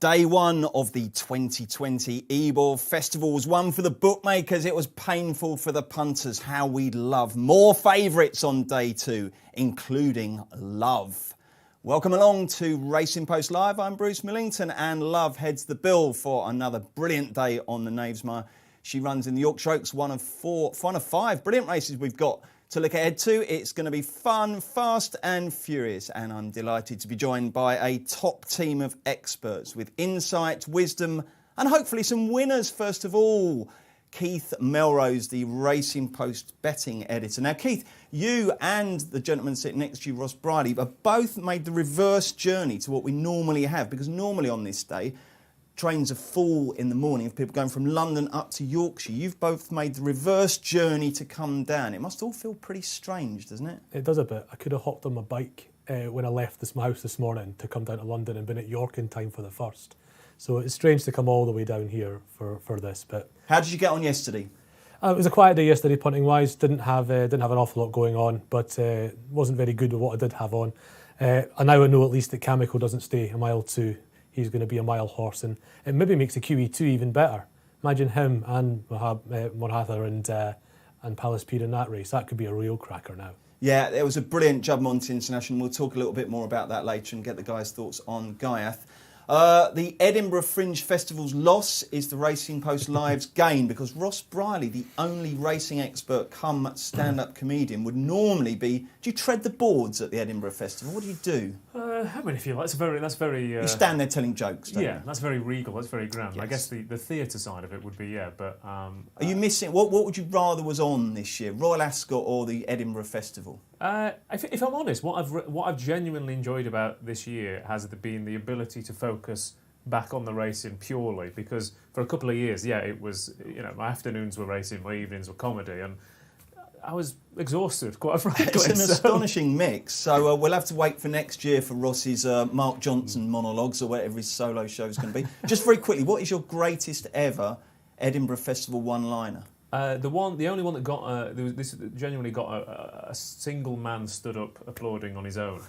Day one of the 2020 Ebor Festival was one for the bookmakers. It was painful for the punters. How we love more favourites on day two, including Love. Welcome along to Racing Post Live. I'm Bruce Millington, and Love heads the bill for another brilliant day on the Knavesmire. She runs in the Yorkshire Oaks, one of five brilliant races we've got to look ahead to. It's going to be fun, fast and furious, and I'm delighted to be joined by a top team of experts with insight, wisdom and hopefully some winners. First of all, Keith Melrose, the Racing Post betting editor. Now Keith, you and the gentleman sitting next to you, Ross Brierley, have both made the reverse journey to what we normally have, because normally on this day trains are full in the morning of people going from London up to Yorkshire. You've both made the reverse journey to come down. It must all feel pretty strange, doesn't it? It does a bit. I could have hopped on my bike when I left my house this morning to come down to London and been at York in time for the first. So it's strange to come all the way down here for this. But how did you get on yesterday? It was a quiet day yesterday, punting wise. Didn't have an awful lot going on, but wasn't very good with what I did have on. And now I know at least that Kamiko doesn't stay a mile two. He's going to be a mile horse, and it maybe makes the QE2 even better. Imagine him and Lowther and Palace Pier in that race. That could be a real cracker now. Yeah, it was a brilliant Jubbmonte International. We'll talk a little bit more about that later and get the guys' thoughts on Gaiath. The Edinburgh Fringe Festival's loss is the Racing Post Live's gain, because Ross Brierley, the only racing expert come stand-up comedian, would normally be... Do you tread the boards at the Edinburgh Festival? What do you do? I mean, if you like, that's very... You stand there telling jokes, don't you? That's very regal, that's very grand. Yes. I guess the theatre side of it would be, but... Are you missing... What would you rather was on this year, Royal Ascot or the Edinburgh Festival? If I'm honest, what I've genuinely enjoyed about this year has been the ability to focus back on the racing purely, because for a couple of years, it was, my afternoons were racing, my evenings were comedy, and I was exhausted, quite frankly. It's an astonishing mix. So we'll have to wait for next year for Ross's Mark Johnson monologues or whatever his solo show is going to be. Just very quickly, what is your greatest ever Edinburgh Festival one-liner? The only one that got this genuinely got a single man stood up applauding on his own,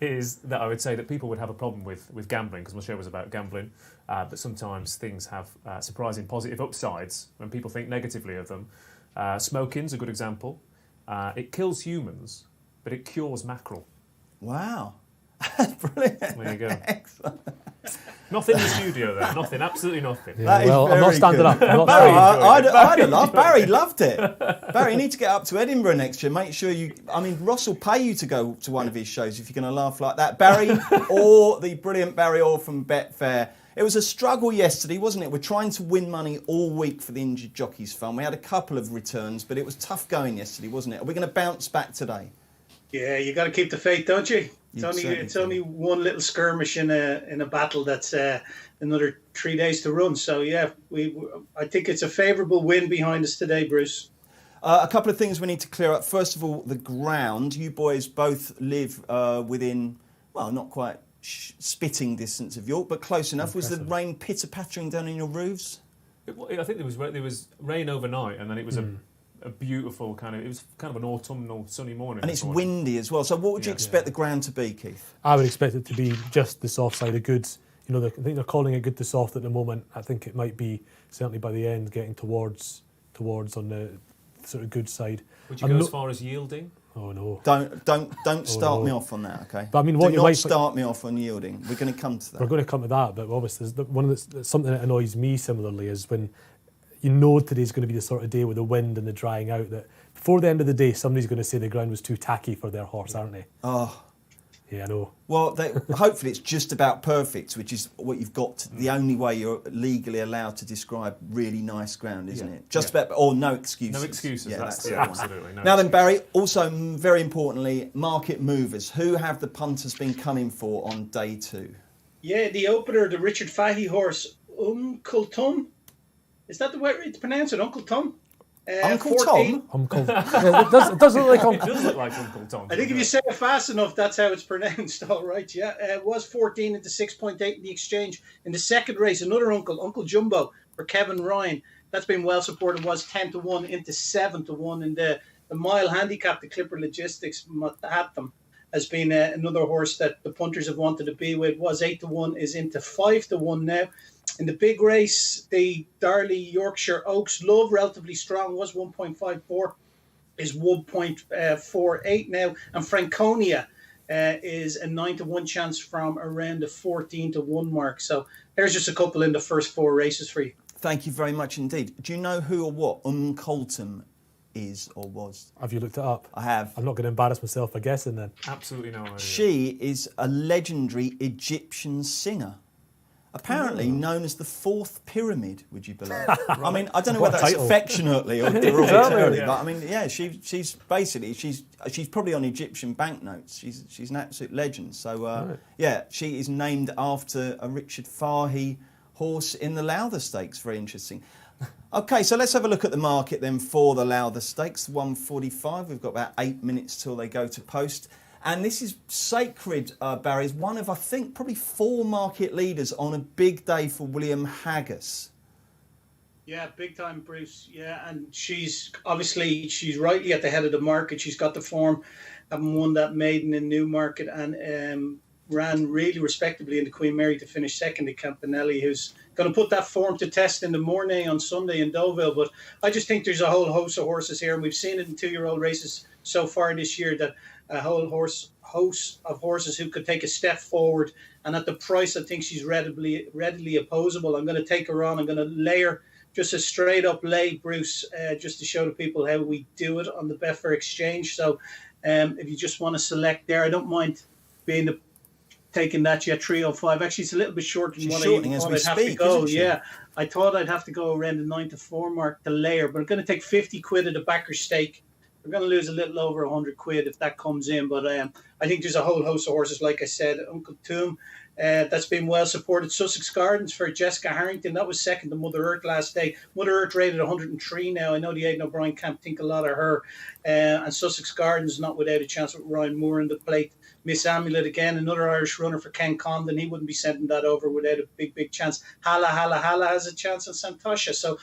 is that I would say that people would have a problem with gambling, because my show was about gambling, but sometimes things have surprising positive upsides when people think negatively of them. Smoking's a good example. It kills humans, but it cures mackerel. Wow. Brilliant. There you go. Excellent. Nothing in the studio there. Nothing. Absolutely nothing. Yeah, well, I'm not standing good. up. I'm not Barry, I'd have laughed. Barry loved it. Barry, you need to get up to Edinburgh next year. Make sure you... I mean, Ross will pay you to go to one of his shows if you're going to laugh like that. Barry, or the brilliant Barry Orr from Betfair. It was a struggle yesterday, wasn't it? We're trying to win money all week for the Injured Jockeys Fund. We had a couple of returns, but it was tough going yesterday, wasn't it? Are we going to bounce back today? Yeah, you got to keep the faith, don't you? It's only one little skirmish in a battle that's another 3 days to run. So yeah, I think it's a favourable win behind us today, Bruce. A couple of things we need to clear up. First of all, the ground. You boys both live within, well, not quite spitting distance of York, but close enough. Was the rain pitter-pattering down in your roofs? I think there was rain overnight, and then it was a beautiful it was kind of an autumnal sunny morning. And it's windy as well. So what would you expect the ground to be, Keith? I would expect it to be just the soft side of goods. I think they're calling it good to soft at the moment. I think it might be, certainly by the end, getting towards on the sort of good side. Would you go as far as yielding? Oh no! Don't start me off on that, okay? But I mean, what start me off on yielding. We're going to come to that. We're going to come to that, but obviously, something that annoys me similarly is when you know today's going to be the sort of day with the wind and the drying out, that before the end of the day, somebody's going to say the ground was too tacky for their horse, aren't they? Oh. Yeah, I know. Well, hopefully it's just about perfect, which is what you've got. The only way you're legally allowed to describe really nice ground, isn't it? Just about, or no excuses. No excuses. Yeah, that's absolutely. No now then, Barry, also very importantly, market movers. Who have the punters been coming for on day two? Yeah, the opener, the Richard Fahey horse, Uncle Tom. Is that the way to pronounce it, Uncle Tom? Uncle 14. Tom? Uncle. It does look like Uncle. It does look like Uncle Tom. I think if you say it fast enough, that's how it's pronounced. All right, yeah. It was 14 into 6.8 in the exchange. In the second race, another Uncle Jumbo for Kevin Ryan. That's been well supported. Was 10-1 into 7-1 in the mile handicap. The Clipper Logistics had them. has been another horse that the punters have wanted to be with. Was 8-1, is into 5-1 now. In the big race, the Darley Yorkshire Oaks Love, relatively strong, was 1.54, is 1.48 now. And Franconia is a 9-1 chance from around the 14-1 mark. So there's just a couple in the first 4 races for you. Thank you very much indeed. Do you know who or what Colton is or was? Have you looked it up? I have. I'm not going to embarrass myself by guessing then. Absolutely no idea. She is a legendary Egyptian singer. Apparently known as the Fourth Pyramid, would you believe? I mean, I don't know What whether that's title? affectionately or derogatorily, Yeah. but I mean, yeah, she's basically she's probably on Egyptian banknotes. She's an absolute legend. So yeah, she is named after a Richard Fahey horse in the Lowther Stakes. Very interesting. Okay, so let's have a look at the market then for the Lowther Stakes. 1:45. We've got about 8 minutes till they go to post. And this is Sacred, Barry, is one of, I think, probably 4 market leaders on a big day for William Haggis. Yeah, big time, Bruce. Yeah, and she's rightly at the head of the market. She's got the form, having won that maiden in Newmarket, and ran really respectably in the Queen Mary to finish second to Campanelli, who's going to put that form to test in the morning on Sunday in Deauville. But I just think there's a whole host of horses here, and we've seen it in 2-year-old races so far this year, that a whole host of horses who could take a step forward. And at the price, I think she's readily opposable. I'm going to take her on. I'm going to lay her just a straight up lay, Bruce, just to show the people how we do it on the Betfair Exchange. So if you just want to select there, I don't mind taking that yet. 305. Actually, it's a little bit shorter than what I even thought I'd have to go. Yeah, I thought I'd have to go around the 9-4 mark to layer, but I'm going to take 50 quid at the backer stake. We're going to lose a little over 100 quid if that comes in, but I think there's a whole host of horses, like I said. Uncle Tomb, that's been well supported. Sussex Gardens for Jessica Harrington, that was second to Mother Earth last day. Mother Earth rated 103 now. I know the Aidan O'Brien can't think a lot of her. And Sussex Gardens not without a chance with Ryan Moore in the plate. Miss Amulet again, another Irish runner for Ken Condon. He wouldn't be sending that over without a big chance. Hala has a chance on Santosha. So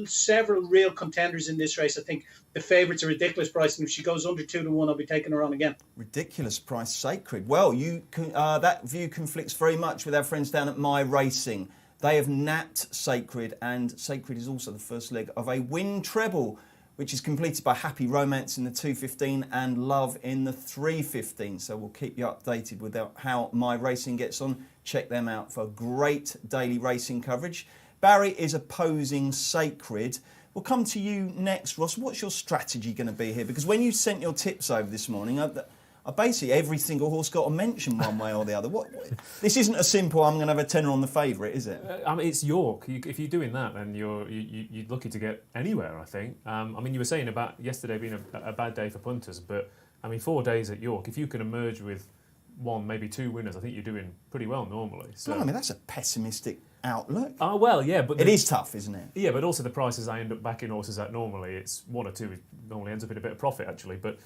several real contenders in this race. I think the favourite's a ridiculous price, and if she goes under 2-1, I'll be taking her on again. Ridiculous price, Sacred. Well, you can, that view conflicts very much with our friends down at My Racing. They have napped Sacred, and Sacred is also the first leg of a win treble, which is completed by Happy Romance in the 2:15 and Love in the 3:15. So we'll keep you updated with how My Racing gets on. Check them out for great daily racing coverage. Barry is opposing Sacred. We'll come to you next, Ross. What's your strategy going to be here? Because when you sent your tips over this morning, basically every single horse got a mention one way or the other. This isn't a simple, I'm going to have a tenner on the favourite, is it? I mean, it's York. If you're doing that, then you're lucky to get anywhere, I think. I mean, you were saying about yesterday being a bad day for punters, but, I mean, 4 days at York, if you can emerge with 1, maybe 2 winners, I think you're doing pretty well normally. So. Well, I mean, that's a pessimistic outlook. Oh, well, yeah. But it is tough, isn't it? Yeah, but also the prices I end up backing horses at normally, it's 1 or 2, it normally ends up in a bit of profit, actually. But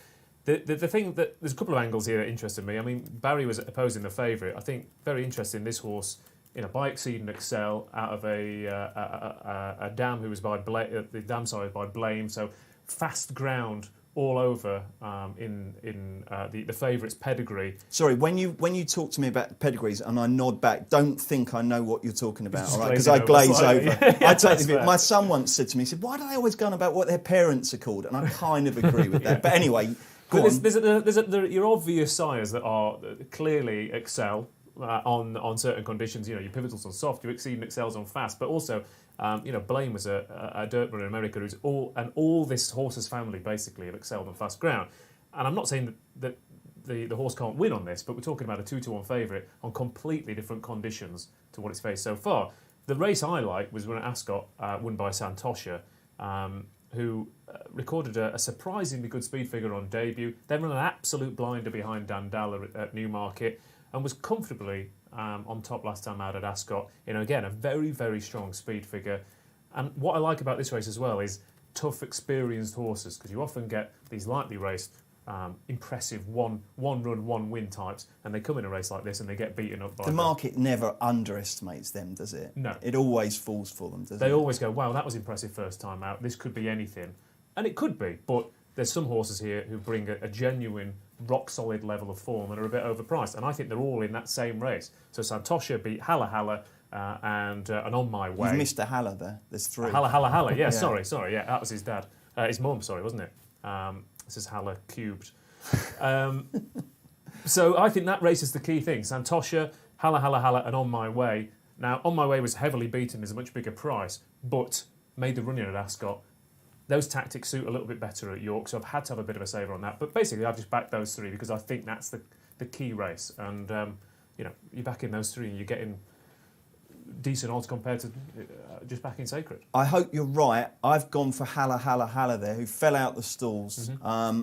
the thing that, there's a couple of angles here that interested me. I mean, Barry was opposing the favourite. I think very interesting, this horse, by Exceed and Excel, out of a dam who was by the dam side by Blame, so fast ground all over in the favourite's pedigree. Sorry, when you talk to me about pedigrees and I nod back, don't think I know what you're talking about, all right? Because I glaze over. I totally. My son once said to me, he said, "Why do they always go on about what their parents are called?" And I kind of agree with that. But anyway, there's your obvious sires that are clearly Excel on certain conditions. Your Pivotals on soft, your Exceed and Excels on fast, but also. Blame was a dirt runner in America who's all this horse's family basically have excelled on fast ground. And I'm not saying that the horse can't win on this, but we're talking about a 2-1 favourite on completely different conditions to what it's faced so far. The race I like was when Ascot won by Santosha, who recorded a surprisingly good speed figure on debut, then ran an absolute blinder behind Dandala at Newmarket, and was comfortably on top last time out at Ascot. Again, a very, very strong speed figure. And what I like about this race as well is tough, experienced horses, because you often get these lightly raced, impressive one run, one win types, and they come in a race like this and they get beaten up by the market never underestimates them, does it? No. It always falls for them, doesn't it? They always go, wow, that was impressive first time out. This could be anything. And it could be, but there's some horses here who bring a genuine rock solid level of form and are a bit overpriced. And I think they're all in that same race. So Santosha beat Hala Hala and On My Way. You've missed a Hala there. There's 3. Hala Hala Hala. Yeah, sorry. Yeah, that was his dad. His mum, sorry, wasn't it? This is Hala cubed. So I think that race is the key thing. Santosha, Hala Hala Hala and On My Way. Now, On My Way was heavily beaten. There's a much bigger price, but made the run in at Ascot. Those tactics suit a little bit better at York, so I've had to have a bit of a saver on that. But basically, I've just backed those 3 because I think that's the key race. And, you back in those 3 and you're getting decent odds compared to just backing Sacred. I hope you're right. I've gone for Hala Hala Hala there, who fell out the stalls,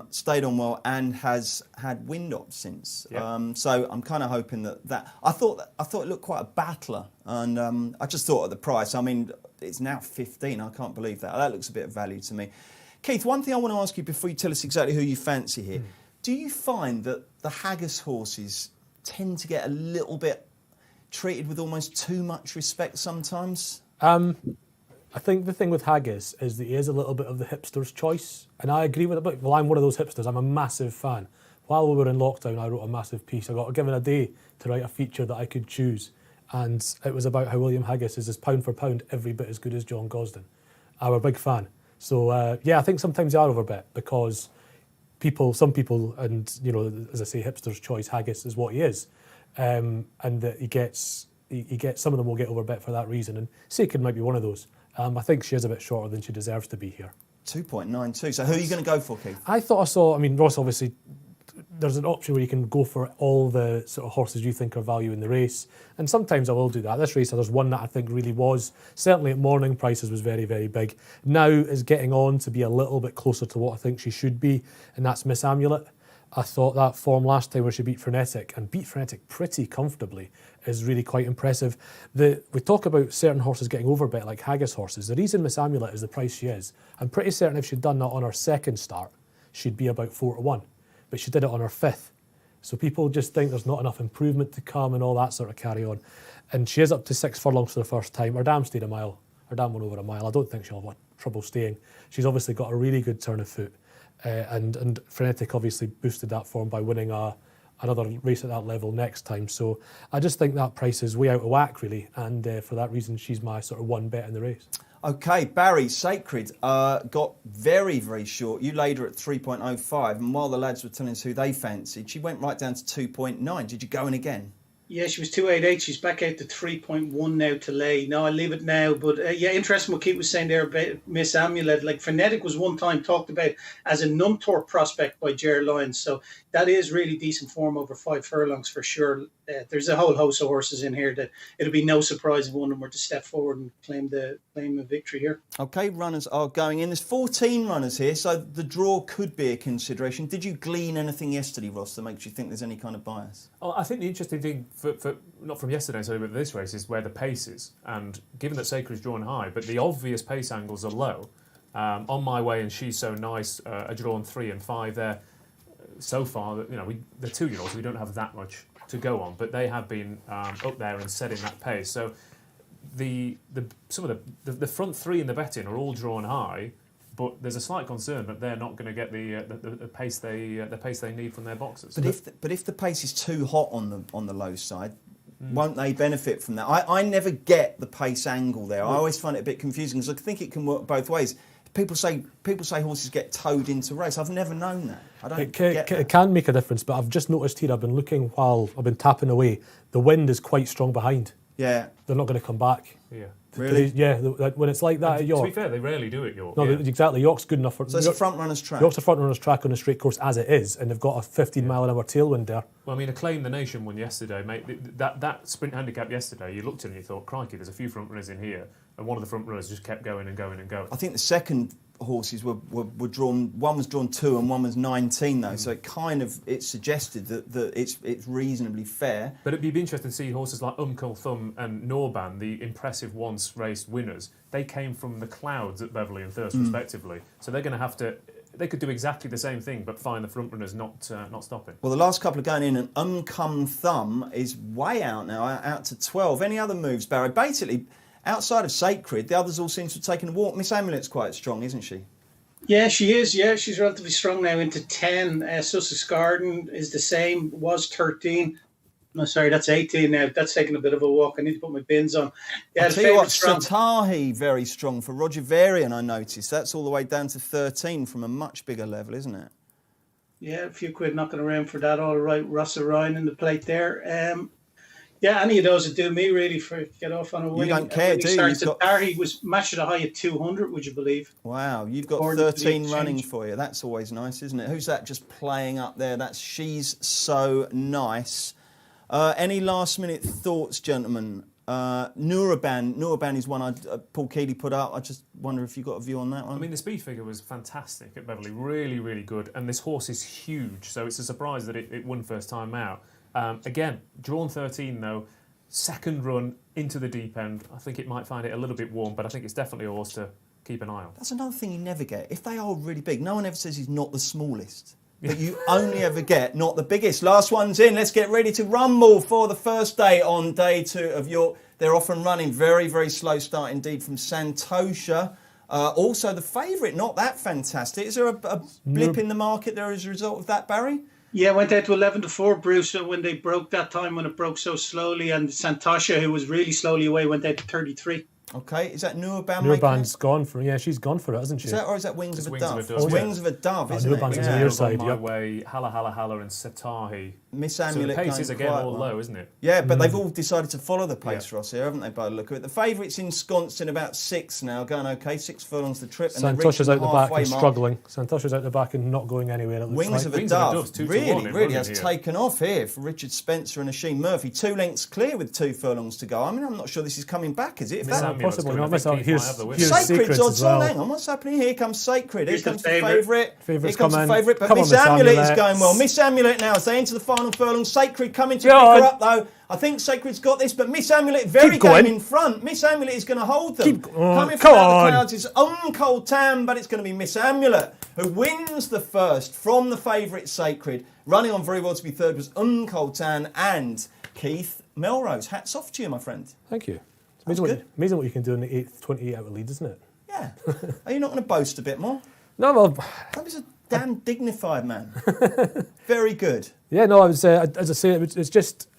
stayed on well, and has had wind up since. Yep. So I'm kind of hoping that I thought it looked quite a battler, and I just thought at the price. I mean, it's now 15. I can't believe that. That looks a bit of value to me. Keith, one thing I want to ask you before you tell us exactly who you fancy here. Do you find that the haggis horses tend to get a little bit treated with almost too much respect sometimes? I think the thing with haggis is that he is a little bit of the hipster's choice, and I agree with it. But well, I'm one of those hipsters. I'm a massive fan. While we were in lockdown, I wrote a massive piece. I got given a day to write a feature that I could choose, and it was about how William Haggis is pound for pound every bit as good as John Gosden. I'm a big fan. So I think sometimes they are overbet because some people, and as I say, hipster's choice, Haggis is what he is. And that he gets some of them will get overbet for that reason, and Sacred might be one of those. I think she is a bit shorter than she deserves to be here. 2.92. So who are you going to go for, Keith? I thought I saw. I mean, Ross, obviously, there's an option where you can go for all the sort of horses you think are value in the race, and sometimes I will do that. This race, there's one that I think really was, certainly at morning prices, was very, very big. Now is getting on to be a little bit closer to what I think she should be, and that's Miss Amulet. I thought that form last time where she beat Frenetic, and beat Frenetic pretty comfortably, is really quite impressive. We talk about certain horses getting overbet, like haggis horses. The reason Miss Amulet is the price she is, I'm pretty certain if she'd done that on her second start, she'd be about 4-1. But she did it on her 5th. So people just think there's not enough improvement to come and all that sort of carry on. And she is up to 6 furlongs for the first time. Her dam stayed a mile. Her dam went over a mile. I don't think she'll have trouble staying. She's obviously got a really good turn of foot. And Frenetic obviously boosted that form by winning another race at that level next time. So I just think that price is way out of whack, really. And for that reason, she's my sort of one bet in the race. OK, Barry, Sacred got very, very short. You laid her at 3.05, and while the lads were telling us who they fancied, she went right down to 2.9. Did you go in again? Yeah, she was 288. She's back out to 3.1 now to lay. No, I'll leave it now. But interesting what Keith was saying there about Miss Amulet. Like, Frenetic was one time talked about as a Numtor prospect by Ger Lyons. So that is really decent form over 5 furlongs for sure. There's a whole host of horses in here that it'll be no surprise if one of them were to step forward and claim a victory here. OK, runners are going in. There's 14 runners here, so the draw could be a consideration. Did you glean anything yesterday, Ross, that makes you think there's any kind of bias? Oh, I think the interesting thing, for not from yesterday, sorry, but this race is where the pace is. And given that Sacred's drawn high, but the obvious pace angles are low, On My Way and She's So Nice are drawn 3 and 5 there. So far, the 2-year-olds, we don't have that much to go on, but they have been up there and setting that pace. So some of the front 3 in the betting are all drawn high, but there's a slight concern that they're not going to get the pace they need from their boxes. But if the pace is too hot on the low side, won't they benefit from that? I never get the pace angle there. I always find it a bit confusing because I think it can work both ways. People say horses get towed into race. I've never known that. I don't get that. It can make a difference, but I've just noticed here, I've been looking while I've been tapping away, the wind is quite strong behind. Yeah. They're not going to come back. Yeah. Really? Yeah, when it's like that at York. To be fair, they rarely do at York. No, exactly. York's good enough for... So it's a front runner's track? York's a front runner's track on a straight course as it is, and they've got a 15-mile-an-hour tailwind there. Well, I mean, Acclaim the Nation won yesterday, mate. That sprint handicap yesterday, you looked at it and you thought, crikey, there's a few front runners in here, and one of the front runners just kept going and going and going. I think the second horses were drawn. One was drawn 2 and one was 19 though, so it suggested that it's reasonably fair. But it'd be interesting to see horses like Uncle Thumb and Norban, the impressive once raced winners. They came from the clouds at Beverley and Thirst respectively, so they're going to have to. They could do exactly the same thing, but find the front runners not stopping. Well, the last couple are going in, and Uncle Thumb is way out now, out to 12. Any other moves, Barry? Basically, outside of Sacred, the others all seem to have taken a walk. Miss Amulet's quite strong, isn't she? Yeah, she is. Yeah, she's relatively strong now into 10. Sussex Garden is the same, was 13. No, sorry, that's 18 now. That's taking a bit of a walk. I need to put my bins on. Yeah, I'll the tell you what, favourite's strong. Satahi, very strong for Roger Varian, I noticed. That's all the way down to 13 from a much bigger level, isn't it? Yeah, a few quid knocking around for that. All right, Ross Ryan in the plate there. Yeah, any of those would do me really for get off on a winning. You don't care, do you? Satahi was matched at a high at 200, would you believe? Wow, you've got 13 running for you. That's always nice, isn't it? Who's that just playing up there? That's She's So Nice. Any last-minute thoughts, gentlemen? Nuraban is one Paul Keeley put up. I just wonder if you've got a view on that one. I mean, the speed figure was fantastic at Beverley. Really, really good. And this horse is huge, so it's a surprise that it won first time out. Again, drawn 13, though. Second run into the deep end. I think it might find it a little bit warm, but I think it's definitely a horse to keep an eye on. That's another thing you never get. If they are really big, no one ever says he's not the smallest. But you only ever get not the biggest. Last one's in. Let's get ready to rumble for the first day on day 2 of York. They're off and running. Very, very slow start indeed from Santosha. Also, the favourite, not that fantastic. Is there a blip in the market there as a result of that, Barry? Yeah, went out to 11-4, Bruce, when they broke that time, when it broke so slowly. And Santosha, who was really slowly away, went out to 33. Okay, is that Nuraban? Nuraban's gone for it. Yeah, she's gone for it, hasn't she? Is that, or is that Wings of a Dove? It's Wings of a Dove, isn't it? Nuraban's Yeah. on your side, My yep. way, Hala and Satahi. Miss So the Amulet pace is going again quite all well. low, isn't it? Yeah, but they've all decided to follow the pace, Yeah. Ross, here, haven't they, by the look of it? The favourite's ensconced in about 6 now, going okay, 6 furlongs the trip. And Santosha's out the back and mark. struggling. Santosha's out the back and not going anywhere. It looks Wings like. of a Wings of a Dove Dove's 2 to 1 really, in really running has here. taken off here for Richard Spencer and Asheen Murphy. 2 lengths clear with 2 furlongs to go. I mean, I'm not sure this is coming back, is it? If Miss that, Amulet's possibly coming. not. I Miss think Amulet. Keith might have the win. Here's Sacred's Secrets odds as well. on. Hang on, what's happening here? Here comes Sacred. Here Here's the comes the favourite. favourite. Here Favourites comes come the in. favourite. But Come on, Miss Miss Amulet is Amulet. going well. Miss Amulet now is into the final furlong. Sacred coming to Go pick on. her up though. I think Sacred's got this, but Miss Amulet very Keep going. game in front. Miss Amulet is going to hold them. Keep going. Coming Come from out on. the clouds is Uncle Tam, but it's going to be Miss Amulet who wins the first from the favourite Sacred. Running on very well to be third was Uncle Tam and Keith Melrose. Hats off to you, my friend. Thank you. It's That's amazing, good. amazing what you can do in the 28 hour lead, isn't it? Yeah. Are you not going to boast a bit more? No, well, That was a damn dignified man. Very good. yeah, no, I was, as I say, it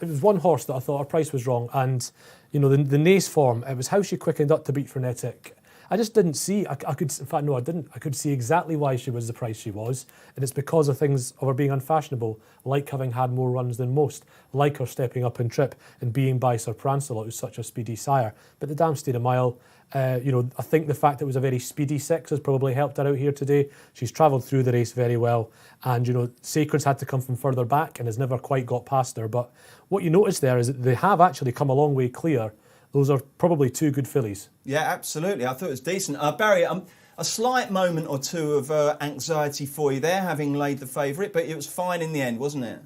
was one horse that I thought her price was wrong. And, you know, the Nace form, it was how she quickened up to beat Frenetic. I just didn't see, I could, in fact, no, I didn't. I could see exactly why she was the price she was. And it's because of things of her being unfashionable, like having had more runs than most, like her stepping up in trip and being by Sir Prancelot, who's such a speedy sire. But the dam stayed a mile. You know, I think the fact that it was a very speedy 6 has probably helped her out here today. She's travelled through the race very well. And, you know, Sacred's had to come from further back and has never quite got past her. But what you notice there is that they have actually come a long way clear. Those are probably 2 good fillies. Yeah, absolutely. I thought it was decent. Barry, a slight moment or two of anxiety for you there, having laid the favourite, but it was fine in the end, wasn't it?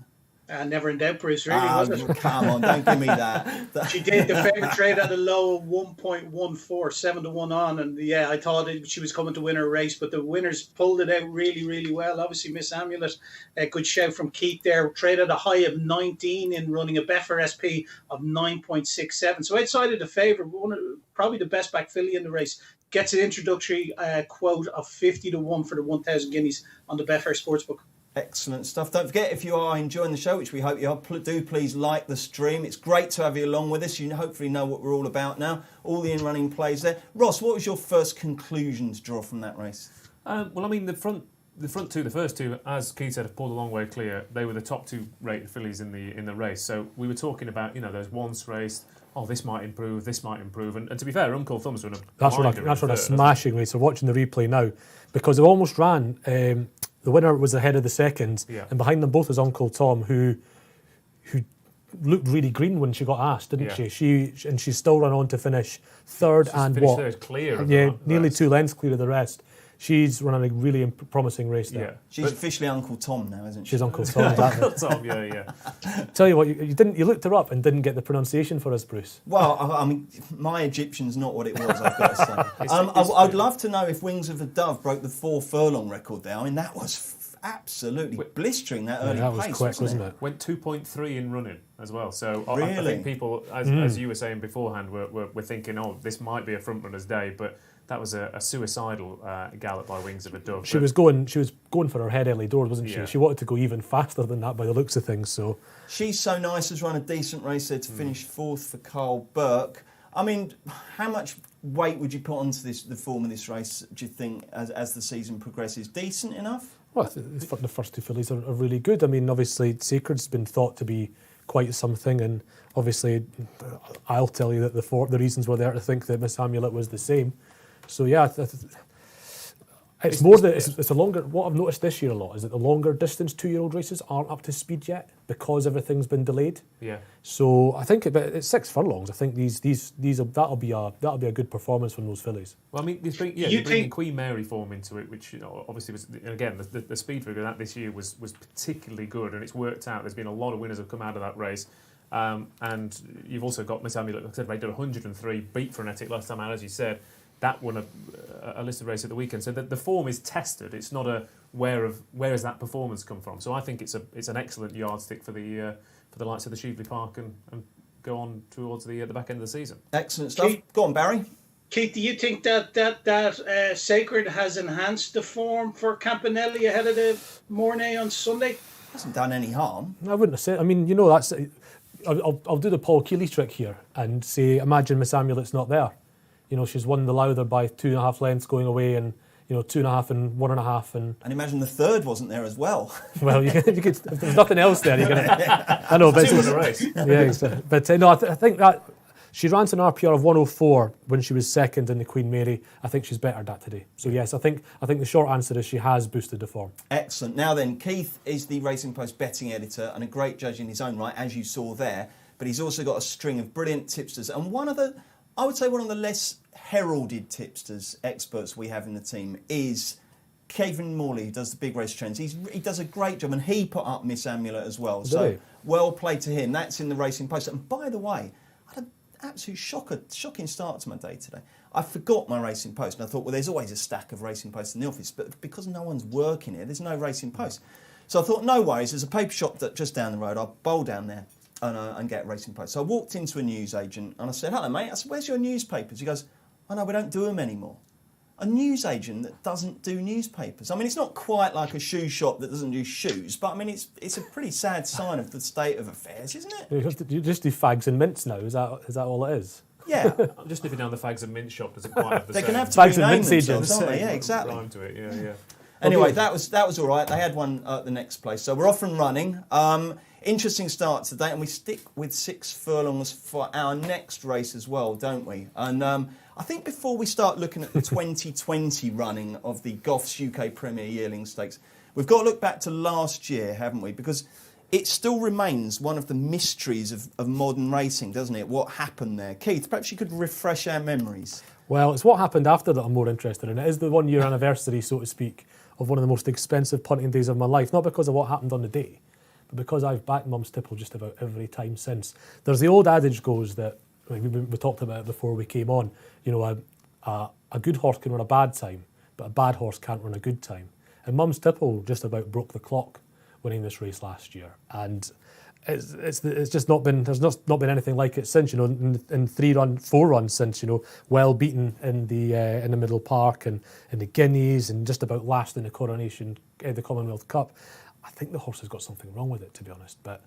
Never in doubt, Bruce, really, was it? Come on, don't give me that. She did. The favourite trade at a low of 1.14, 7-1 on. And yeah, I thought she was coming to win her race, but the winners pulled it out really, really well. Obviously, Miss Amulet, a good shout from Keith there. Trade at a high of 19 in running a Betfair SP of 9.67. So outside of the favourite, probably the best back filly in the race. Gets an introductory quote of 50-1 for the 1,000 guineas on the Betfair Sportsbook. Excellent stuff. Don't forget, if you are enjoying the show, which we hope you are, do please like the stream. It's great to have you along with us. You hopefully know what we're all about now. All the in-running plays there. Ross, what was your first conclusion to draw from that race? Well, I mean, the first two, as Keith said, have pulled a long way clear. They were the top 2 rated fillies in the race. So we were talking about, you know, those once raced. Oh, this might improve. And to be fair, Uncle Thumb's run a That's what a smashing race. So watching the replay now, because they almost ran. The winner was ahead of the second, and behind them both was Uncle Tom, who looked really green when she got asked, didn't she? She still ran on to finish third third clear. Nearly 2 lengths clear of the rest. She's running a really promising race there. Yeah. She's officially Uncle Tom now, isn't she? She's Uncle Tom. Uncle Tom, yeah. Tell you what, you looked her up and didn't get the pronunciation for us, Bruce. Well, I mean, my Egyptian's not what it was, I've got to say. I'd love to know if Wings of a Dove broke the 4 furlong record there. I mean, that was absolutely blistering that early that was pace, quick, wasn't it? Went 2.3 in running as well. So I Really? think people, as you were saying beforehand, were thinking, oh, this might be a front runner's day, but that was a suicidal gallop by Wings of a Dove. She was going for her head early doors, wasn't she? Yeah. She wanted to go even faster than that by the looks of things. So She's So Nice has run a decent race there to finish 4th for Carl Burke. I mean, how much weight would you put onto the form of this race, do you think, as the season progresses? Decent enough? well, the first two fillies are really good. I mean, obviously, Sacred's been thought to be quite something, and obviously, I'll tell you that the reasons were there to think that Miss Amulet was the same. So yeah, it's a longer. What I've noticed this year a lot is that the longer distance 2-year-old races aren't up to speed yet because everything's been delayed. Yeah. So I think it's 6 furlongs. I think that'll be a good performance from those fillies. Well, I mean, you bring Queen Mary form into it, which obviously was, again, the speed figure of that this year was particularly good, and it's worked out. There's been a lot of winners have come out of that race. And you've also got Miss Amulet, like I said, rated 103, beat Frenetic last time out, as you said. That won a listed race at the weekend. So the form is tested. It's not a where has that performance come from. So I think it's an excellent yardstick for the likes of the Shively Park and go on towards the back end of the season. Excellent stuff. Go on, Barry. Keith, do you think that Sacred has enhanced the form for Campanelli ahead of the Mornay on Sunday? Hasn't done any harm. I wouldn't have said. I mean, that's. I'll do the Paul Keeley trick here and say, imagine Miss Amulet's not there. She's won the Lowther by 2.5 lengths going away, and 2.5 and 1.5, and imagine the third wasn't there as well. Well, you could, if there's nothing else there, you're gonna. I know, but Two in a race. Yeah, exactly. But no, I think that she ran to an RPR of 104 when she was second in the Queen Mary. I think she's bettered that today. So yes, I think the short answer is she has boosted the form. Excellent. Now then, Keith is the Racing Post betting editor and a great judge in his own right, as you saw there. But he's also got a string of brilliant tipsters, and one of the less heralded tipsters, experts we have in the team is Kevin Morley, who does the big race trends. He does a great job, and he put up Miss Amulet as well. So well played to him. That's in the Racing Post. And by the way, I had an absolute shocking start to my day today. I forgot my Racing Post, and I thought, well, there's always a stack of Racing Posts in the office, but because no one's working here, there's no Racing Post. So I thought, no worries, there's a paper shop just down the road. I'll bowl down there and get a Racing Post. So I walked into a newsagent and I said, hello, mate. I said, where's your newspapers? He goes, oh, no, we don't do them anymore. A newsagent that doesn't do newspapers. I mean, it's not quite like a shoe shop that doesn't do shoes, but I mean, it's a pretty sad sign of the state of affairs, isn't it? You just do fags and mints now. Is that all it is? Yeah. I'm just nipping down the fags and mint shop. Doesn't quite have the They same. can have to Fags and rename mint themselves, agents. don't they? Yeah, exactly. Rhyme to it. Yeah. Anyway, that was all right. They had one at the next place. So we're off and running. Interesting start today, and we stick with 6 furlongs for our next race as well, don't we? And I think before we start looking at the 2020 running of the Goffs UK Premier Yearling Stakes, we've got to look back to last year, haven't we? Because it still remains one of the mysteries of modern racing, doesn't it? What happened there? Keith, perhaps you could refresh our memories. Well, it's what happened after that I'm more interested in. It is the 1-year anniversary, so to speak, of one of the most expensive punting days of my life. Not because of what happened on the day, but because I've backed Mum's Tipple just about every time since. There's the old adage goes that, we talked about it before we came on, a good horse can run a bad time, but a bad horse can't run a good time. And Mum's Tipple just about broke the clock winning this race last year. And it's just not been, there's not been anything like it since, in 4 runs since, well beaten in the Middle Park and in the Guineas and just about last in the the Commonwealth Cup. I think the horse has got something wrong with it, to be honest. But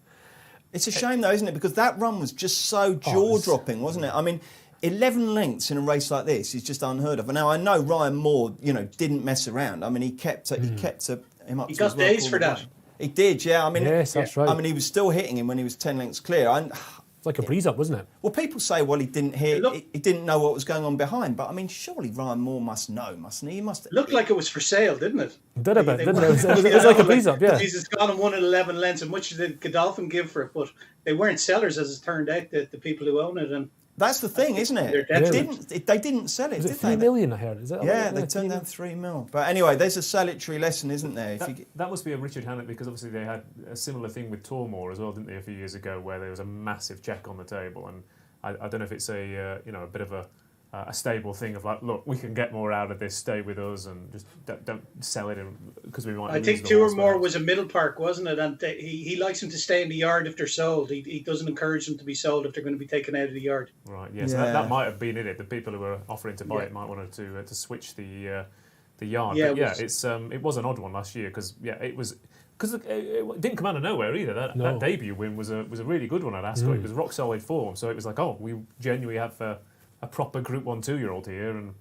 it's a shame, though, isn't it? Because that run was just so jaw-dropping, wasn't it? I mean, 11 lengths in a race like this is just unheard of. And now I know Ryan Moore, didn't mess around. I mean, he kept him up. He got days for that. He did, yeah. I mean, yes, that's right. I mean, he was still hitting him when he was 10 lengths clear. It's like a breeze up, wasn't it? Well, people say, he didn't hear, he didn't know what was going on behind. But I mean, surely Ryan Moore must know, mustn't he? He must. It looked like it was for sale, didn't it? It did a bit, didn't it? It was like a breeze up, yeah. He's gone and won at 11 lengths, and much did Godolphin give for it, but they weren't sellers, as it turned out, the people who own it. And that's the thing, isn't it? They didn't sell it, did did they? 3 million, I heard. Is that yeah, they turned down 3 mil. But anyway, there's a salutary lesson, isn't there? That must be a Richard Hannett, because obviously they had a similar thing with Tormore as well, didn't they, a few years ago, where there was a massive check on the table, and I don't know if it's a bit of a a stable thing of like, look, we can get more out of this, stay with us, and just don't sell it because we might. I think Two or More was a middle park, wasn't it? And he likes them to stay in the yard if they're sold. He doesn't encourage them to be sold if they're going to be taken out of the yard. Right. Yes. Yeah, so that might have been it. The people who were offering to buy it might want to switch the yard. Yeah, but it was an odd one last year because it was. Because it didn't come out of nowhere either. That debut win was a really good one at Ascot. It was rock solid form. So it was like, we genuinely have a proper Group 1 2-year-old here, and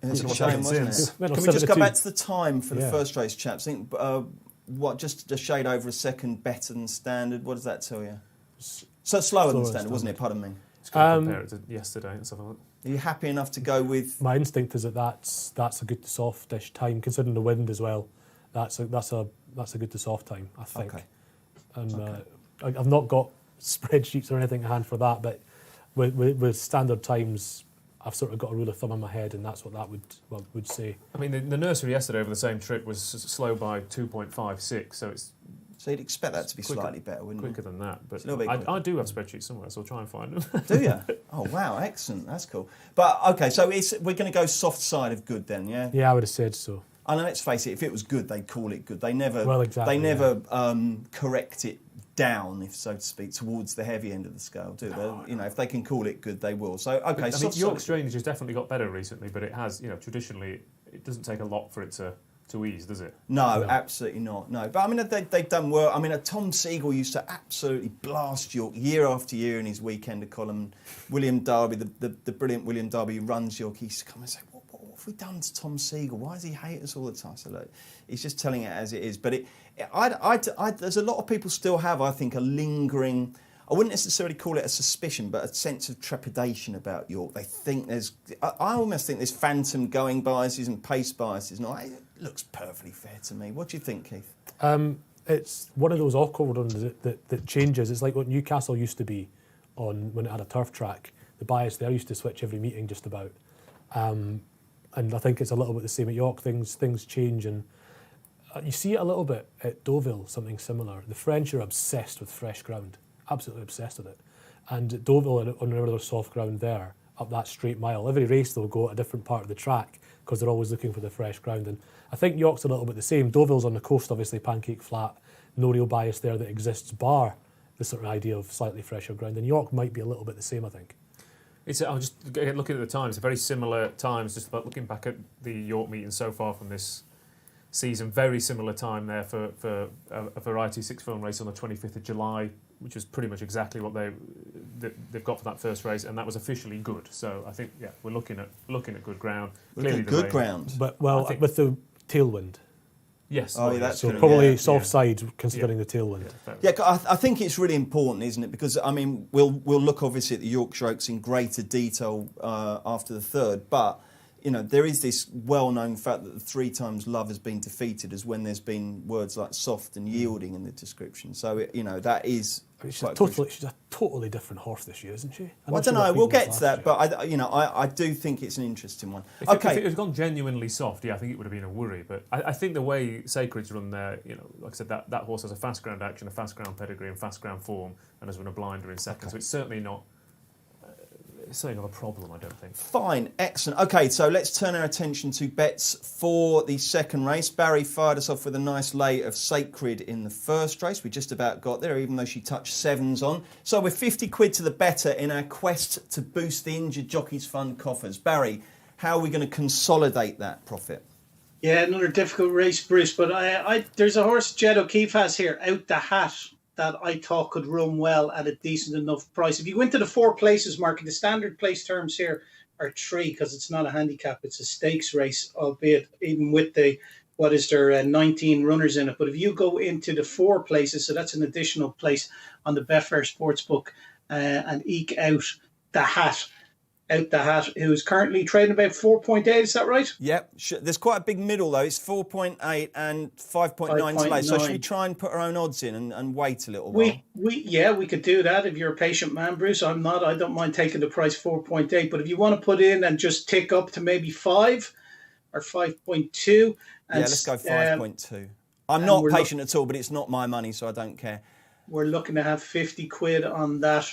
it's a shame, wasn't it? Can we just go back to the time for the first race, chaps? I think just a shade over a second better than standard. What does that tell you? So slower than standard, wasn't it? Pardon me. Just got to compare it to yesterday and stuff like that. Are you happy enough to go with? My instinct is that's a good softish time, considering the wind as well. That's a good to soft time, I think. Okay. And I've not got spreadsheets or anything to hand for that, but with standard times, I've sort of got a rule of thumb in my head, and that's what that would say. I mean, the nursery yesterday over the same trip was slow by 2.56, so it's. So you'd expect that to be slightly better, wouldn't you? Quicker than that, but I do have spreadsheets somewhere, so I'll try and find them. Do you? Oh wow, excellent. That's cool. But okay, so we're going to go soft side of good then, yeah? Yeah, I would have said so. And let's face it, if it was good, they'd call it good. They never, correct it down, if so to speak, towards the heavy end of the scale, do they? If they can call it good, they will. So okay, I mean, York Strange has definitely got better recently, but it has, traditionally, it doesn't take a lot for it to ease, does it? No, absolutely not. No, but I mean they've done well. I mean, Tom Siegel used to absolutely blast York year after year in his weekender column. William Darby, the brilliant William Darby, who runs York, he used to come and say, what have we done to Tom Siegel? Why does he hate us all the time? So look, he's just telling it as it is. But there's a lot of people still have, I think, a lingering. I wouldn't necessarily call it a suspicion, but a sense of trepidation about York. They think I almost think there's phantom going biases and pace biases. No, it looks perfectly fair to me. What do you think, Keith? It's one of those awkward ones that changes. It's like what Newcastle used to be when it had a turf track. The bias there used to switch every meeting just about. And I think it's a little bit the same at York. Things change, and you see it a little bit at Deauville, something similar. The French are obsessed with fresh ground. Absolutely obsessed with it. And at Deauville, on another soft ground there, up that straight mile, every race they'll go at a different part of the track because they're always looking for the fresh ground. And I think York's a little bit the same. Deauville's on the coast, obviously, pancake flat, no real bias there that exists, bar the sort of idea of slightly fresher ground. And York might be a little bit the same, I think. I'm just looking at the times, very similar times, just about looking back at the York meeting so far from this season, very similar time there for a Variety 6-film race on the 25th of July, which was pretty much exactly what they've got for that first race, and that was officially good. So I think we're looking at good ground. Clearly good ground, but with the tailwind. Yes. Oh, that's so probably soft side considering the tailwind. Yeah, I think it's really important, isn't it? Because I mean, we'll look obviously at the Yorkshire Oaks in greater detail after the third, but there is this well-known fact that the 3 times Love has been defeated as when there's been words like soft and yielding in the description. So that is. She's a totally different horse this year, isn't she? I don't know. We'll get to that, but I do think it's an interesting one. If it had gone genuinely soft, I think it would have been a worry. But I think the way Sacred's run there, like I said, that horse has a fast ground action, a fast ground pedigree, and fast ground form, and has run a blinder in second. Okay. So it's certainly not. It's certainly not a problem, I don't think. Fine, excellent. Okay, so let's turn our attention to bets for the second race. Barry fired us off with a nice lay of Sacred in the first race. We just about got there, even though she touched 7s on. So we're 50 quid to the better in our quest to boost the Injured Jockeys Fund coffers. Barry, how are we going to consolidate that profit? Yeah, another difficult race, Bruce, but there's a horse Jed O'Keefe has here, Out the Hat, that I thought could run well at a decent enough price. If you go into the 4 places market, the standard place terms here are 3 because it's not a handicap, it's a stakes race, albeit even with the 19 runners in it. But if you go into the 4 places, so that's an additional place on the Betfair Sportsbook, and eke out the Hat, who's currently trading about 4.8, is that right? Yep. There's quite a big middle, though. It's 4.8 and 5.9 to lay. So should we try and put our own odds in and wait a little while? We could do that if you're a patient man, Bruce. I'm not. I don't mind taking the price 4.8. But if you want to put in and just tick up to maybe 5 or 5.2. Let's go 5.2. I'm not patient at all, but it's not my money, so I don't care. We're looking to have 50 quid on that.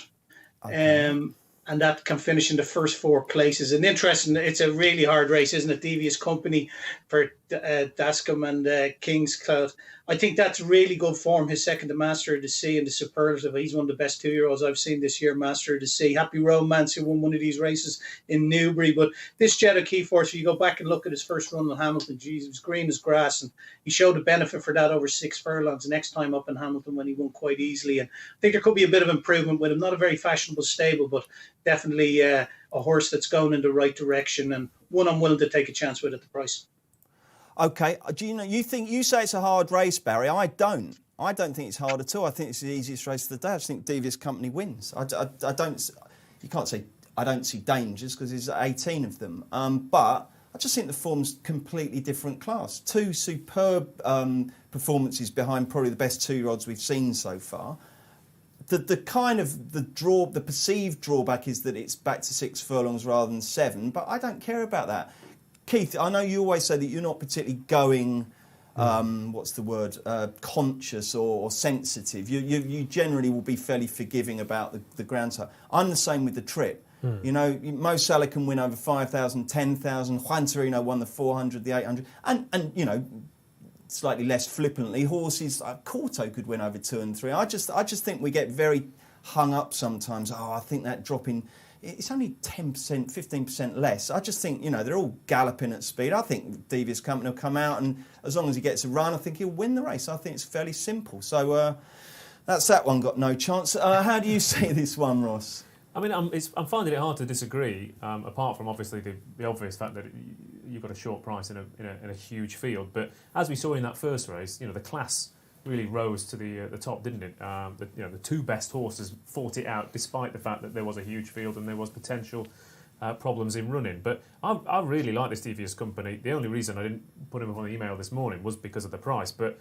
Okay. and that can finish in the first 4 places. And interesting, it's a really hard race, isn't it? Devious Company for Dascombe and King's Cloud. I think that's really good form. His second to Master of the Sea and the Superlative. He's one of the best 2-year-olds I've seen this year, Master of the Sea. Happy Romance, who won one of these races in Newbury. But this Jet O'Keefe horse, you go back and look at his first run in Hamilton, geez, it was green as grass. And he showed a benefit for that over 6 furlongs next time up in Hamilton when he won quite easily. And I think there could be a bit of improvement with him. Not a very fashionable stable, but definitely a horse that's going in the right direction, and one I'm willing to take a chance with at the price. Okay, do you say it's a hard race, Barry? I don't think it's hard at all. I think it's the easiest race of the day. I just think Devious Company wins. I don't. You can't say I don't see dangers because there's 18 of them. But I just think the form's completely different class. 2 superb performances behind probably the best 2-year-olds we've seen so far. The kind of the perceived drawback is that it's back to 6 furlongs rather than 7, but I don't care about that. Keith, I know you always say that you're not particularly going, conscious or sensitive. You generally will be fairly forgiving about the ground type. I'm the same with the trip. You know, Mo Salah can win over 5,000, 10,000. Juan Torino won the 400, the 800, and you know, slightly less flippantly, horses like Corto could win over 2 and 3. I just think we get very hung up sometimes. Oh, I think that drop in, it's only 10%, 15% less. I just think, you know, they're all galloping at speed. I think Devious Company will come out, and as long as he gets a run, I think he'll win the race. I think it's fairly simple. So that's that one, got no chance. How do you see this one, Ross? I mean, I'm finding it hard to disagree, apart from obviously the obvious fact that you've got a short price in a huge field. But as we saw in that first race, you know, the class really rose to the top, didn't it? The 2 best horses fought it out, despite the fact that there was a huge field and there was potential problems in running. But I really like this Devious Company. The only reason I didn't put him on the email this morning was because of the price. But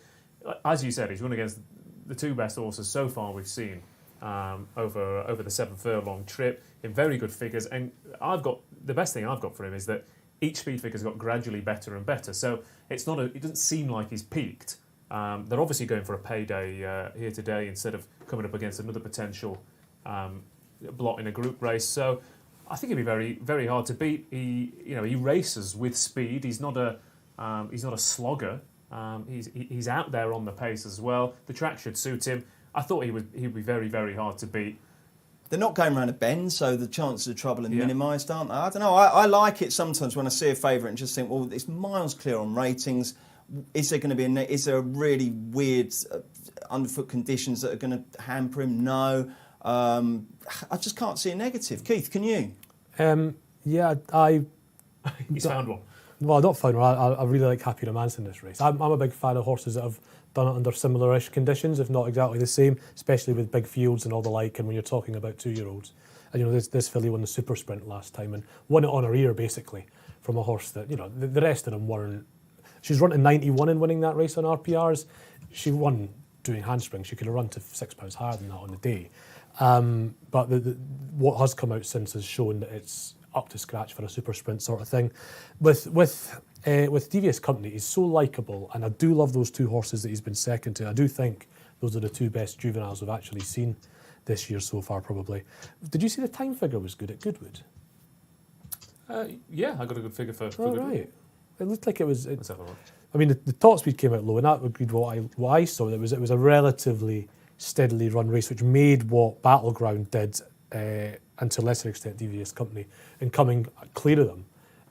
as you said, he's run against the 2 best horses so far we've seen. Over the 7 furlong trip in very good figures, and the best thing I've got for him is that each speed figure's got gradually better and better. So it doesn't seem like he's peaked. They're obviously going for a payday here today instead of coming up against another potential blot in a group race. So I think it'd be very, very hard to beat. He races with speed. He's not a slogger. He's out there on the pace as well. The track should suit him. I thought he'd be very, very hard to beat. They're not going around a bend, so the chances of trouble are minimised, aren't they? I don't know. I like it sometimes when I see a favourite and just think, well, it's miles clear on ratings. Is there going to be is there a really weird underfoot conditions that are going to hamper him? No. I just can't see a negative. Keith, can you? He's found one. Well, I don't find one. I really like Happy Romance in this race. I'm a big fan of horses that have done it under similar-ish conditions, if not exactly the same, especially with big fields and all the like, and when you're talking about 2-year-olds. And, you know, this filly won the Super Sprint last time and won it on her ear, basically, from a horse that, you know, the rest of them weren't. She's run to 91 in winning that race on RPRs. She won doing handsprings. She could have run to £6 higher than that on the day. But what has come out since has shown that it's up to scratch for a Super Sprint sort of thing. With Devious Company, he's so likeable, and I do love those 2 horses that he's been second to. I do think those are the 2 best juveniles we've actually seen this year so far, probably. Did you see the time figure was good at Goodwood? Yeah, I got a good figure for Goodwood. Right. It looked like it was. Let's have a look. I mean, the top speed came out low, and that agreed what I saw. It was a relatively steadily run race, which made what Battleground did, and to a lesser extent Devious Company, in coming clear of them,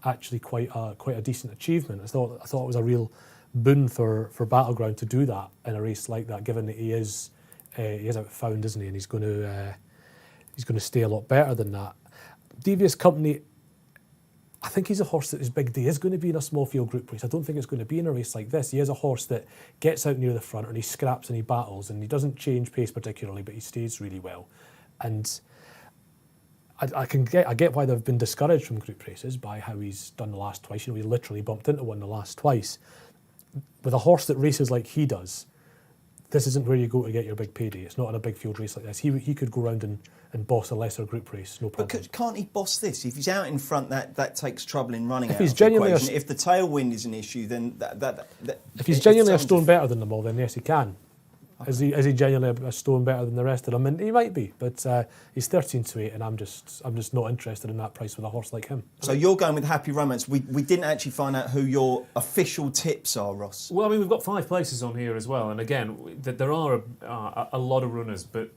actually quite a decent achievement. I thought it was a real boon for Battleground to do that in a race like that, given that he is outfound, isn't he? And he's going to stay a lot better than that. Devious Company, I think he's a horse that his big day is going to be in a small field group race. I don't think it's going to be in a race like this. He is a horse that gets out near the front and he scraps and he battles and he doesn't change pace particularly, but he stays really well. And I get why they've been discouraged from group races by how he's done the last twice. You know, he literally bumped into one the last twice. With a horse that races like he does, this isn't where you go to get your big payday. It's not in a big field race like this. He could go round and boss a lesser group race, no problem. But can't he boss this? If he's out in front, that takes trouble in running. If he's genuinely if the tailwind is an issue, then that if he's genuinely a stone better than them all, then yes, he can. Is he genuinely a stone better than the rest of them? And he might be, but he's 13-8, and I'm just not interested in that price with a horse like him. So you're going with Happy Romance. We didn't actually find out who your official tips are, Ross. Well, I mean, we've got 5 places on here as well, and again, there are a lot of runners, but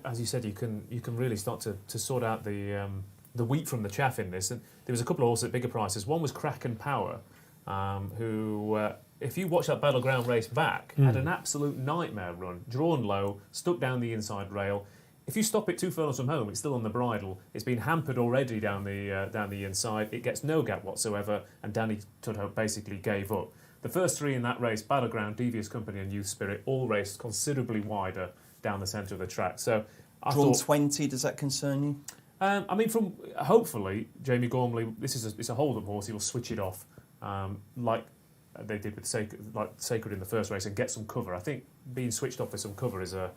as you said, you can really start to sort out the wheat from the chaff in this. And there was a couple of horses at bigger prices. One was Kraken Power, who, if you watch that Battleground race back, had an absolute nightmare run, drawn low, stuck down the inside rail. If you stop it 2 furlongs from home, it's still on the bridle. It's been hampered already down the inside. It gets no gap whatsoever, and Danny Tudhope basically gave up. The first 3 in that race, Battleground, Devious Company and Youth Spirit, all raced considerably wider down the centre of the track. So I Drawn thought, 20, does that concern you? I mean, from hopefully Jamie Gormley, it's a hold-up horse. He will switch it off, like they did with Sacred in the first race, and get some cover. I think being switched off with some cover is a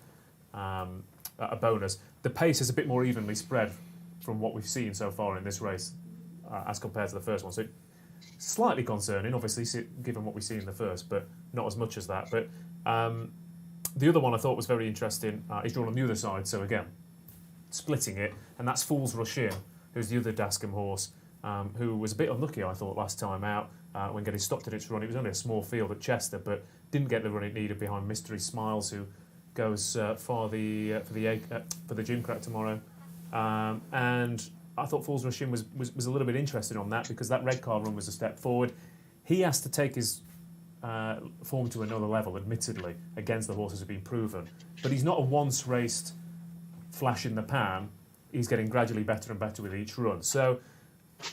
bonus. The pace is a bit more evenly spread from what we've seen so far in this race as compared to the first one. So slightly concerning, obviously, given what we see in the first, but not as much as that. But the other one I thought was very interesting is drawn on the other side. So again, splitting it, and that's Fool's Rush In, who's the other Dascombe horse, who was a bit unlucky, I thought, last time out when getting stopped at its run. It was only a small field at Chester, but didn't get the run it needed behind Mystery Smiles, who goes for the Gimcrack tomorrow. And I thought Fool's Rush In was a little bit interested on that, because that red car run was a step forward. He has to take his form to another level, admittedly, against the horses who've been proven. But he's not a once-raced flash in the pan. He's getting gradually better and better with each run. So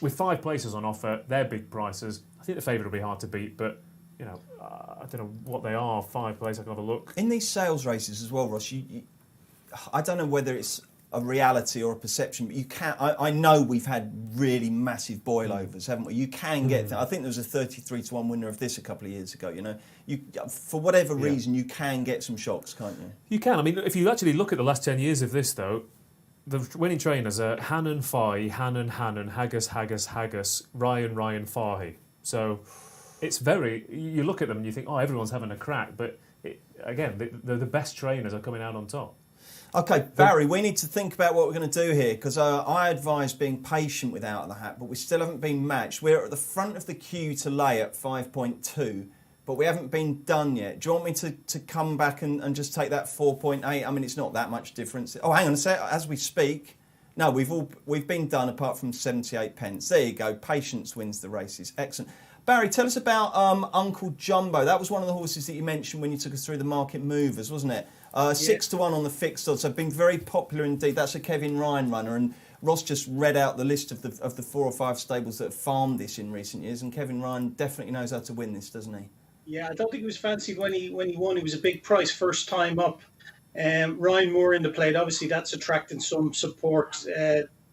with 5 places on offer, they're big prices. I think the favourite will be hard to beat, but I don't know what they are. 5 places, I can have a look. In these sales races as well, Ross, I don't know whether it's a reality or a perception, but you can. I know we've had really massive boilovers, haven't we? You can get. I think there was a 33-1 winner of this a couple of years ago. You for whatever reason, you can get some shocks, can't you? You can. I mean, if you actually look at the last 10 years of this, though, the winning trainers are Hannon, Fahy, Hannon, Haggis, Ryan, Fahy. So it's very. You look at them and you think, oh, everyone's having a crack, but the best trainers are coming out on top. Okay, Barry, we need to think about what we're going to do here, because I advise being patient with Out of the Hat, but we still haven't been matched. We're at the front of the queue to lay at 5.2, but we haven't been done yet. Do you want me to come back and just take that 4.8? I mean, it's not that much difference. Oh, hang on a sec. As we speak, no, we've been done apart from 78 pence. There you go. Patience wins the races. Excellent. Barry, tell us about Uncle Jumbo. That was one of the horses that you mentioned when you took us through the market movers, wasn't it? 6-1 on the fixed odds. So been very popular indeed. That's a Kevin Ryan runner, and Ross just read out the list of the 4 or 5 stables that have farmed this in recent years, and Kevin Ryan definitely knows how to win this, doesn't he? Yeah, I don't think he was fancied when he won. He was a big price first time up. Ryan Moore in the plate, obviously that's attracting some support.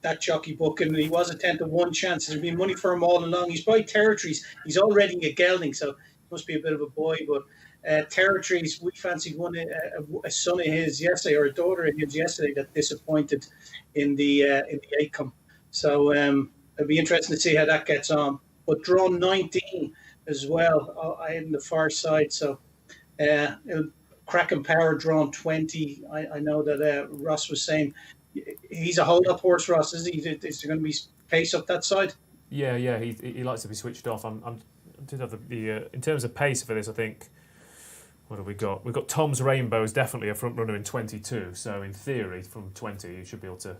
That jockey book, and he was a 10-1 chance. There's been money for him all along. He's by Territories. He's already a gelding, so he must be a bit of a boy. But Territories, we fancied one a son of his yesterday, or a daughter of his yesterday, that disappointed in the outcome. So it'll be interesting to see how that gets on. But drawn 19 as well, in the far side. So Kraken Power drawn 20. I know that Ross was saying. He's a hold-up horse, Ross, is he? Is there going to be pace up that side? Yeah. He likes to be switched off. In terms of pace for this, I think. What have we got? We've got Tom's Rainbow is definitely a front runner in 22. So in theory, from 20, you should be able to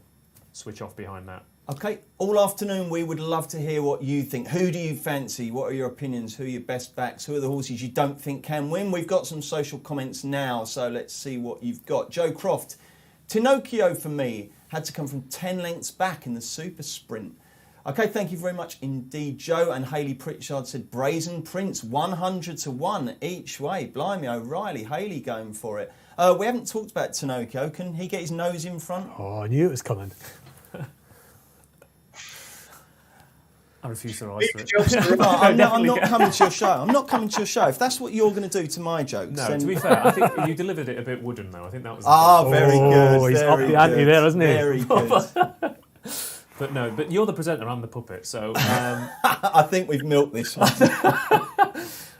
switch off behind that. Okay. All afternoon, we would love to hear what you think. Who do you fancy? What are your opinions? Who are your best backs? Who are the horses you don't think can win? We've got some social comments now, so let's see what you've got. Joe Croft. Pinocchio, for me, had to come from 10 lengths back in the super sprint. Okay, thank you very much indeed, Joe. And Hayley Pritchard said Brazen Prince, 100-1 each way. Blimey, O'Reilly, Hayley going for it. We haven't talked about Pinocchio. Can he get his nose in front? Oh, I knew it was coming. I refuse to answer it. No, I'm not coming to your show. I'm not coming to your show. If that's what you're going to do to my jokes. No, then... to be fair, I think you delivered it a bit wooden, though. I think that was... very good. He's up the ante there, isn't he? Very good. But you're the presenter, I'm the puppet, so... I think we've milked this one.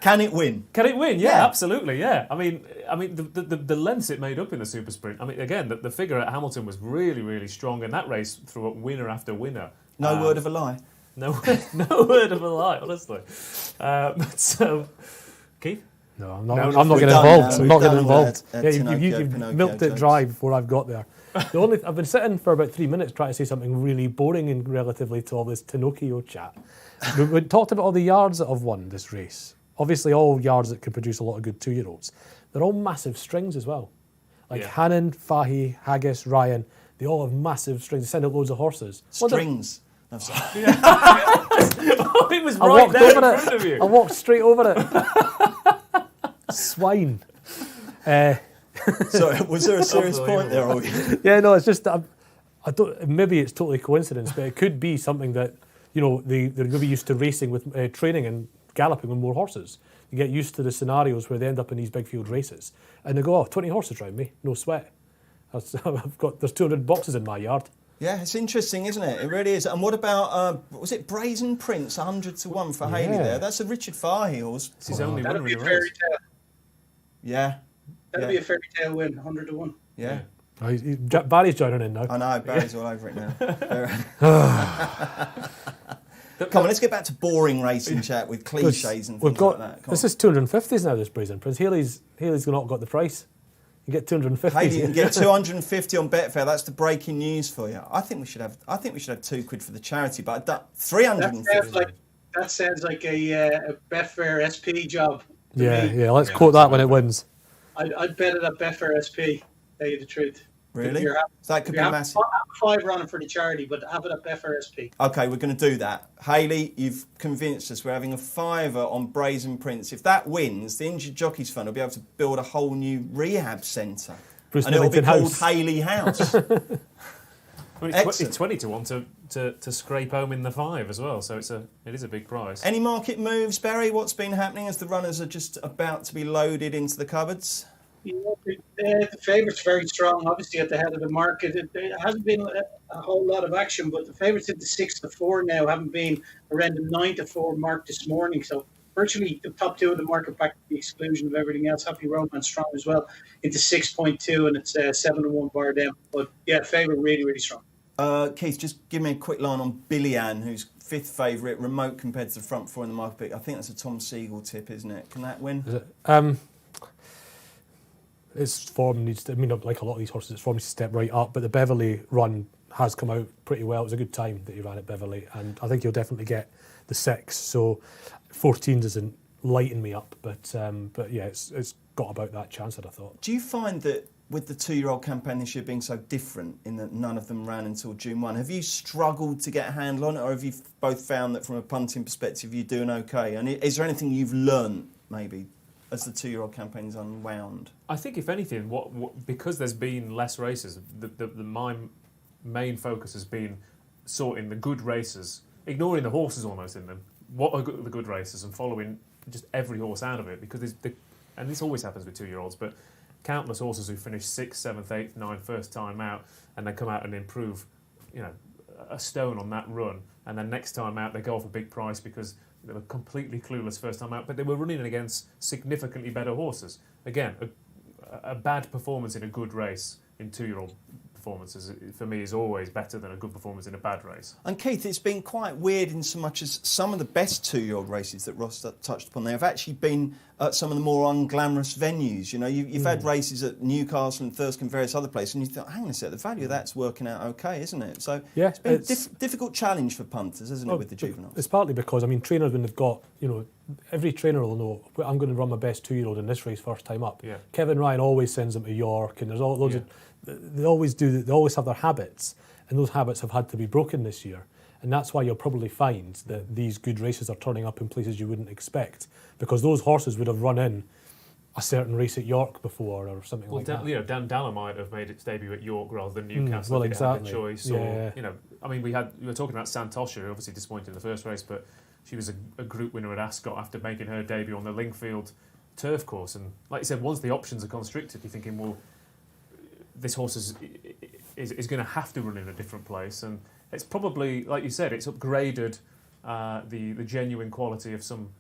Can it win? Can it win? Yeah. Yeah, absolutely. Yeah. I mean, the lengths it made up in the super sprint. I mean, again, the figure at Hamilton was really, really strong, and that race threw up winner after winner. No word of a lie. No, no word of a lie, honestly. So, Keith. No, I'm not. No, I'm not we've getting done involved. that. I'm not We've getting done involved. that. Yeah, you've Pinocchio milked it jokes. dry before I've got there. I've been sitting for about 3 minutes trying to say something really boring and relatively to all this Pinocchio chat. we talked about all the yards that have won this race. Obviously, all yards that can produce a lot of good 2-year-olds. They're all massive strings as well. Like Hannon, Fahey, Haggis, Ryan. They all have massive strings. They send out loads of horses. Strings. No, sorry. Oh, it was I right walked there in over front of you. I walked straight over it. Swine. Sorry, was there a serious point there? Or Yeah, no, it's just I don't. Maybe it's totally coincidence, but it could be something that they're going to be used to racing with training and galloping with more horses. You get used to the scenarios where they end up in these big field races, and they go, 20 horses round me, no sweat. There's 200 boxes in my yard. Yeah, it's interesting, isn't it? It really is. And what about, was it Brazen Prince, 100 to 1 for Haley there? That's a Richard Fahey horse. It's his only That'd winner be in a the fairy race. tale. Yeah. That'd be a fairy tale win, 100 to 1. Yeah. Barry's joining in now. I know, Barry's all over it now. Come on, let's get back to boring racing chat with cliches and things like that. Come This on. is 250s now, this Brazen Prince. Haley's not got the price. You get 250s. Haley, you can get 250 on Betfair. That's the breaking news for you. I think we should have £2 for the charity, but 350. That sounds like a Betfair SP job. to me. Yeah. Let's quote that when it wins. I'd bet it at Betfair SP. Tell you the truth. Really? So That could be massive. Have a £5 on it for the charity, but have it at Betfair SP. Okay, we're going to do that. Haley, you've convinced us. We're having a £5 on Brazen Prince. If that wins, the Injured Jockeys Fund will be able to build a whole new rehab centre. Bruce And it'll be Millington called House. Haley House. Well, it's 20 to 1 to scrape home in the 5 as well, so it is a big prize. Any market moves, Barry? What's been happening as the runners are just about to be loaded into the cupboards? Yeah, the favourites very strong, obviously at the head of the market. There hasn't been a whole lot of action, but the favourites at the 6 to 4 now haven't been around the 9 to 4 mark this morning. So virtually the top 2 of the market, back to the exclusion of everything else. Happy Romance strong as well into 6.2, and it's 7 to 1 bar down. But yeah, favourite really, really strong. Keith, just give me a quick line on Billy Ann, who's 5th favourite, remote compared to the front 4 in the market pick. I think that's a Tom Siegel tip, isn't it? Can that win? Is it? Its form needs to, like a lot of these horses, its form needs to step right up, but the Beverley run has come out pretty well. It was a good time that he ran at Beverley, and I think he'll definitely get the 6. So 14 doesn't lighten me up, but yeah, it's got about that chance that I thought. Do you find that with the 2-year-old campaign this year being so different in that none of them ran until June 1, have you struggled to get a handle on it, or have you both found that from a punting perspective you're doing okay? And is there anything you've learned, maybe, as the 2-year-old campaign is unwound? I think, if anything, because there's been less races, my main focus has been sorting the good races, ignoring the horses almost in them. What are the good races, and following just every horse out of it, because and this always happens with 2-year-olds, but countless horses who finish 6th, 7th, 8th, 9th first time out, and then come out and improve, a stone on that run, and then next time out they go off a big price because they were completely clueless first time out, but they were running against significantly better horses. Again, a bad performance in a good race in 2-year-old performances, for me, is always better than a good performance in a bad race. And Keith, it's been quite weird in so much as some of the best 2-year-old races that Ross touched upon there have actually been at some of the more unglamorous venues. You've had races at Newcastle and Thirsk and various other places, and you thought, hang on a sec, the value of that's working out okay, isn't it? So yeah, it's been a difficult challenge for punters, isn't it, with the juveniles? It's partly because, trainers, when they've got, every trainer will know, I'm going to run my best 2-year-old in this race first time up. Yeah. Kevin Ryan always sends them to York, and there's all loads of... They always have their habits, and those habits have had to be broken this year. And that's why you'll probably find that these good races are turning up in places you wouldn't expect, because those horses would have run in a certain race at York before or something like that. Dan Dalla might have made its debut at York rather than Newcastle. Well, if it had exactly. the choice. Yeah. Or, we were talking about Santosha, who obviously disappointed in the first race, but she was a group winner at Ascot after making her debut on the Lingfield turf course. And like you said, once the options are constricted, you're thinking, well, this horse is going to have to run in a different place, and it's probably, like you said, it's upgraded the genuine quality of some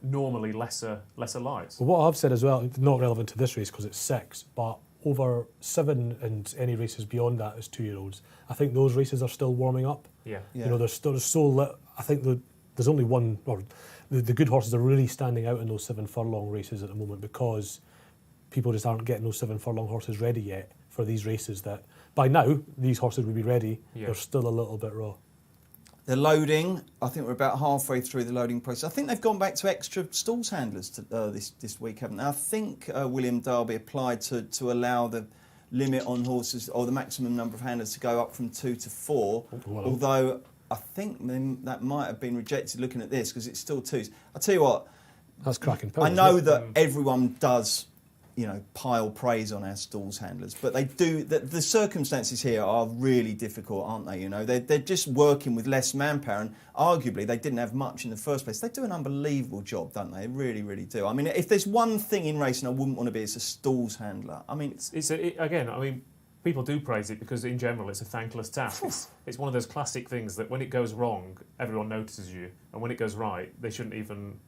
normally lesser lights. Well, what I've said as well, not relevant to this race because it's 6, but over 7 and any races beyond that is 2-year-olds. I think those races are still warming up. Yeah. You know, there's so I think there's only one, or the good horses are really standing out in those 7 furlong races at the moment because people just aren't getting those 7 furlong horses ready yet for these races that by now these horses would be ready. They're still a little bit raw. The loading, I think we're about halfway through the loading process. I think they've gone back to extra stalls handlers this week, haven't they? I think William Darby applied to allow the limit on horses, or the maximum number of handlers to go up from 2 to 4, although I think that might have been rejected looking at this because it's still 2s. I'll tell you what, that's cracking. I know that everyone does, pile praise on our stalls handlers, but they do. The circumstances here are really difficult, aren't they? They're just working with less manpower, and arguably they didn't have much in the first place. They do an unbelievable job, don't they? They really, really do. I mean, if there's one thing in racing I wouldn't want to be, it's a stalls handler. I mean, people do praise it because in general it's a thankless task. It's one of those classic things that when it goes wrong, everyone notices you, and when it goes right, they shouldn't even.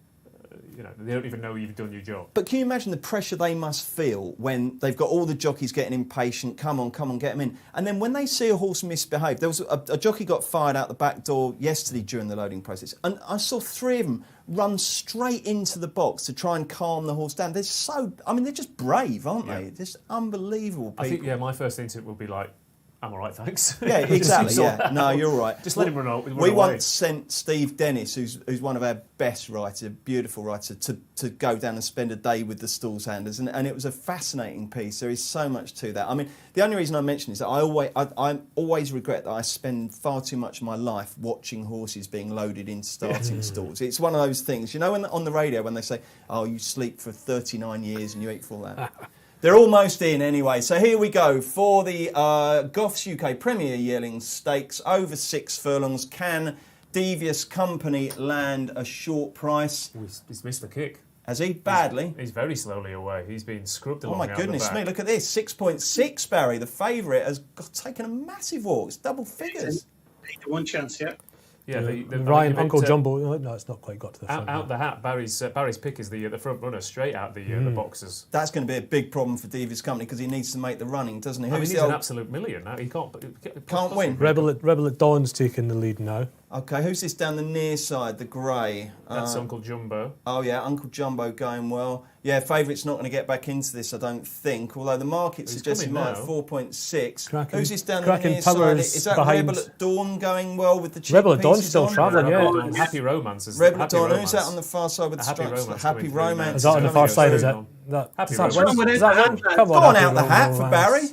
They don't even know you've done your job. But can you imagine the pressure they must feel when they've got all the jockeys getting impatient, come on, get them in. And then when they see a horse misbehave, there was a jockey got fired out the back door yesterday during the loading process, and I saw 3 of them run straight into the box to try and calm the horse down. They're just brave, aren't they? Just unbelievable people. I think, my first instinct would be like, I'm all right, thanks. Yeah, exactly. Yeah, no, you're right. Just let him run away. We once sent Steve Dennis, who's one of our best writers, a beautiful writer, to go down and spend a day with the stalls handlers, and it was a fascinating piece. There is so much to that. I mean, the only reason I mention is that I always regret that I spend far too much of my life watching horses being loaded into starting stalls. It's one of those things, when on the radio when they say, "Oh, you sleep for 39 years and you eat for all that." They're almost in anyway. So here we go for the Goffs UK Premier Yearling Stakes over 6 furlongs. Can Devious Company land a short price? He's missed the kick. Has he? Badly? He's very slowly away. He's been scrubbed along. Oh my goodness me, look at this. 6.6, Barry. The favourite has taken a massive walk. It's double figures. 1 chance, yeah. Yeah, Ryan, Uncle Jumbo. No, it's not quite got to the front. Out the hat, Barry's pick is the front runner straight out the boxes. That's going to be a big problem for Devious Company because he needs to make the running, doesn't he? He's an absolute million now. He can't win. Rebel at Dawn's taking the lead now. Okay, who's this down the near side, the grey? That's Uncle Jumbo. Oh yeah, Uncle Jumbo going well. Yeah, favourite's not going to get back into this, I don't think. Although the market suggests he might. 4.6. Who's this down the near side? Is that Rebel at Dawn going well with the cheap Rebel at Dawn's pieces still on? travelling, yeah. Happy Romance is Rebel at Dawn. Who's that on the far side with the stripes? Happy Romance. Is that on the far side? Is that? Happy Romance. Come on out the hat for Barry.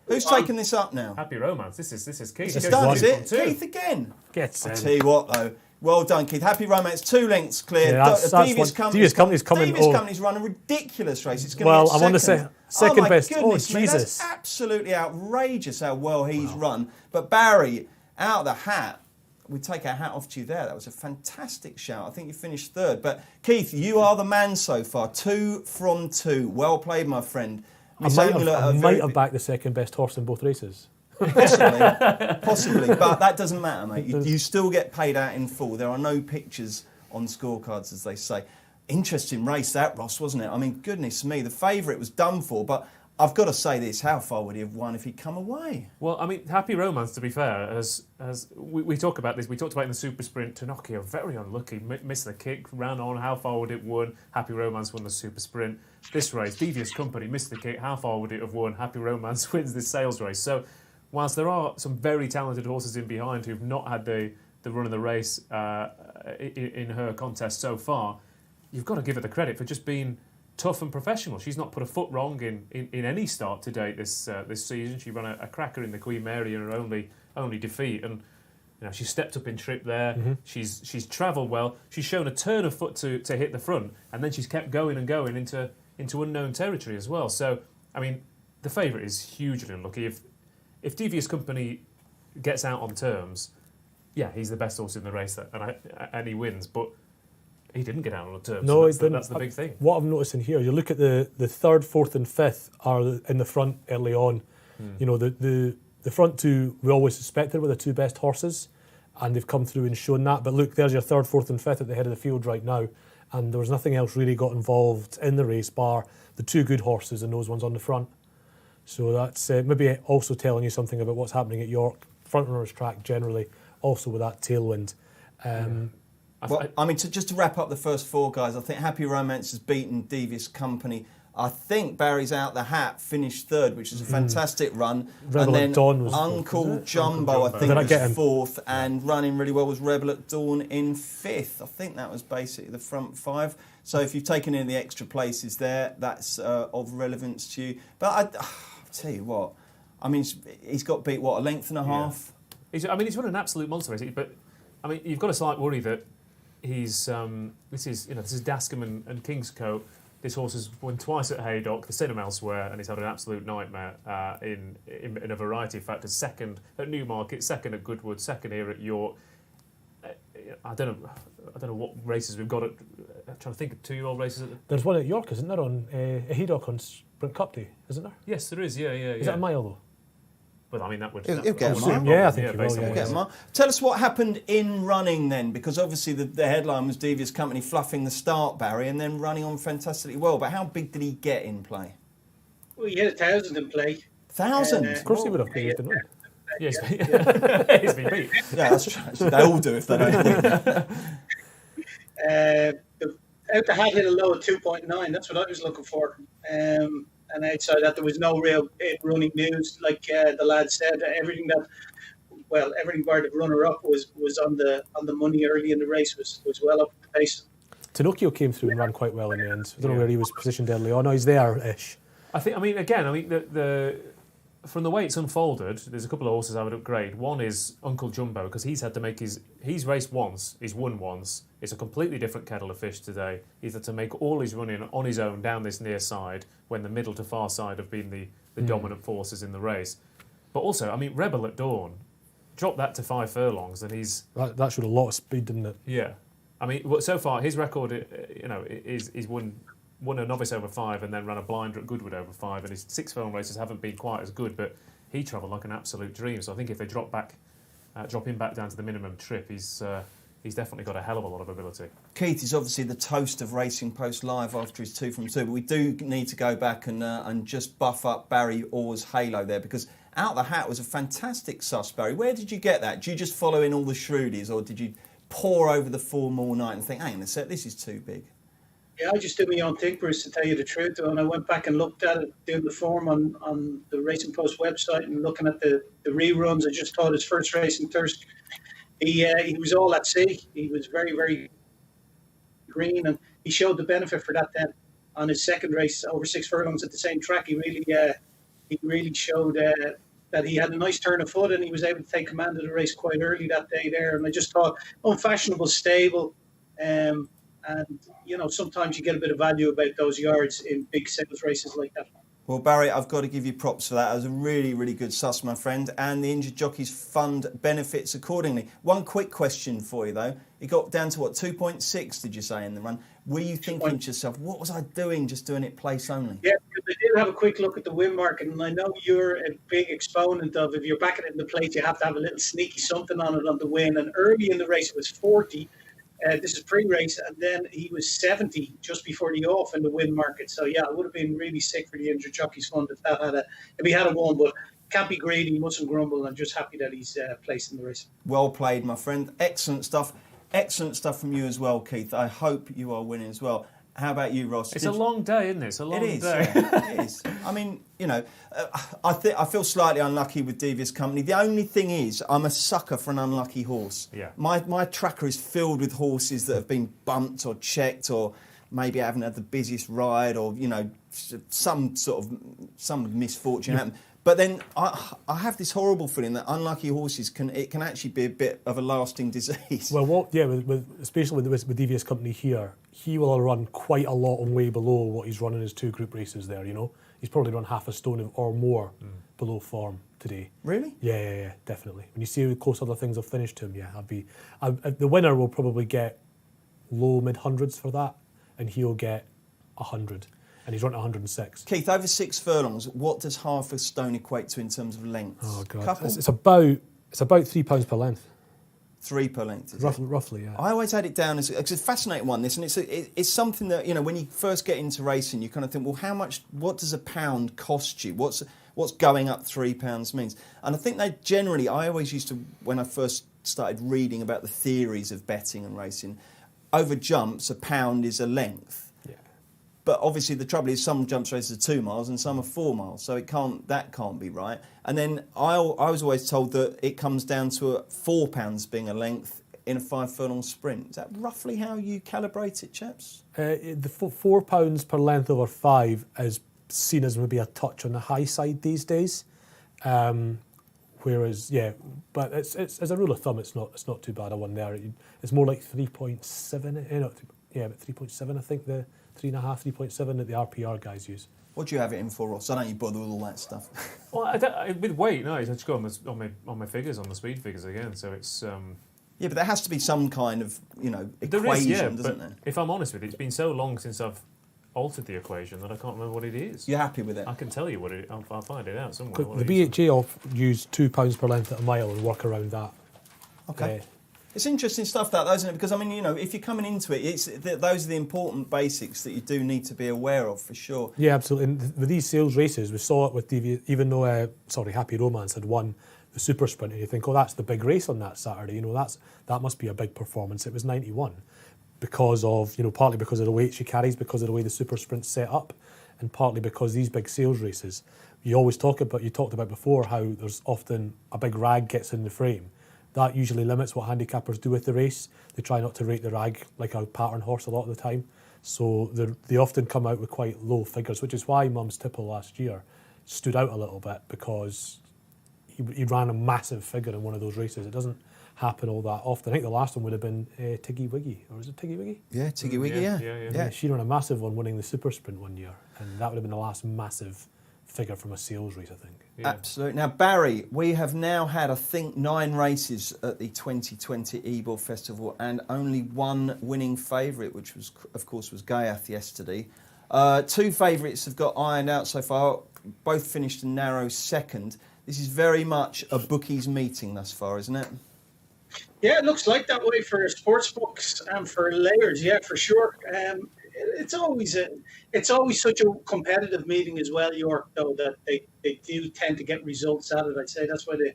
Who's taking this up now? Happy Romance. This is Keith. It's done, is it? Keith again. I tell you what though. Well done, Keith. Happy Romance, 2 lengths clear. Yeah, Devious Company's coming. Devious Company's run a ridiculous race. It's going to be I want to say second best. Oh, Jesus. That's absolutely outrageous how well he's run. But Barry, out of the hat, we take our hat off to you there. That was a fantastic shout. I think you finished 3rd. But Keith, you are the man so far. 2 from 2. Well played, my friend. I might have backed the second best horse in both races. Possibly, but that doesn't matter, mate. You still get paid out in full. There are no pictures on scorecards, as they say. Interesting race that, Ross, wasn't it? I mean, goodness me, the favourite was done for, but I've got to say this, how far would he have won if he'd come away? Well, I mean, Happy Romance, to be fair, as we talk about this, we talked about in the Super Sprint, Tanocchio, very unlucky, missed the kick, ran on, how far would it won? Happy Romance won the Super Sprint. This race, Devious Company missed the kick, how far would it have won? Happy Romance wins this sales race. So, whilst there are some very talented horses in behind who've not had the run of the race in her contest so far, you've got to give her the credit for just being tough and professional. She's not put a foot wrong in any start to date this season. She ran a cracker in the Queen Mary in her only defeat, and she stepped up in trip there. Mm-hmm. She's travelled well. She's shown a turn of foot to hit the front, and then she's kept going and going into unknown territory as well. So, I mean, the favourite is hugely unlucky. If Devious Company gets out on terms, yeah, he's the best horse in the race, and he wins. But he didn't get out on terms. No, so that's the big thing. What I'm noticing here, you look at the 3rd, 4th, and 5th are in the front early on. The front 2 we always suspected were the 2 best horses, and they've come through and shown that. But look, there's your 3rd, 4th, and 5th at the head of the field right now, and there was nothing else really got involved in the race bar the two good horses and those ones on the front. So that's maybe also telling you something about what's happening at York. Frontrunners track generally, also with that tailwind. Well, I mean, just to wrap up the first four, guys, I think Happy Romance has beaten Devious Company. I think Barry's Out the Hat finished third, which is a fantastic run. Rebel and then at Dawn was Uncle Jumbo, I think, was fourth, and running really well was Rebel at Dawn in fifth. I think that was basically the front five. So if you've taken in the extra places there, that's of relevance to you. But I'll tell you what, I mean, he's got beat, what, a length and a half? He's run an absolute monster race, but I mean, you've got a slight worry that he's this is Dascombe and Kingscote. This horse has won twice at Haydock, the seen him elsewhere, and he's had an absolute nightmare in a variety of factors. Second at Newmarket, second at Goodwood, second here at York. I don't know what races we've got. I'm trying to think of 2-year-old races. There's one at York, isn't there, on Haydock on Sprint Cup Day, isn't there? Yes, there is. Yeah. Is that a mile though? Well, I mean, that would... He'll get a mile. Yeah, I think he will. Get a mile. Tell us what happened in running then, because obviously the headline was Devious Company fluffing the start, Barry, and then running on fantastically well. But how big did he get in play? Well, he had 1,000 in play. 1,000? Of course he would have paid, didn't he? Yes, he's been beat. Yeah, that's true. They all do if they don't win. Out the Hat hit a low of 2.9. That's what I was looking for. And outside that, there was no real running news. Like the lad said, everything bar the runner-up was on the money early in the race, was well up the pace. Pinocchio came through and ran quite well in the end. I don't know where he was positioned early on. No, he's there-ish. The from the way it's unfolded, there's a couple of horses I would upgrade. One is Uncle Jumbo, because he's had to make he's raced once, he's won once. It's a completely different kettle of fish today. He's had to make all his running on his own down this near side, when the middle to far side have been the dominant forces in the race. But also, I mean, Rebel at Dawn, drop that to 5 furlongs and he's... That showed a lot of speed, didn't it? Yeah. I mean, so far, his record, is he's won a novice over 5 and then ran a blinder at Goodwood over 5, and his 6 furlong races haven't been quite as good, but he travelled like an absolute dream. So I think if they drop him back down to the minimum trip, he's definitely got a hell of a lot of ability. Keith is obviously the toast of Racing Post Live after his 2 from 2, but we do need to go back and just buff up Barry Orr's halo there, because Out the Hat was a fantastic sus, Barry. Where did you get that? Do you just follow in all the Shrewdies, or did you pore over the form all night and think, hang on a sec, this is too big? Yeah, I just did my own thing, Bruce, to tell you the truth. When I went back and looked at it, doing the form on the Racing Post website and looking at the reruns, I just thought his first race in Thirsk, he was all at sea. He was very, very green, and he showed the benefit for that then. On his second race, over 6 furlongs at the same track, he really showed that he had a nice turn of foot, and he was able to take command of the race quite early that day there. And I just thought, unfashionable stable, and sometimes you get a bit of value about those yards in big sales races like that. Well, Barry, I've got to give you props for that. It was a really, really good sus, my friend, and the Injured Jockeys Fund benefits accordingly. One quick question for you, though. It got down to, 2.6, did you say, in the run? Were you thinking to yourself, what was I doing, just doing it place only? Yeah, because I did have a quick look at the win market, and I know you're a big exponent of, if you're backing it in the plate, you have to have a little sneaky something on it on the win. And early in the race, it was 40. This is pre-race, and then he was 70 just before the off in the win market. So yeah, it would have been really sick for the Injured Jockeys Fund if he had a won. But can't be greedy, mustn't grumble. I'm just happy that he's placed in the race. Well played, my friend. Excellent stuff. Excellent stuff from you as well, Keith. I hope you are winning as well. How about you, Ross? It's a long day, isn't it? It's a long day. Yeah, it is. I mean, I feel slightly unlucky with Devious Company. The only thing is, I'm a sucker for an unlucky horse. Yeah. My tracker is filled with horses that have been bumped or checked, or maybe haven't had the busiest ride, or some misfortune happen. But then I have this horrible feeling that unlucky horses can actually be a bit of a lasting disease. Well, especially with Devious Company here, he will run quite a lot and way below what he's running his 2 group races there. He's probably run half a stone or more below form today. Really? Yeah, definitely. When you see how close other things have finished to him, the winner will probably get low mid hundreds for that, and he'll get 100. And he's run at 106. Keith, over 6 furlongs, what does half a stone equate to in terms of lengths? Oh God, Couple? it's about £3 per length. 3 per length. Is Roughly, yeah. I always had it down as it's a fascinating one. This, and it's something that, you know, when you first get into racing, you kind of think, well, what does a pound cost you? What's going up £3 means? And I think they generally, I always used to, when I first started reading about the theories of betting and racing, over jumps, a pound is a length. But obviously the trouble is some jumps races are 2 miles and some are 4 miles, so that can't be right. And then I was always told that it comes down to £4 being a length in a 5 furlong sprint. Is that roughly how you calibrate it, chaps? The £4 per length over 5 is seen as maybe a touch on the high side these days. Whereas, but it's as a rule of thumb, it's not too bad a one there. It's more like 3.7. But 3.7 I think the 3.5, 3.7 that the RPR guys use. What do you have it in for, Ross? I don't you bother with all that stuff. Well, with weight, no, I just go on my figures, on the speed figures again. So it's. Yeah, but there has to be some kind of, you know, equation, doesn't there? If I'm honest with you, it's been so long since I've altered the equation that I can't remember what it is. You're happy with it? I can tell you what it. I'll find it out somewhere. The BHA use £2 per length at a mile and work around that. Okay. It's interesting stuff, that, isn't it? Because, I mean, you know, if you're coming into it, those are the important basics that you do need to be aware of, for sure. Yeah, absolutely. And with these sales races, we saw it with even though, Happy Romance had won the Super Sprint, and you think, oh, that's the big race on that Saturday. You know, that must be a big performance. It was 91 because of, you know, partly because of the weight she carries, because of the way the Super Sprint's set up, and partly because these big sales races, you talked about before how there's often a big rag gets in the frame. That usually limits what handicappers do with the race. They try not to rate the rag like a pattern horse a lot of the time. So they often come out with quite low figures, which is why Mum's Tipple last year stood out a little bit, because he ran a massive figure in one of those races. It doesn't happen all that often. I think the last one would have been Tiggy Wiggy, or was it Tiggy Wiggy? Yeah, Tiggy Wiggy, yeah. She ran a massive one winning the Super Sprint one year, and that would have been the last massive figure from a sales race, I think. Yeah. Absolutely. Now, Barry, we have now had, I think, 9 races at the 2020 Ebor Festival and only one winning favourite, which was, of course, was Gaiath yesterday. 2 favourites have got ironed out so far, both finished a narrow second. This is very much a bookies meeting thus far, isn't it? Yeah, it looks like that way for sports books and for layers, yeah, for sure. It's always such a competitive meeting as well, York, though, that they do tend to get results out of it. I'd say that's why the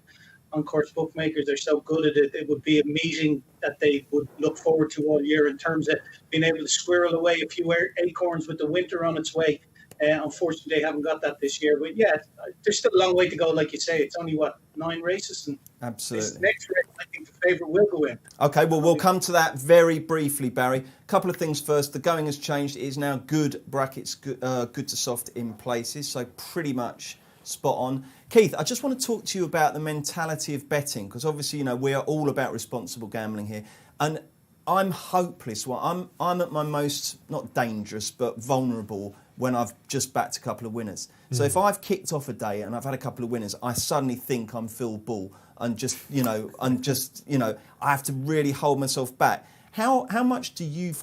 on-course bookmakers are so good at it. It would be a meeting that they would look forward to all year in terms of being able to squirrel away a few acorns with the winter on its way. Unfortunately, they haven't got that this year. But yeah, there's still a long way to go, like you say. It's only, 9 races? And absolutely. This next race, I think the favourite will go in. OK, well, we'll come to that very briefly, Barry. A couple of things first. The going has changed. It is now good brackets, good to soft in places, so pretty much spot on. Keith, I just want to talk to you about the mentality of betting, because obviously, you know, we are all about responsible gambling here. And I'm hopeless. Well, I'm at my most, not dangerous, but vulnerable when I've just backed a couple of winners. So if I've kicked off a day and I've had a couple of winners, I suddenly think I'm Phil Bull and I have to really hold myself back. How much do you,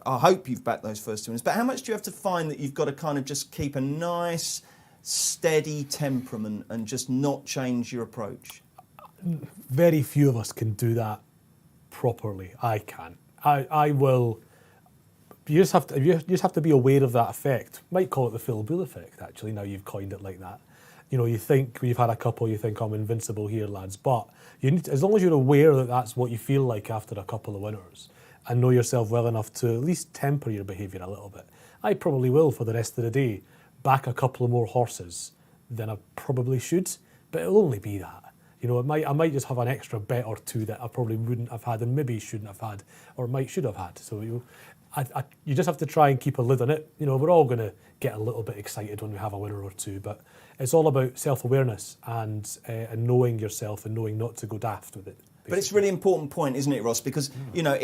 I hope you've backed those first 2 winners, but how much do you have to find that you've got to kind of just keep a nice, steady temperament and just not change your approach? Very few of us can do that properly. I can't. I will. You just have to be aware of that effect. Might call it the Phil Bull effect, actually, now you've coined it like that. You know, you think, you've had a couple, you think, I'm invincible here, lads. But you need to, as long as you're aware that that's what you feel like after a couple of winners and know yourself well enough to at least temper your behaviour a little bit. I probably will, for the rest of the day, back a couple of more horses than I probably should, but it'll only be that. You know, I might just have an extra bet or 2 that I probably wouldn't have had and maybe shouldn't have had, or should have had. So you just have to try and keep a lid on it. You know, we're all going to get a little bit excited when we have a winner or 2, but it's all about self-awareness and knowing yourself and knowing not to go daft with it. Basically. But it's a really important point, isn't it, Ross? Because, you know,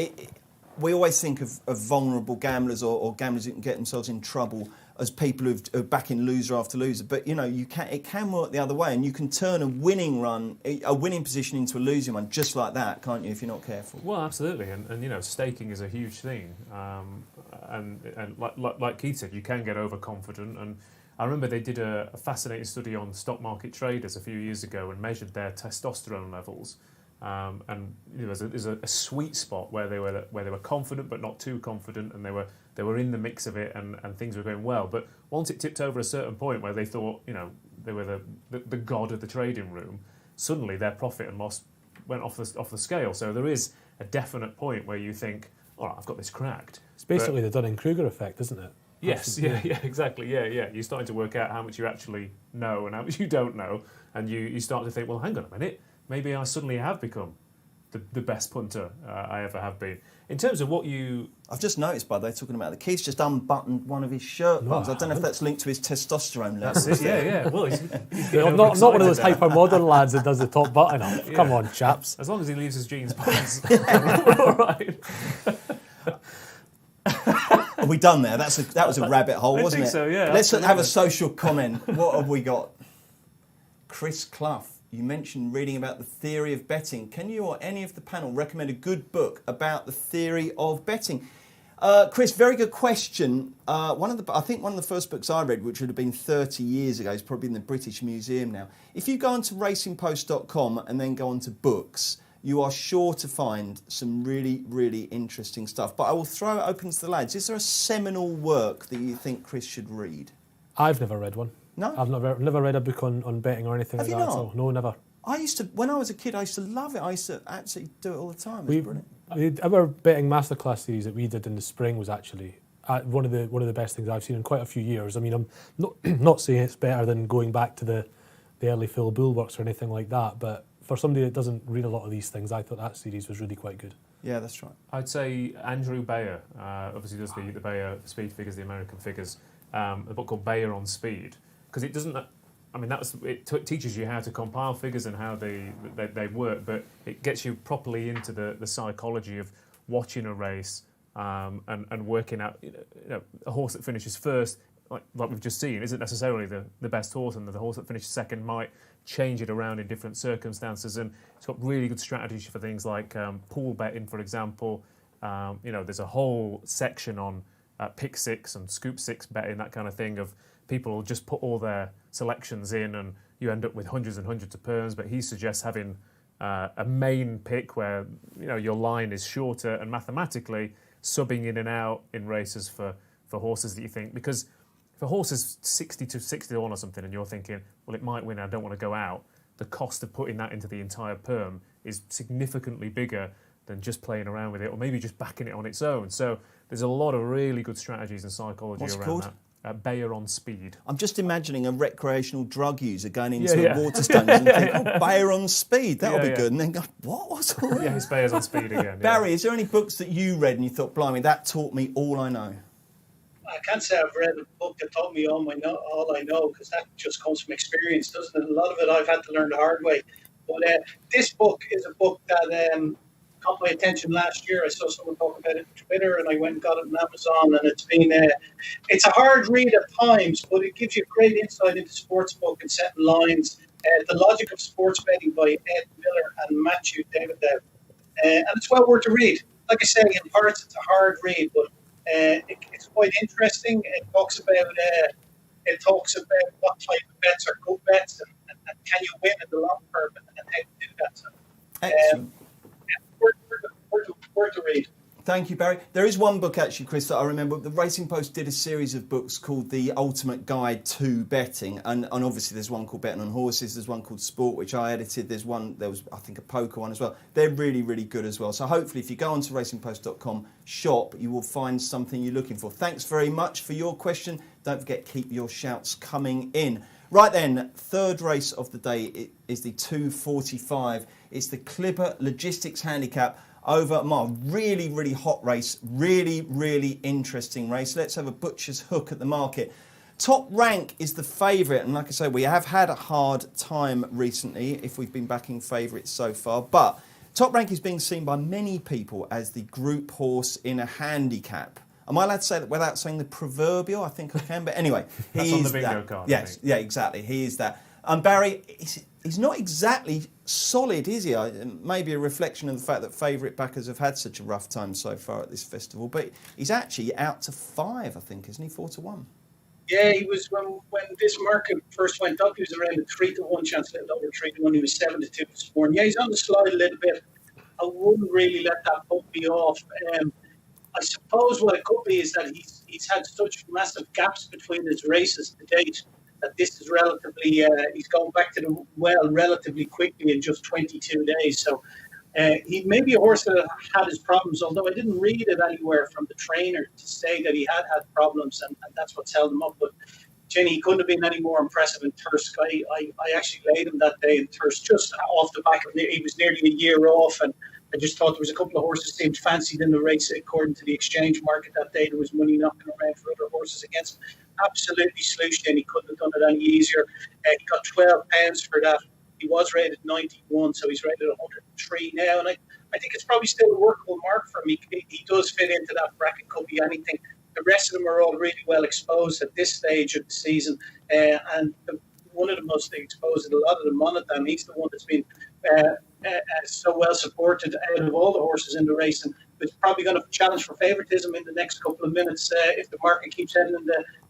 we always think of vulnerable gamblers or gamblers who can get themselves in trouble as people who are backing loser after loser. But, you know, it can work the other way, and you can turn a winning position into a losing one just like that, can't you, if you're not careful? Well, absolutely. And you know, staking is a huge thing. And like Keith said, you can get overconfident. And I remember they did a fascinating study on stock market traders a few years ago and measured their testosterone levels. And there's a sweet spot where they were confident but not too confident, and they were in the mix of it, and things were going well. But once it tipped over a certain point where they thought they were the god of the trading room, suddenly their profit and loss went off the scale. So there is a definite point where you think, all right, I've got this cracked. It's basically the Dunning-Kruger effect, isn't it? Yes, yeah, exactly, yeah. You're starting to work out how much you actually know and how much you don't know, and you start to think, well, hang on a minute, maybe I suddenly have become the best punter I ever have been. In terms of what you... I've just noticed, by the way, talking about Keith's just unbuttoned one of his shirt buttons. I don't know if that's linked to his testosterone levels. That's it, yeah. Well, he's I'm not one of those hyper-modern lads that does the top button off. Yeah. Come on, chaps. As long as he leaves his jeans pants, we're all right. Are we done there? That was a rabbit hole, wasn't it? I think so, yeah. Let's have a social comment. What have we got? Chris Clough, you mentioned reading about the theory of betting. Can you or any of the panel recommend a good book about the theory of betting? Chris, very good question. I think one of the first books I read, which would have been 30 years ago, is probably in the British Museum now. If you go onto racingpost.com and then go onto books, you are sure to find some really, really interesting stuff. But I will throw it open to the lads. Is there a seminal work that you think Chris should read? I've never read one. No? I've never read a book on betting or anything Have like you that not? at all. No, never. When I was a kid, I used to love it. I used to absolutely do it all the time. It was brilliant. Our betting masterclass series that we did in the spring was actually one of the best things I've seen in quite a few years. I mean, I'm not saying it's better than going back to the early Phil Bulwarks or anything like that, but for somebody that doesn't read a lot of these things, I thought that series was really quite good. Yeah, that's right. I'd say Andrew Bayer, obviously does the Bayer speed figures, the American figures, a book called Bayer on Speed, because it doesn't... I mean, it teaches you how to compile figures and how they work, but it gets you properly into the psychology of watching a race and working out, a horse that finishes first, like we've just seen, isn't necessarily the best horse, and the horse that finishes second might change it around in different circumstances. And it's got really good strategies for things like pool betting, for example. There's a whole section on pick six and scoop six betting, that kind of thing, of people will just put all their selections in and you end up with hundreds and hundreds of pounds. But he suggests having a main pick where your line is shorter, and mathematically subbing in and out in races for horses that you think, because if a horse is 60 to 61 or something and you're thinking, well, it might win, I don't want to go out, the cost of putting that into the entire perm is significantly bigger than just playing around with it, or maybe just backing it on its own. So there's a lot of really good strategies and psychology What's it around called? that. Bayer on Speed. I'm just imagining a recreational drug user going into Waterstones and thinking, Bayer on Speed, that'll be good. And then go, what's all that? Yeah, it's Bayer's on Speed again. Yeah. Barry, is there any books that you read and you thought, blimey, that taught me all I know? I can't say I've read a book that taught me all I know, because that just comes from experience, doesn't it? A lot of it I've had to learn the hard way. But this book is a book that caught my attention last year. I saw someone talk about it on Twitter, and I went and got it on Amazon. And it's a hard read at times, but it gives you great insight into sports book and setting lines. The Logic of Sports Betting by Ed Miller and Matthew David. And it's well worth a read. Like I say, in parts it's a hard read, but it's quite interesting. It talks about what type of bets are good bets, and can you win in the long term, and how to do that. So, Excellent. worth to read. Thank you, Barry. There is one book, actually, Chris, that I remember. The Racing Post did a series of books called The Ultimate Guide to Betting. And obviously there's one called Betting on Horses. There's one called Sport, which I edited. There was, I think, a poker one as well. They're really, really good as well. So hopefully if you go onto racingpost.com, shop, you will find something you're looking for. Thanks very much for your question. Don't forget, keep your shouts coming in. Right then, third race of the day is the 2:45. It's the Clipper Logistics Handicap over a mile. Really, really hot race. Really, really interesting race. Let's have a butcher's hook at the market. Top Rank is the favourite, and like I say, we have had a hard time recently if we've been backing favourites so far, but Top Rank is being seen by many people as the group horse in a handicap. Am I allowed to say that without saying the proverbial? I think I can, but anyway, That's he on is the bingo that. card. Yes, yeah, exactly. He is that. Barry, he's not exactly solid, is he? Maybe a reflection of the fact that favourite backers have had such a rough time so far at this festival, but he's actually out to 5, I think, isn't he? 4-1. Yeah, he was when this market first went up. He was around a 3-1 chance, a little over 3-1. He was 7-2 this morning. Yeah, he's on the slide a little bit. I wouldn't really let that put me off. I suppose what it could be is that he's had such massive gaps between his races to date that this is relatively. He's gone back to the well relatively quickly in just 22 days. So. He may be a horse that had his problems, although I didn't read it anywhere from the trainer to say that he had problems, and that's what's held him up. But Jenny, he couldn't have been any more impressive in Thirsk. I actually laid him that day in Thirsk, just off the back of it. He was nearly a year off, and I just thought there was a couple of horses seemed fancied in the race according to the exchange market that day. There was money knocking around for other horses against him. Absolutely slooshed in. He couldn't have done it any easier. He got £12 for that. He was rated 91, so he's rated 103 now, and I think it's probably still a workable mark for him. He does fit into that bracket, could be anything. The rest of them are all really well exposed at this stage of the season, and one of the most exposed, a lot of them on it, and he's the one that's been so well supported out of all the horses in the race, and it's probably going to challenge for favouritism in the next couple of minutes if the market keeps heading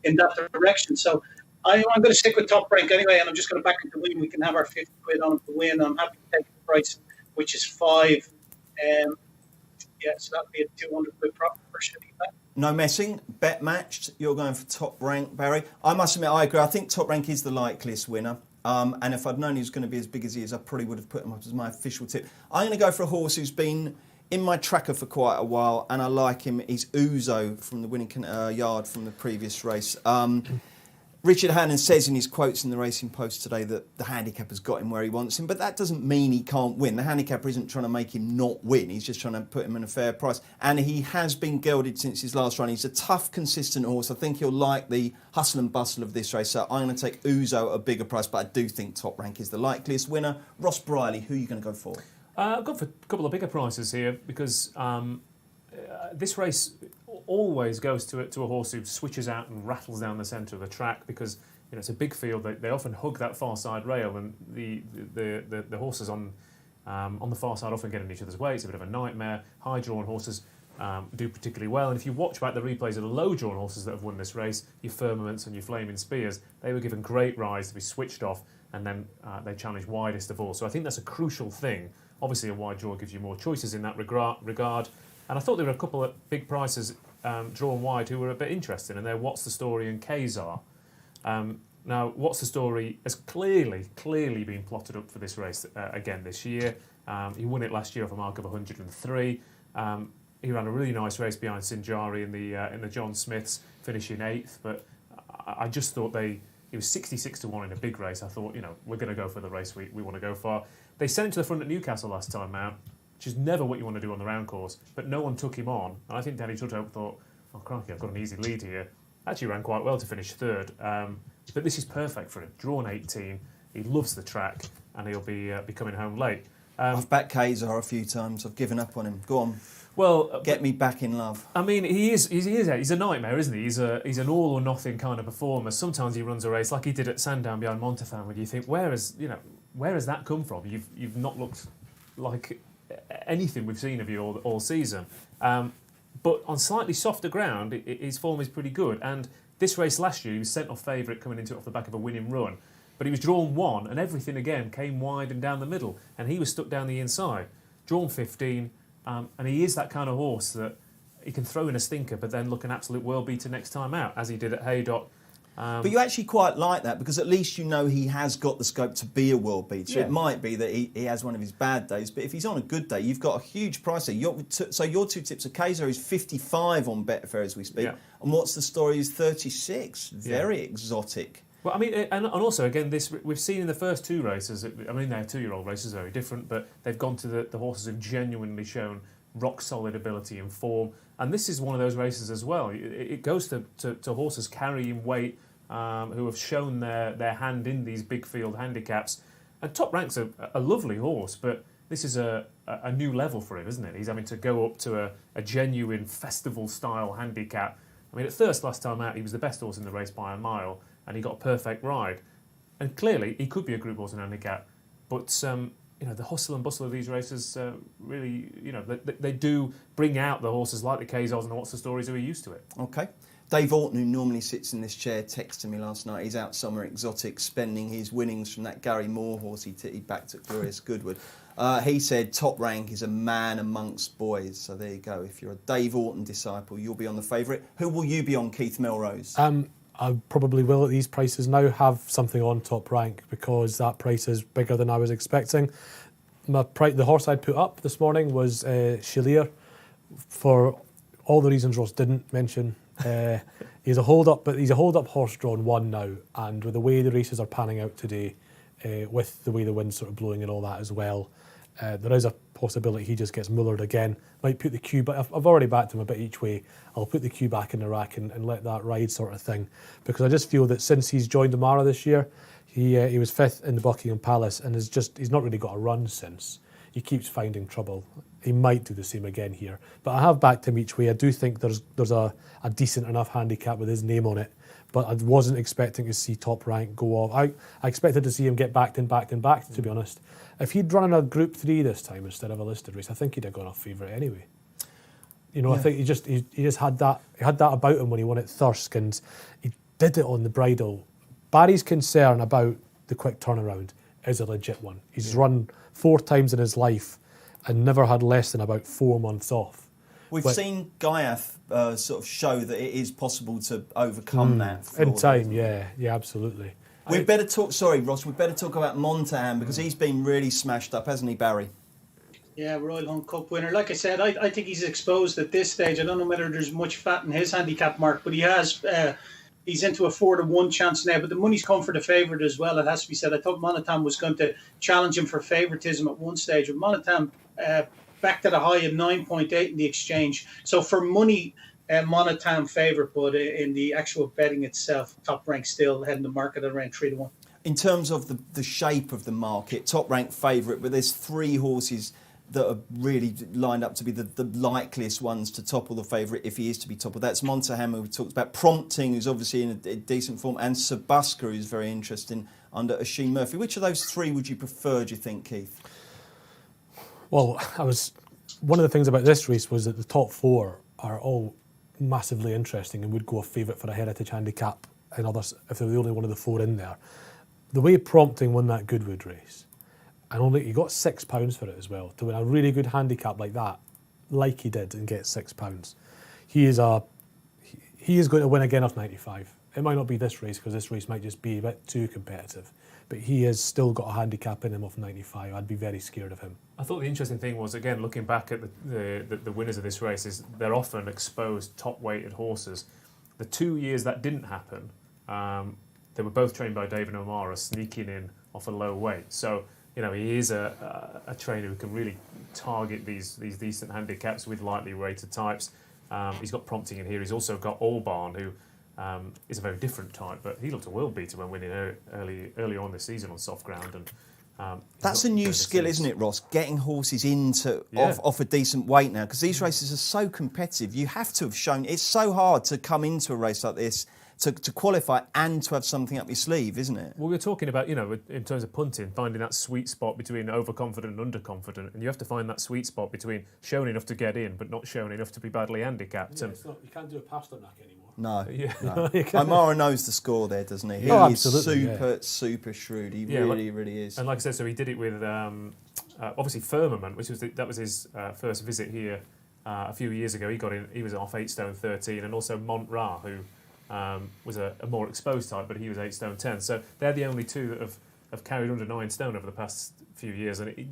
in that direction. So I'm going to stick with Top Rank anyway, and I'm just going to back him to win. We can have our 50 quid on him to win. I'm happy to take the price, which is 5. So that'd be a 200 quid profit for Shitty. No messing, bet matched. You're going for Top Rank, Barry. I must admit, I agree. I think Top Rank is the likeliest winner. And if I'd known he was going to be as big as he is, I probably would have put him up as my official tip. I'm going to go for a horse who's been in my tracker for quite a while, and I like him. He's Uzo from the winning yard from the previous race. Richard Hannon says in his quotes in the Racing Post today that the handicap has got him where he wants him, but that doesn't mean he can't win. The handicapper isn't trying to make him not win. He's just trying to put him in a fair price. And he has been gelded since his last run. He's a tough, consistent horse. I think he'll like the hustle and bustle of this race. So I'm going to take Uzo at a bigger price, but I do think Top Rank is the likeliest winner. Ross Brierley, who are you going to go for? I've gone for a couple of bigger prices here because this race always goes to a horse who switches out and rattles down the centre of the track because it's a big field. They often hug that far side rail, and the horses on the far side often get in each other's way. It's a bit of a nightmare. High drawn horses do particularly well, and if you watch back the replays of the low drawn horses that have won this race, your Firmaments and your Flaming Spears, they were given great rides to be switched off, and then they challenged widest of all. So I think that's a crucial thing. Obviously, a wide draw gives you more choices in that regard. And I thought there were a couple of big prices drawn wide who were a bit interesting, and they're What's the Story and Kazar. Now, What's the Story has clearly been plotted up for this race again this year. He won it last year off a mark of 103. He ran a really nice race behind Sinjari in the John Smiths, finishing 8th. But I just thought he was 66-1 in a big race. I thought, we're going to go for the race we want to go for. They sent him to the front at Newcastle last time out, which is never what you want to do on the round course, but no one took him on. And I think Danny Tudhope thought, oh, crikey, I've got an easy lead here. Actually ran quite well to finish 3rd. But this is perfect for him. Drawn 18, he loves the track, and he'll be coming home late. I've backed Kazar a few times. I've given up on him. Go on. Well, get me back in love. I mean, he's a nightmare, isn't he? He's an all or nothing kind of performer. Sometimes he runs a race like he did at Sandown behind Montafon, where you think, where has that come from? You've not looked like anything we've seen of you all season. But on slightly softer ground, his form is pretty good. And this race last year, he was sent off favourite coming into it off the back of a winning run. But he was drawn 1, and everything again came wide and down the middle. And he was stuck down the inside. Drawn 15, and he is that kind of horse that he can throw in a stinker, but then look an absolute world beater next time out, as he did at Haydock. But you actually quite like that, because at least you know he has got the scope to be a world beater. Yeah. It might be that he has one of his bad days, but if he's on a good day, you've got a huge price there. So your two tips are Kazar is 55 on Betfair as we speak, and What's the Story is 36. Very exotic. Well, I mean, and also, again, this we've seen in the first 2 races, I mean, they're 2-year-old races, very different, but they've gone to the horses who've genuinely shown rock-solid ability and form. And this is one of those races as well. It goes to horses carrying weight, who have shown their hand in these big field handicaps. And Top Rank's a lovely horse, but this is a new level for him, isn't it? He's having to go up to a genuine festival-style handicap. I mean, at Thirsk last time out, he was the best horse in the race by a mile, and he got a perfect ride. And clearly, he could be a group horse in handicap. But, the hustle and bustle of these races really, they do bring out the horses like the Kazars and the What's the Stories who are used to it. OK. Dave Orton, who normally sits in this chair, texted me last night. He's out somewhere exotic, spending his winnings from that Gary Moore horse he backed at Glorious Goodwood. He said Top Rank is a man amongst boys. So there you go. If you're a Dave Orton disciple, you'll be on the favourite. Who will you be on, Keith Melrose? I probably will at these prices now have something on Top Rank because that price is bigger than I was expecting. The horse I'd put up this morning was Chilier, for all the reasons Ross didn't mention. He's a hold-up, but he's a hold-up horse drawn 1 now, and with the way the races are panning out today, with the way the wind's sort of blowing and all that as well, there is a possibility he just gets mullered again. Might put the cue back. I've already backed him a bit each way. I'll put the cue back in the rack and let that ride sort of thing, because I just feel that since he's joined Amara this year, he was 5th in the Buckingham Palace and he's not really got a run since. He keeps finding trouble. He might do the same again here. But I have backed him each way. I do think there's a decent enough handicap with his name on it. But I wasn't expecting to see Top Rank go off. I expected to see him get backed, to be honest. If he'd run in a Group 3 this time instead of a listed race, I think he'd have gone off favourite anyway. I think he just had that about him when he won at Thirsk, and he did it on the bridle. Barry's concern about the quick turnaround is a legit one. He's run 4 times in his life and never had less than about 4 months off. We've seen Gaiath sort of show that it is possible to overcome that. In time, yeah, absolutely. Ross, we better talk about Montahan because he's been really smashed up, hasn't he, Barry? Yeah, Royal Hunt Cup winner. Like I said, I think he's exposed at this stage. I don't know whether there's much fat in his handicap mark, but he has... he's into a 4-1 chance now, but the money's come for the favourite as well, it has to be said. I thought Montahan was going to challenge him for favouritism at one stage, but Montahan backed at a high of 9.8 in the exchange. So for money, Montahan favourite, but in the actual betting itself, Top Rank still heading the market at around 3-1. In terms of the shape of the market, Top Rank favourite, but there's 3 horses that are really lined up to be the likeliest ones to topple the favourite if he is to be toppled. That's Montahan, who we talked about, Prompting, who's obviously in a decent form, and Sabuska, who's very interesting under Oisin Murphy. Which of those 3 would you prefer, do you think, Keith? Well, one of the things about this race was that the top 4 are all massively interesting and would go a favourite for a heritage handicap and others if they were the only one of the 4 in there. The way Prompting won that Goodwood race, and he got £6 for it as well, to win a really good handicap like that, like he did, and get £6. He is going to win again off 95. It might not be this race because this race might just be a bit too competitive, but he has still got a handicap in him off 95. I'd be very scared of him. I thought the interesting thing was, again, looking back at the winners of this race, is they're often exposed top-weighted horses. The 2 years that didn't happen, they were both trained by David O'Mara, sneaking in off a low weight. So, he is a trainer who can really target these decent handicaps with lightly rated types. He's got Prompting in here. He's also got Allbarn, who is a very different type, but he looked a world beater when winning early on this season on soft ground. And that's a new skill, isn't it, Ross? Getting horses into off a decent weight now, because these races are so competitive. You have to have shown. It's so hard to come into a race like this to qualify and to have something up your sleeve, isn't it? Well, we're talking about, in terms of punting, finding that sweet spot between overconfident and underconfident, and you have to find that sweet spot between showing enough to get in but not showing enough to be badly handicapped. Yeah, you can't do a Pasternak anymore. No. Yeah. No. O'Mara knows the score there, doesn't he? He is super shrewd. He really is. And like I said, so he did it with obviously Firmament, that was his first visit here a few years ago. He was off 8 stone 13, and also Montra, who was a more exposed type, but he was 8 stone 10. So they're the only 2 that have carried under 9 stone over the past few years, and it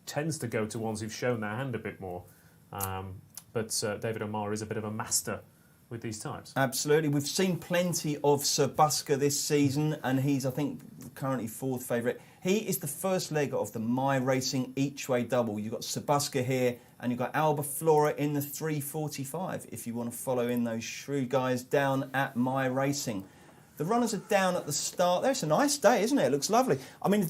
tends to go to ones who've shown their hand a bit more. But David O'Mara is a bit of a master with these types. Absolutely. We've seen plenty of Sabuska this season, and he's, I think, currently 4th favourite. He is the first leg of the My Racing each way double. You've got Sabuska here, and you've got Alba Flora in the 345, if you want to follow in those shrewd guys down at My Racing. The runners are down at the start there. It's a nice day, isn't it? It looks lovely. I mean,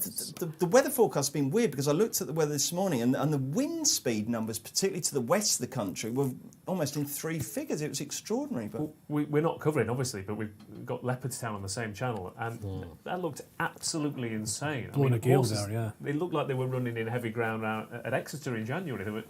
the weather forecast has been weird because I looked at the weather this morning and the wind speed numbers, particularly to the west of the country, were almost in 3 figures. It was extraordinary. But we're not covering, obviously, but we've got Leopardstown on the same channel, and that looked absolutely insane. Blowing a gale there, yeah. They looked like they were running in heavy ground at Exeter in January. They were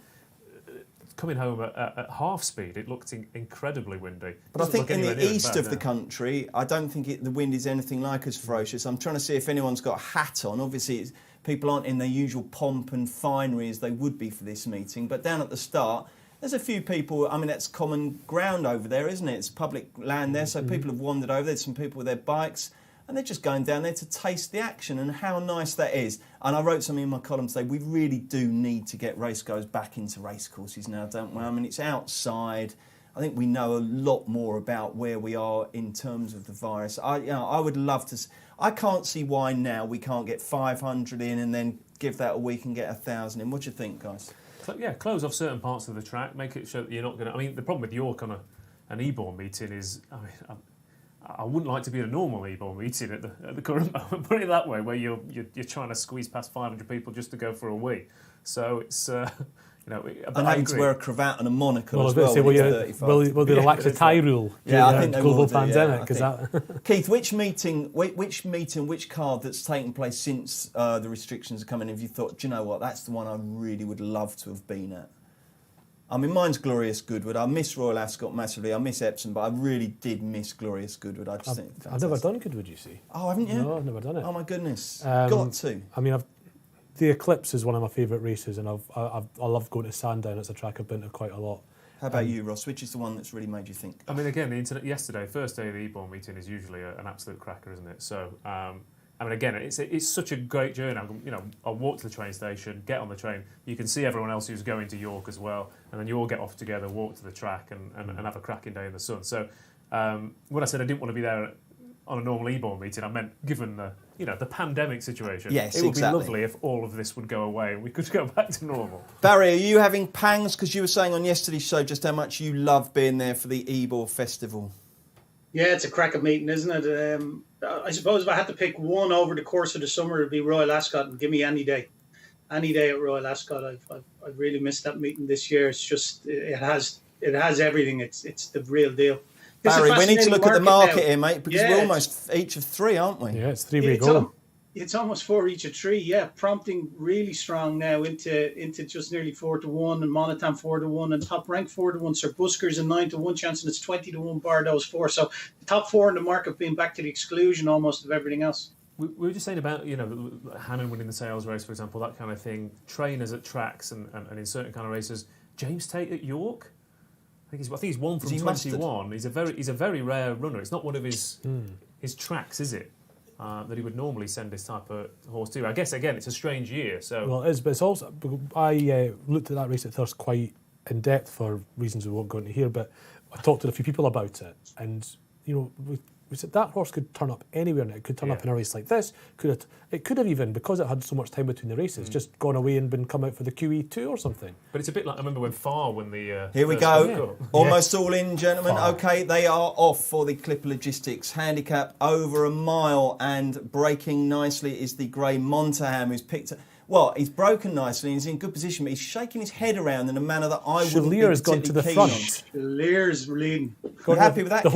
coming home at half speed, it looked incredibly windy. But I think in the east of the country, I don't think the wind is anything like as ferocious. I'm trying to see if anyone's got a hat on. Obviously, people aren't in their usual pomp and finery as they would be for this meeting. But down at the start, there's a few people. I mean, that's common ground over there, isn't it? It's public land there, so people have wandered over. There's some people with their bikes, and they're just going down there to taste the action, and how nice that is. And I wrote something in my column today, we really do need to get racegoers back into racecourses now, don't we? I mean, it's outside. I think we know a lot more about where we are in terms of the virus. I would love to... I can't see why now we can't get 500 in and then give that a week and get 1,000 in. What do you think, guys? Yeah, close off certain parts of the track, make it sure that you're not going to... I mean, the problem with York on an Ebor meeting is... I wouldn't like to be at a normal Ebor meeting at the current moment, put it that way, where you're trying to squeeze past 500 people just to go for a wee. So it's, you know... And having to wear a cravat and a monocle well, as well. Will they relax the tie rule during I think the global do, pandemic? Keith, which card that's taken place since the restrictions are coming in, have you thought, do you know what, that's the one I really would love to have been at? I mean, mine's Glorious Goodwood. I miss Royal Ascot massively. I miss Epsom, but I really did miss Glorious Goodwood. I've never done Goodwood, you see. Oh, haven't you? No, I've never done it. Oh, my goodness. Got to. I mean, the Eclipse is one of my favourite races, and I love going to Sandown. It's a track I've been to quite a lot. How about you, Ross? Which is the one that's really made you think? I mean, again, the internet yesterday, first day of the Ebor meeting is usually an absolute cracker, isn't it? So, I mean, again, it's such a great journey. I'll walk to the train station, get on the train. You can see everyone else who's going to York as well, and then you all get off together, walk to the track, and have a cracking day in the sun. So, when I said I didn't want to be there on a normal Ebor meeting, I meant given the pandemic situation. Yes, it would exactly. be lovely if all of this would go away and we could go back to normal. Barry, are you having pangs because you were saying on yesterday's show just how much you love being there for the Ebor festival? Yeah, it's a cracker meeting, isn't it? I suppose if I had to pick one over the course of the summer, it'd be Royal Ascot, and give me any day at Royal Ascot. I've really missed that meeting this year. It's just it has everything. It's the real deal. Barry, we need to look at the market here, mate, because we're almost each of three, aren't we? Yeah, it's 3 week going. It's almost 4 each of 3, yeah. Prompting really strong now into just nearly 4-1, and Monatam 4-1, and Top Rank 4-1. Sir Busker's a 9-1 chance, and it's 20-1 Bardot's 4. So the top 4 in the market being back to the exclusion almost of everything else. We were just saying about Hammond winning the sales race, for example, that kind of thing. Trainers at tracks and in certain kind of races. James Tate at York. I think he's 1 from 21. He's a very rare runner. It's not one of his tracks, is it? That he would normally send this type of horse to. I guess, again, it's a strange year. So well, it is, but it's also... I looked at that race at Thirst quite in depth for reasons we won't go into here, but I talked to a few people about it, and, we said that horse could turn up anywhere now. It could turn up in a race like this. It could have even, because it had so much time between the races, just gone away and come out for the QE2 or something. But it's a bit like, I remember when Farr won the... Here we go. Almost all in, gentlemen. Farr. OK, they are off for the Clipper Logistics. Handicap over a mile, and breaking nicely is the grey Montaham, who's picked... Well, he's broken nicely and he's in good position, but he's shaking his head around in a manner that I wouldn't be has gone to the front. Chaleur's leading. You happy with that, The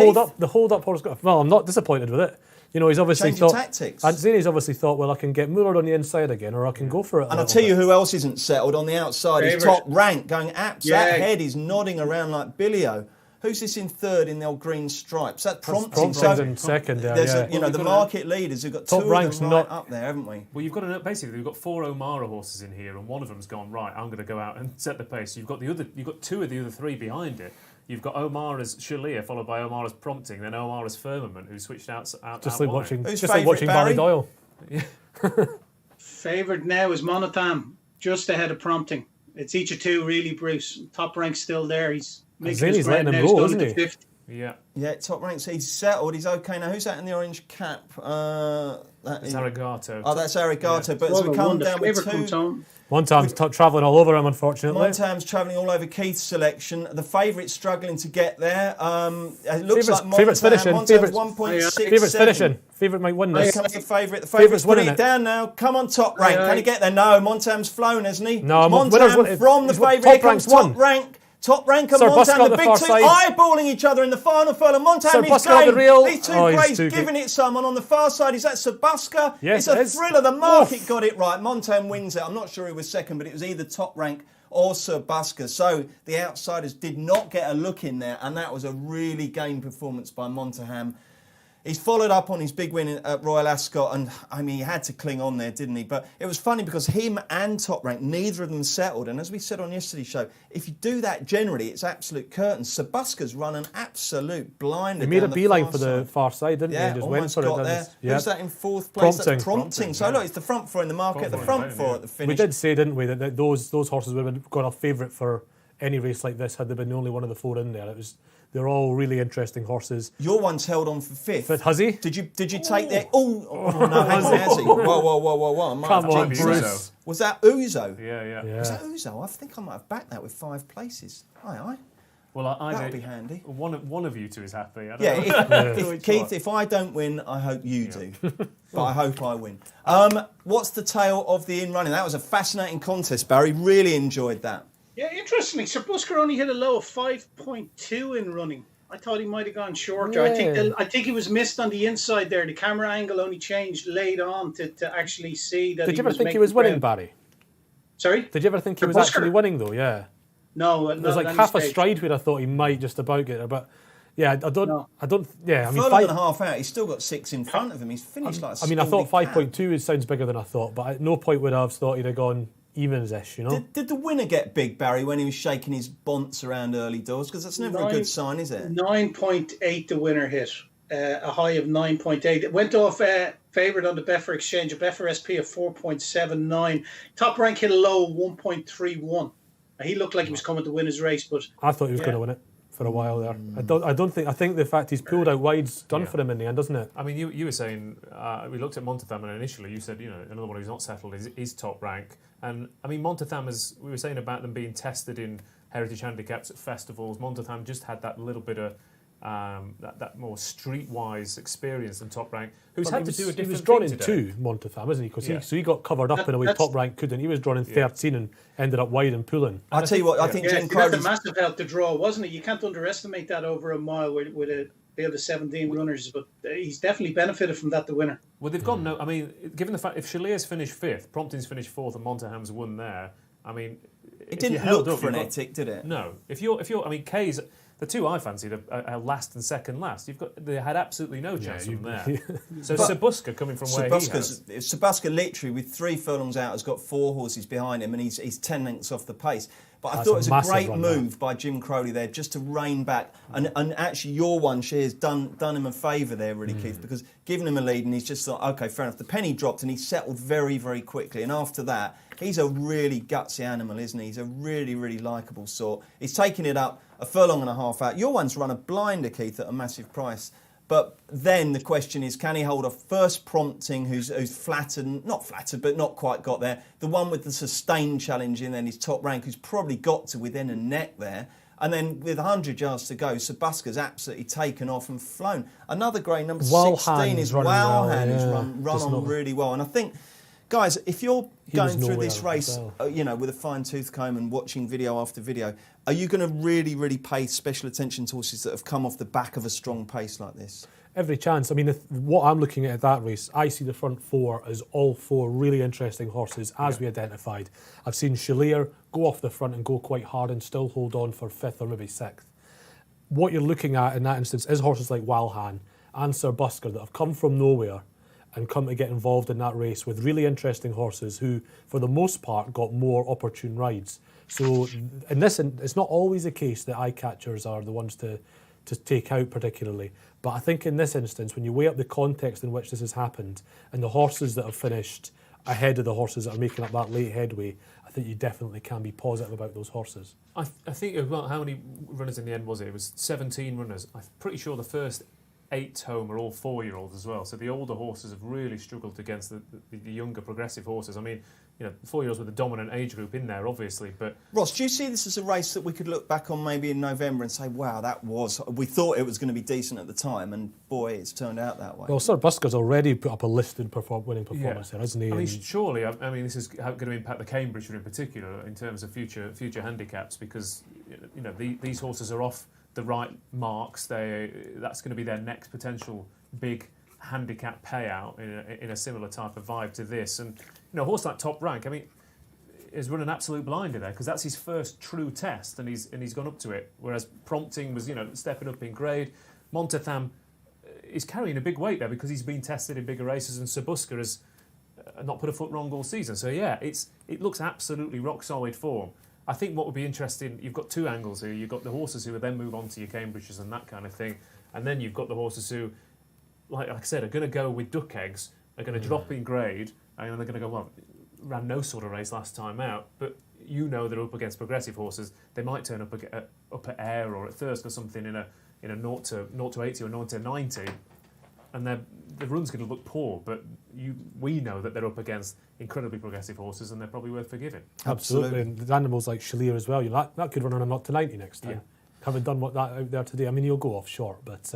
hold up horse got... Well, I'm not disappointed with it. He's obviously Change thought... tactics. I'd say he's obviously thought, well, I can get Muller on the inside again, or I can go for it. And I'll tell you who else isn't settled on the outside. He's Top Rank, going apps. Yeah. That head is nodding around like Billy-O. Who's this in third in their green stripes? That's Prompting. So in second, the market leaders have got Top 2 of them right up there, haven't we? Well, you've got basically we've got 4 O'Mara horses in here, and one of them's gone right. I'm going to go out and set the pace. You've got 2 of the other 3 behind it. You've got O'Mara's Chalier, followed by O'Mara's Prompting, then O'Mara's Firmament, who switched out just like watching Barry Barry Doyle. Yeah. Favoured now is Monatam, just ahead of Prompting. It's each of 2 really, Bruce. Top Rank's still there. He's letting him roll, isn't he? 50. Yeah, Top Rank. So he's settled. He's OK now. Who's that in the orange cap? That's Arigato. Oh, that's Arigato. Yeah. But as we come down with 2... Montam's travelling all over him, unfortunately. Montam's travelling all over Keith's selection. The favourite's struggling to get there. It looks like Favourite's finishing. Montam's 1.67. Favourite's finishing. Favourite might win this. Here comes the favourite. The favourite's putting it down now. Come on, Top Rank. Can he get there? No, Montam's flown, hasn't he? No, Montam from the favourite. Here comes Top Rank. Top Rank and Montam, the big 2 eyeballing each other in the final furlong. Montam is game. These 2 greys giving it someone on the far side. Is that Sabuska? Yes, it's a thriller. The market got it right. Montam wins it. I'm not sure who was second, but it was either Top Rank or Sir Busker. So the outsiders did not get a look in there, and that was a really game performance by Monterham. He's followed up on his big win at Royal Ascot, and I mean, he had to cling on there, didn't he? But it was funny because him and Top Rank, neither of them settled. And as we said on yesterday's show, if you do that generally, it's absolute curtains. Sabusker's run an absolute blinder. He made a beeline for side. the far side, didn't he? Yeah, Just almost went for got it. there. Yeah. Who's that in fourth place? Prompting. That's Prompting. So look, it's the front four in the market, the front four at the finish. We did say, didn't we, that those horses would have got a favourite for any race like this had they been the only one of the four in there. They're all really interesting horses. Your one's held on for fifth. But has he? Did you take that? Oh no, has he? Whoa. Come on, Bruce. Was that Uzo? Yeah. Was that Uzo? I think I might have backed that with 5 places. Aye. Well, That'll be handy. One of you two is happy. I don't know. If Keith, if I don't win, I hope you do. But I hope I win. What's the tale of the in-running? That was a fascinating contest, Barry. Really enjoyed that. Yeah, interestingly, Sir Busker only hit a low of 5.2 in running. I thought he might have gone shorter. Yeah. I think he was missed on the inside there. The camera angle only changed late on to actually see that. Did you ever think he was winning, Barry? Sorry? Did you ever think he was Busker? actually winning, though? Yeah. No, There was like half a stride where I thought he might just about get there, but yeah, I don't. Yeah, I mean, furlong and a half out. He's still got 6 in front of him. He's finished like. I mean, I thought 5.2 sounds bigger than I thought, but at no point would I have thought he'd have gone evens-ish, you know. Did the winner get big, Barry, when he was shaking his bonts around early doors? Because that's never a good sign, is it? 9.8 the winner hit. A high of 9.8. It went off favoured on the Betfair Exchange. A Betfair SP of 4.79. Top Rank hit a low of 1.31. He looked like he was coming to win his race, but I thought he was going to win it for a while there. I think the fact he's pulled out wide's done for him in the end, doesn't it? I mean, you were saying we looked at Monterham, and initially you said another one who's not settled is Top Rank, and I mean Monterham, as we were saying about them being tested in heritage handicaps at festivals, Monterham just had that little bit of that more streetwise experience than Top Rank, who's had to do a different thing. He was drawn in 2, Monterham, isn't he? Because he got covered up in a way Top Rank couldn't. He was drawn in 13 and ended up wide and pulling. I'll tell you what, I think Jim Crowley's... That's a massive help to draw, wasn't it? You can't underestimate that over a mile with a field of 17 runners, but he's definitely benefited from that, the winner. Well, they've got no... I mean, given the fact, if Chalier's finished 5th, Prompting's finished 4th and Monterham's won there, I mean... It didn't look frenetic, did it? No. If you're... I mean, Kay's... The two I fancied are last and second last. They had absolutely no chance from there. So Sir Busker coming from where he has. Sir Busker literally with 3 furlongs out has got 4 horses behind him, and he's 10 lengths off the pace. But I thought it was a great move by Jim Crowley there, just to rein back. And actually, your one, Shear's done him a favour there, really, Keith, because giving him a lead, and he's just thought, OK, fair enough. The penny dropped, and he settled very, very quickly. And after that, he's a really gutsy animal, isn't he? He's a really, really likeable sort. He's taking it up a furlong and a half out. Your one's run a blinder, Keith, at a massive price. But then the question is, can he hold off first Prompting, who's not flattered, but not quite got there? The one with the sustained challenge in then his Top Rank, who's probably got to within a neck there. And then with 100 yards to go, Sir Busker's absolutely taken off and flown. Another grey, number 16 is Wowhan, who's run on really well. And I think, guys, if you're going through this race, with a fine-tooth comb and watching video after video, are you going to really, really pay special attention to horses that have come off the back of a strong pace like this? Every chance. I mean, what I'm looking at that race, I see the front 4 as all 4 really interesting horses, as we identified. I've seen Chalier go off the front and go quite hard and still hold on for 5th or maybe 6th. What you're looking at in that instance is horses like Walhan and Sir Busker that have come from nowhere and come to get involved in that race with really interesting horses who, for the most part, got more opportune rides. So in this, it's not always the case that eye catchers are the ones to take out particularly. But I think in this instance, when you weigh up the context in which this has happened and the horses that have finished ahead of the horses that are making up that late headway, I think you definitely can be positive about those horses. I think, well, how many runners in the end was it? It was 17 runners. I'm pretty sure the first 8 home are all 4-year-olds as well. So the older horses have really struggled against the younger progressive horses. I mean, 4-year-olds with a dominant age group in there, obviously. But Ross, do you see this as a race that we could look back on maybe in November and say, wow, we thought it was going to be decent at the time, and boy, it's turned out that way. Well, Sir Busker's already put up a listed winning performance there, hasn't he? I mean, surely, I mean, this is going to impact the Cambridgeshire in particular in terms of future handicaps, because these horses are off the right marks. That's going to be their next potential big handicap payout in a similar type of vibe to this. And a horse like Top Rank, I mean, has run an absolute blinder there, because that's his first true test, and he's gone up to it. Whereas Prompting was, stepping up in grade. Montetham is carrying a big weight there because he's been tested in bigger races, and Sabuska has not put a foot wrong all season. So yeah, it looks absolutely rock solid form. I think what would be interesting, you've got two angles here. You've got the horses who will then move on to your Cambridges and that kind of thing, and then you've got the horses who, like I said, are going to go with duck eggs, are going to drop in grade, and they're going to go, well, ran no sort of race last time out, but they're up against progressive horses. They might turn up at Ayr or at Thirsk or something in a 0 to 80 or 0 to 90, and the run's going to look poor, but we know that they're up against incredibly progressive horses, and they're probably worth forgiving. Absolutely. And the animals like Chalier as well, that could run on a 0 to 90 next time. Yeah. Haven't done that out there today. I mean, he'll go off short, but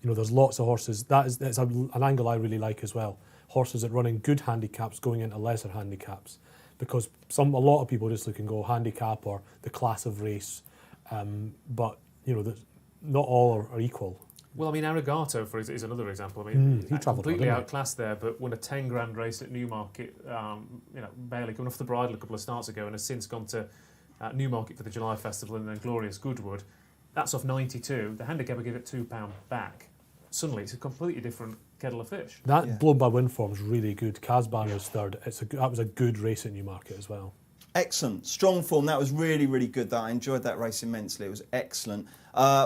there's lots of horses. That's an angle I really like as well. Horses that run in good handicaps going into lesser handicaps, because a lot of people just look and go handicap or the class of race, but not all are equal. Well, I mean, Arigato is another example. I mean, he travelled completely outclassed there, but won a 10 grand race at Newmarket. Barely coming off the bridle a couple of starts ago, and has since gone to Newmarket for the July Festival and then Glorious Goodwood. That's off 92. The handicap will give it £2 back. Suddenly, it's a completely different kettle of fish. That Blown by Wind form's really good. Casban was third. That was a good race at Newmarket as well. Excellent. Strong form. That was really, really good. I enjoyed that race immensely. It was excellent.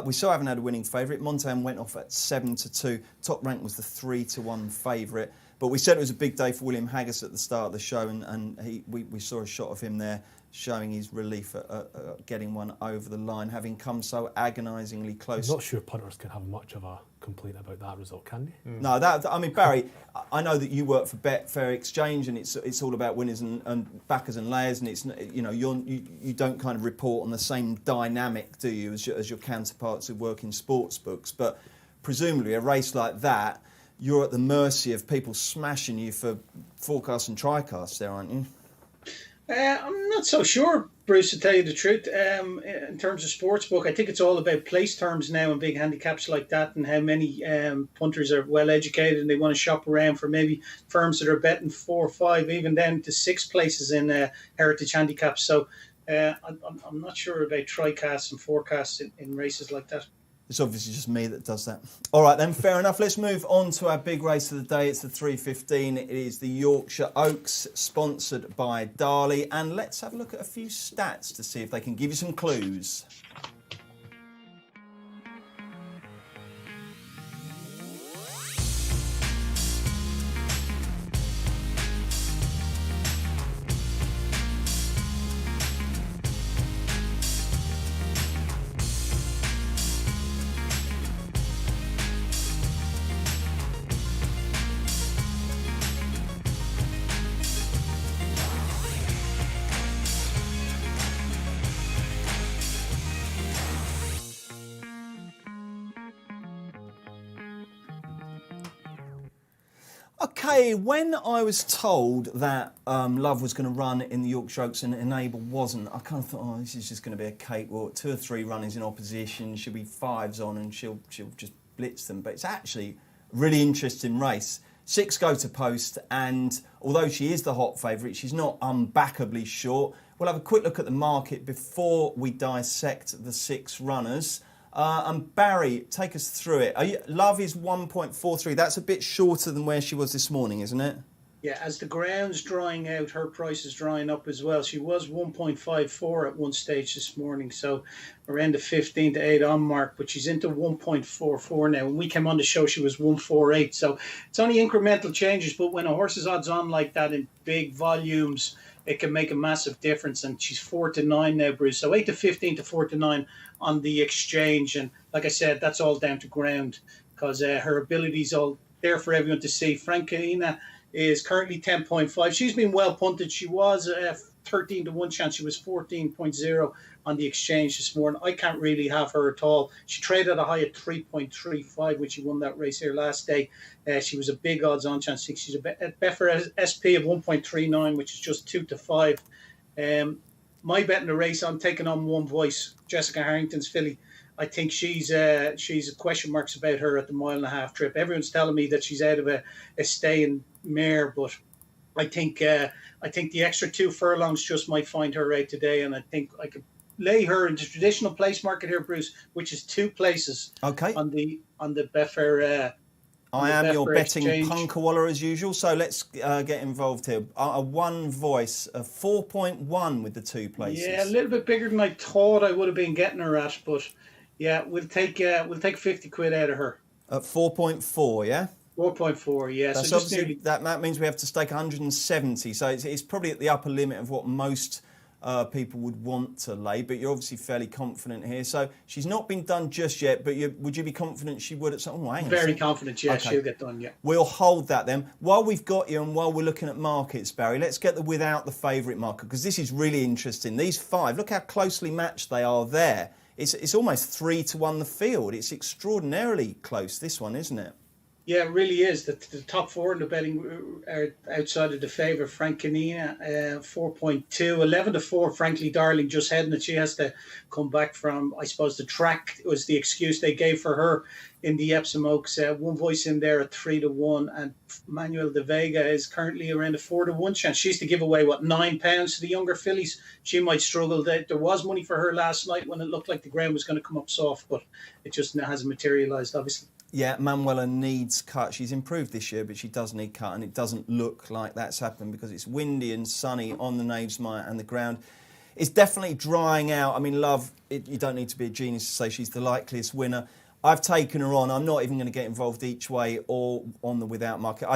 We still haven't had a winning favourite. Montaigne went off at 7 to 2. Top rank was the 3 to 1 favourite. But we said it was a big day for William Haggis at the start of the show, and we saw a shot of him there showing his relief at getting one over the line, having come so agonisingly close. I'm not sure punters can have much of a complaint about that result, can they? No, Barry, I know that you work for Betfair Exchange, and it's all about winners and backers and layers, and it's you don't kind of report on the same dynamic, do you, as your counterparts who work in sports books? But presumably a race like that, you're at the mercy of people smashing you for forecasts and tricasts there, aren't you? I'm not so sure, Bruce, to tell you the truth. In terms of sportsbook, I think it's all about place terms now and big handicaps like that, and how many punters are well educated and they want to shop around for maybe firms that are betting 4 or 5, even down to 6 places in heritage handicaps. So I'm not sure about tricasts and forecasts in races like that. It's obviously just me that does that. All right then, fair enough. Let's move on to our big race of the day. It's the 3:15. It is the Yorkshire Oaks, sponsored by Darley. And let's have a look at a few stats to see if they can give you some clues. Okay, when I was told that Love was going to run in the Yorkshire Oaks and Ebor wasn't, I kind of thought, this is just going to be a cakewalk. 2 or 3 runners in opposition, she'll be 5s on and she'll just blitz them. But it's actually a really interesting race. 6 go to post, and although she is the hot favourite, she's not unbackably short. We'll have a quick look at the market before we dissect the 6 runners. And Barry, take us through it. Love is 1.43. That's a bit shorter than where she was this morning, isn't it? Yeah, as the ground's drying out, her price is drying up as well. She was 1.54 at one stage this morning, so around the 15 to 8 on mark, but she's into 1.44 now. When we came on the show, she was 1.48, so it's only incremental changes, but when a horse is odds on like that in big volumes, it can make a massive difference, and she's 4 to 9 now, Bruce. So 8 to 15 to 4 to 9 on the exchange, and like I said, that's all down to ground, because her ability's all there for everyone to see. Franklina is currently 10.5. She's been well punted. She was 13 to 1 chance. She was 14.0 on the exchange this morning. I can't really have her at all. She traded a high at 3.35 when she won that race here last day. She was a big odds on chance. She's a Betfair SP of 1.39, which is just 2 to 5. My bet in the race, I'm taking on One Voice, Jessica Harrington's filly. I think she's question marks about her at the 1.5 mile trip. Everyone's telling me that she's out of a staying mare, but I think the extra 2 furlongs just might find her out today, and I think I could lay her in the traditional place market here, Bruce, which is 2 places. Okay. On the Betfair. I am your betting Exchange. punkawaller as usual, so let's get involved here. A one voice, a 4.1 with the 2 places. Yeah, a little bit bigger than I thought I would have been getting her at, but yeah, we'll take 50 quid out of her. At 4.4, yeah? 4.4, yeah. That's so just obviously, nearly, that means we have to stake 170, so it's probably at the upper limit of what most people would want to lay, but you're obviously fairly confident here. So she's not been done just yet, but would you be confident she would at some point? very confident, yeah, Okay. she'll get done, yeah. We'll hold that then. While we've got you and while we're looking at markets, Barry, let's get the without the favourite market, because this is really interesting. These 5, look how closely matched they are there. It's almost 3-1 the field. It's extraordinarily close, this one, isn't it? Yeah, it really is. The top 4 in the betting are outside of the favourite. Frank Canina, 4.2. 11-4, Frankly Darling just heading it. She has to come back from, I suppose, the track was the excuse they gave for her in the Epsom Oaks. One voice in there at 3-1. And Manuel de Vega is currently around a 4-1 chance. She used to give away, £9 to the younger fillies. She might struggle. There was money for her last night when it looked like the ground was going to come up soft, but it just hasn't materialised, obviously. Yeah, Manuela needs cut. She's improved this year, but she does need cut, and it doesn't look like that's happened because it's windy and sunny on the Knavesmire, and the ground is definitely drying out. I mean, Love, you don't need to be a genius to say she's the likeliest winner. I've taken her on. I'm not even going to get involved each way or on the without market.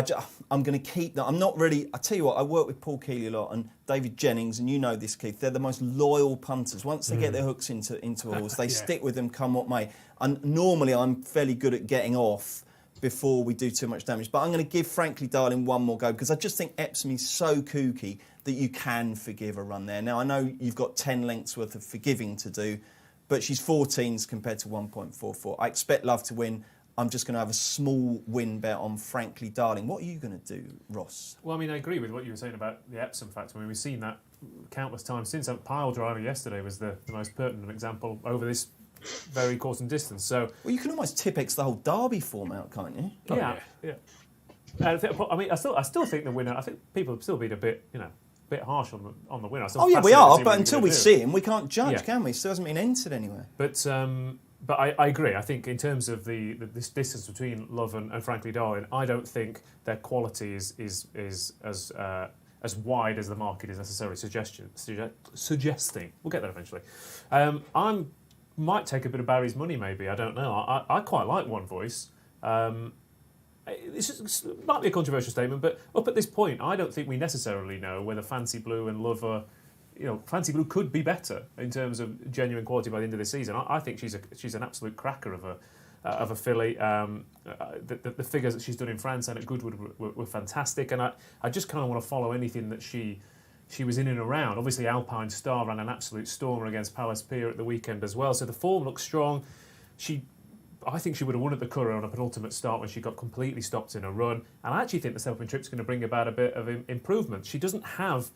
I'm going to keep that. I'm not really... I tell you what, I work with Paul Keeley a lot and David Jennings, and you know this, Keith. They're the most loyal punters. Once they get their hooks into a horse, they stick with them come what may. And normally I'm fairly good at getting off before we do too much damage. But I'm going to give Frankly Darling one more go because I just think Epsom is so kooky that you can forgive a run there. Now, I know you've got 10 lengths worth of forgiving to do, but she's 14s compared to 1.44. I expect Love to win. I'm just going to have a small win bet on Frankly Darling. What are you going to do, Ross? Well, I mean, I agree with what you were saying about the Epsom factor. I mean, we've seen that countless times since. Pile driver yesterday was the most pertinent example over this very course and distance. So, well, you can almost Tipex the whole Derby form out, can't you? Yeah. I mean, I still think the winner. I think people have still been a bit harsh on the winner. Oh yeah, we are. But until we see him, we can't judge, can we? Still hasn't been entered anywhere. But I agree. I think in terms of this distance between Love and Frankly Darling, I don't think their quality is as wide as the market is necessarily suggesting. We'll get there eventually. I might take a bit of Barry's money, maybe. I don't know. I quite like One Voice. This might be a controversial statement, but up at this point, I don't think we necessarily know whether Fancy Blue and Love are... Fancy Blue could be better in terms of genuine quality by the end of the season. I think she's an absolute cracker of a filly. The figures that she's done in France and at Goodwood were fantastic, and I just kind of want to follow anything that she was in and around. Obviously, Alpine Star ran an absolute stormer against Palace Pier at the weekend as well, so the form looks strong. I think she would have won at the Curragh on a penultimate start when she got completely stopped in a run, and I actually think the Self-Win Trip's going to bring about a bit of improvement. She doesn't have,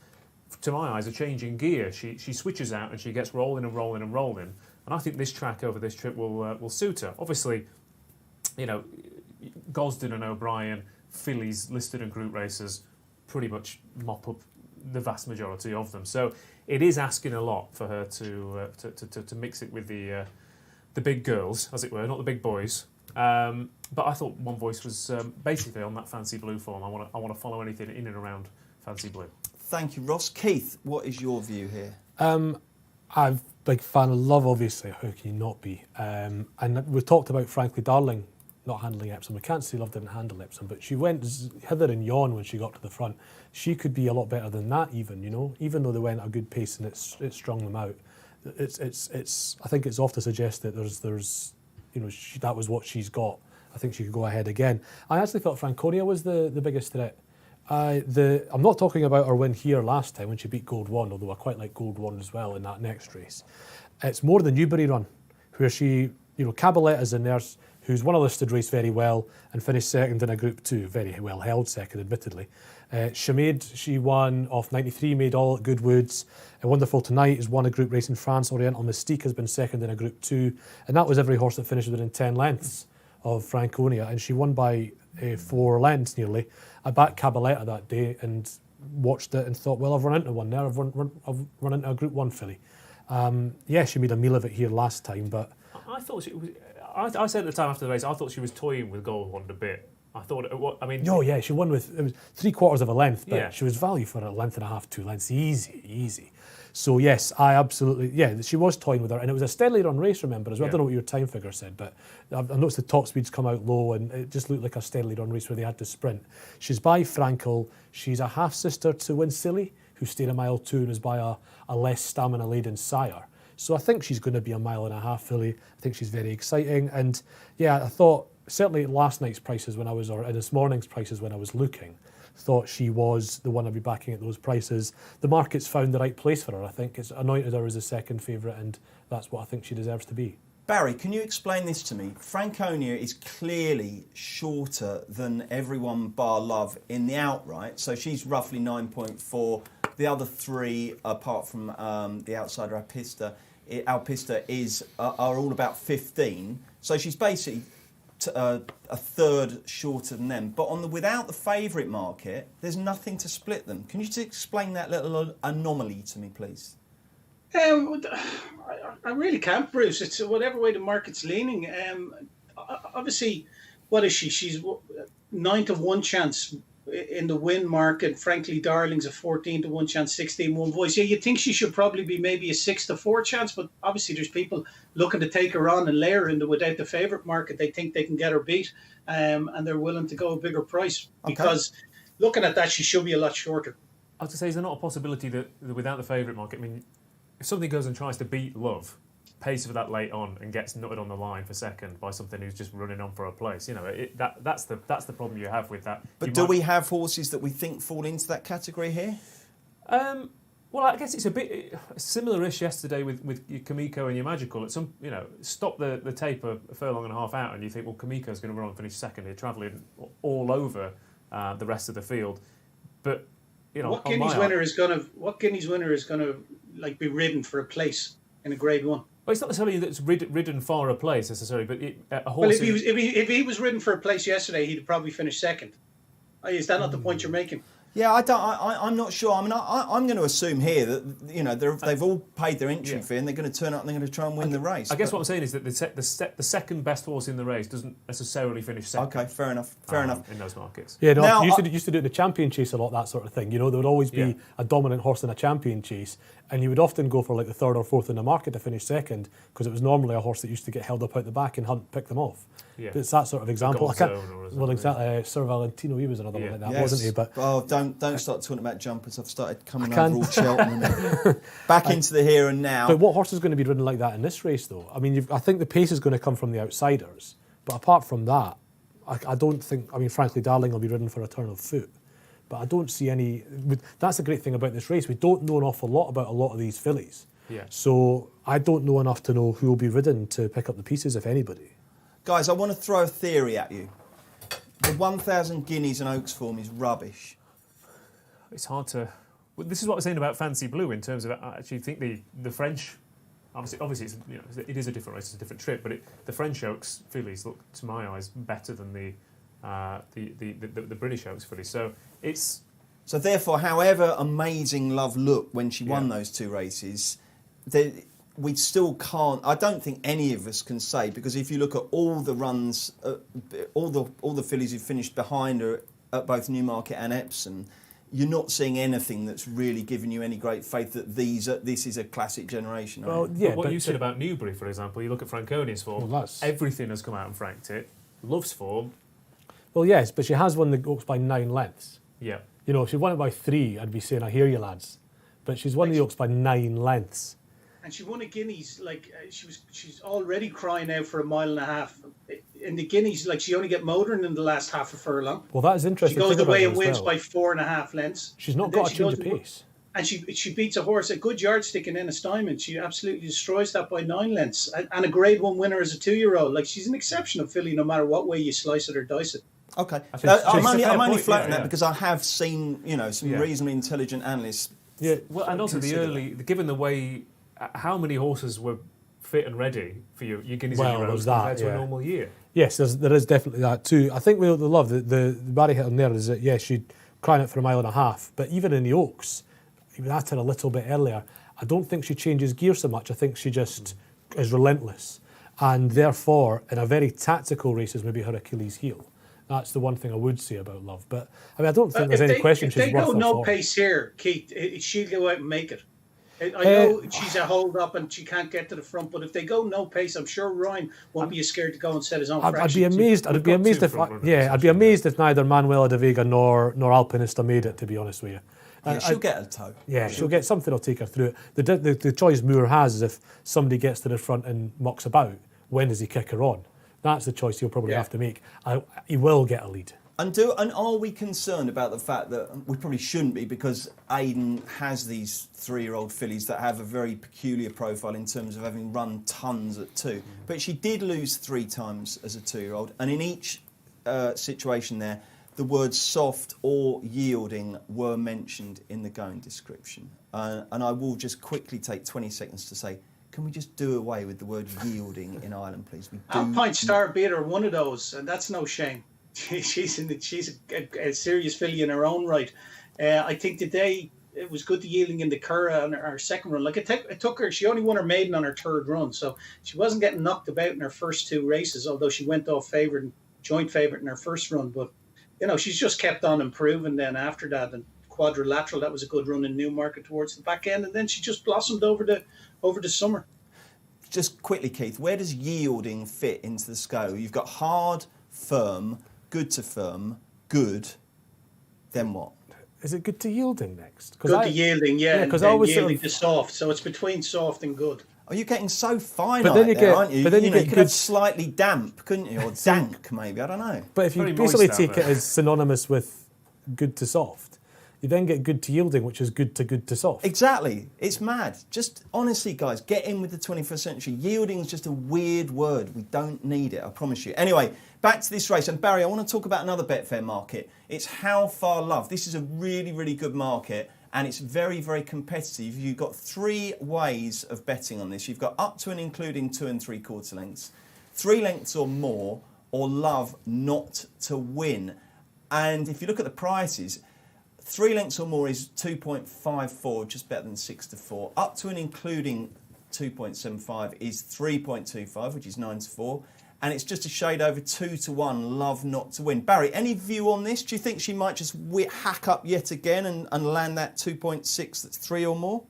to my eyes, a change in gear. She switches out and she gets rolling and rolling and rolling, and I think this track over this trip will suit her. Obviously, Gosden and O'Brien, fillies listed in group races, pretty much mop up the vast majority of them. So it is asking a lot for her to mix it with the big girls, as it were, not the big boys. But I thought One Voice was basically on that Fancy Blue form. I want to follow anything in and around Fancy Blue. Thank you, Ross. Keith, what is your view here? I'm a big fan of Love, obviously. How can you not be? And we talked about Frankly Darling not handling Epsom. We can't say Love didn't handle Epsom, but she went hither and yon when she got to the front. She could be a lot better than that, even though they went at a good pace and it strung them out. It's. I think it's off to suggest that there's that was what she's got. I think she could go ahead again. I actually thought Franconia was the biggest threat. I'm not talking about her win here last time when she beat Gold One, although I quite like Gold One as well in that next race. It's more the Newbury run, where she, Caballetta's a nurse who's won a listed race very well and finished second in a Group 2, very well held second, admittedly. She won off 93, made all at Goodwoods. Wonderful Tonight has won a group race in France. Oriental Mystique has been second in a Group 2. And that was every horse that finished within 10 lengths of Franconia. And she won by 4 lengths nearly. I backed Cabaletta that day, and watched it and thought, well, I've run into one there. I've run into a Group 1 filly. Yeah, she made a meal of it here last time, but I thought she was. I said at the time after the race, I thought she was toying with Gold Wand a bit. I thought, I mean... Oh, yeah, she won with... It was 3/4 of a length, but Yeah. she was value for a length and a half, 2 lengths. Easy. So, yes, I absolutely... Yeah, she was toying with her. And it was a steadily run race, remember, as well. Yeah. I don't know what your time figure said, but I noticed the top speeds come out low, and it just looked like a steadily run race where they had to sprint. She's by Frankel. She's a half-sister to Winstilly, who stayed a mile 2 and is by a less stamina-laden sire. So I think she's going to be a 1.5 mile filly. I think she's very exciting. And, yeah, I thought... Certainly last night's prices when I was, or this morning's prices when I was looking, thought she was the one I'd be backing at those prices. The market's found the right place for her, I think. It's anointed her as a second favourite, and that's what I think she deserves to be. Barry, can you explain this to me? Franconia is clearly shorter than everyone bar Love in the outright, so she's roughly 9.4. The other three, apart from the outsider Alpista are all about 15. So she's basically a third shorter than them. But on the without the favourite market, there's nothing to split them. Can you just explain that little anomaly to me, please? I really can't, Bruce. It's whatever way the market's leaning. Obviously, what is she? She's 9 to 1 chance in the win market. Frankly, Darling's a 14 to 1 chance, 16-1 voice. Yeah, you'd think she should probably be maybe a 6 to 4 chance, but obviously there's people looking to take her on and layer her in the without the favourite market. They think they can get her beat, and they're willing to go a bigger price because looking at that, she should be a lot shorter. I was to say, is there not a possibility that without the favourite market, I mean, if something goes and tries to beat Love, pays for that late on and gets nutted on the line for second by something who's just running on for a place, you know, that's the problem you have with that. But do we have horses that we think fall into that category here? Well, I guess it's a bit similar-ish yesterday with Kamiko and your Magical. At some, you know, stop the tape a furlong and a half out, and you think, well, Kamiko's going to run and finish second here, travelling all over the rest of the field. But you know, what Guineas winner is going to like be ridden for a place in a Grade 1? Well, it's not necessarily that it's ridden for a place necessarily, but a horse. Well, if he was ridden for a place yesterday, he'd probably finish second. Is that not the point you're making? Yeah, I'm not sure. I mean, I'm going to assume here that, you know, they've all paid their entry fee and they're going to turn up and they're going to try and win the race. I guess what I'm saying is that the second best horse in the race doesn't necessarily finish second. Okay, fair enough. In those markets. Yeah, no, now, used to do it in the champion chase a lot, that sort of thing. You know, there would always be a dominant horse in a champion chase, and you would often go for like the third or fourth in the market to finish second, because it was normally a horse that used to get held up out the back and Hunt picked them off. Yeah. It's that sort of example. Well, exactly. Sir Valentino, he was another one like that, wasn't he? But don't start talking about jumpers. I've started coming over all Cheltenham and back into the here and now. But what horse is going to be ridden like that in this race, though? I mean, I think the pace is going to come from the outsiders. But apart from that, I don't think. I mean, frankly, Darling will be ridden for a turn of foot. But I don't see any. That's the great thing about this race. We don't know an awful lot about a lot of these fillies. Yeah. So I don't know enough to know who will be ridden to pick up the pieces, if anybody. Guys, I want to throw a theory at you. The 1,000 guineas and Oaks form is rubbish. It's hard to. Well, this is what I was saying about Fancy Blue in terms of I actually think the French. Obviously, it's, you know, it is a different race, it's a different trip, but the French Oaks fillies look, to my eyes, better than the British Oaks fillies. So it's. So therefore, however amazing Love looked when she won those two races, we still can't. I don't think any of us can say, because if you look at all the runs, all the fillies who finished behind her at both Newmarket and Epsom, you're not seeing anything that's really giving you any great faith that this is a classic generation. Well, yeah, but what you said about Newbury, for example, you look at Franconia's form. Well, everything has come out and franked it. Love's form. Well, yes, but she has won the Oaks by 9 lengths. Yeah. You know, if she won it by 3, I'd be saying, I hear you, lads. But she's won the Oaks by 9 lengths. And she won a Guineas, like she's already crying out for a 1.5 miles. In the Guineas, like she only get motoring in the last half a furlong. Well, that is interesting. She goes away and wins by 4.5 lengths. She's not got a change of pace. And she beats a horse, a good yardstick in Ennis Diamond. She absolutely destroys that by 9 lengths. And a Grade 1 winner as a 2-year-old. Like, she's an exceptional filly no matter what way you slice it or dice it. Okay. I'm only floating that because I have seen, you know, some reasonably intelligent analysts. Yeah. Well, and also given the way, how many horses were fit and ready for your Guineas and your Oaks compared to a normal year? Yes, there is definitely that too. I think the Love, the Barry hit on there is that, yes, she crying out for a mile and a half. But even in the Oaks, he was at her a little bit earlier. I don't think she changes gear so much. I think she just is relentless. And therefore, in a very tactical race, is maybe her Achilles heel. That's the one thing I would say about Love. But I mean, I don't think there's any question she's worth If they go no form. pace here, Keith, she'll go out and make it. I know she's a hold up and she can't get to the front, but if they go no pace, I'm sure Ryan won't be scared to go and set his own fraction. I'd be amazed. I'd be amazed if neither Manuela de Vega nor Alpinista made it. To be honest with you, she'll get a toe. Yeah, she'll get something. Will take her through it. The choice Moore has is if somebody gets to the front and mucks about, when does he kick her on? That's the choice he'll probably have to make. He will get a lead. And are we concerned about the fact that we probably shouldn't be, because Aidan has these 3-year-old fillies that have a very peculiar profile in terms of having run tons at 2. But she did lose 3 times as a 2-year-old, and in each situation there, the words soft or yielding were mentioned in the going description. And I will just quickly take 20 seconds to say, can we just do away with the word yielding in Ireland, please? Alpine Star Beater, one of those, and that's no shame. She's a serious filly in her own right. I think today it was good to Yearling in the Curra on her second run. Like it took her, she only won her maiden on her third run, so she wasn't getting knocked about in her first 2 races, although she went off joint favourite in her first run. But she's just kept on improving then after that. And Quadrilateral, that was a good run in Newmarket towards the back end, and then she just blossomed over the summer. Just quickly, Keith, where does yielding fit into the scale? You've got hard, firm, good to firm, good. Then what? Is it good to yielding next? Good to yielding, yeah. Because I always yielding to soft, so it's between soft and good. Oh, you're getting so fine aren't you? But then you could have slightly damp, couldn't you? Or dank, maybe, I don't know. But if you basically take it as synonymous with good to soft, you then get good to yielding, which is good to soft. Exactly. It's mad. Just honestly, guys, get in with the 21st century. Yielding is just a weird word. We don't need it, I promise you. Anyway, back to this race. And Barry, I want to talk about another Betfair market. It's How Far Love. This is a really, really good market, and it's very, very competitive. You've got 3 ways of betting on this. You've got up to and including 2 3/4 lengths, 3 lengths or more, or Love not to win. And if you look at the prices, 3 lengths or more is 2.54, just better than 6 to 4. Up to and including 2.75 is 3.25, which is 9 to 4. And it's just a shade over 2 to 1, Love not to win. Barry, any view on this? Do you think she might just hack up yet again and land that 2.6 that's 3 or more?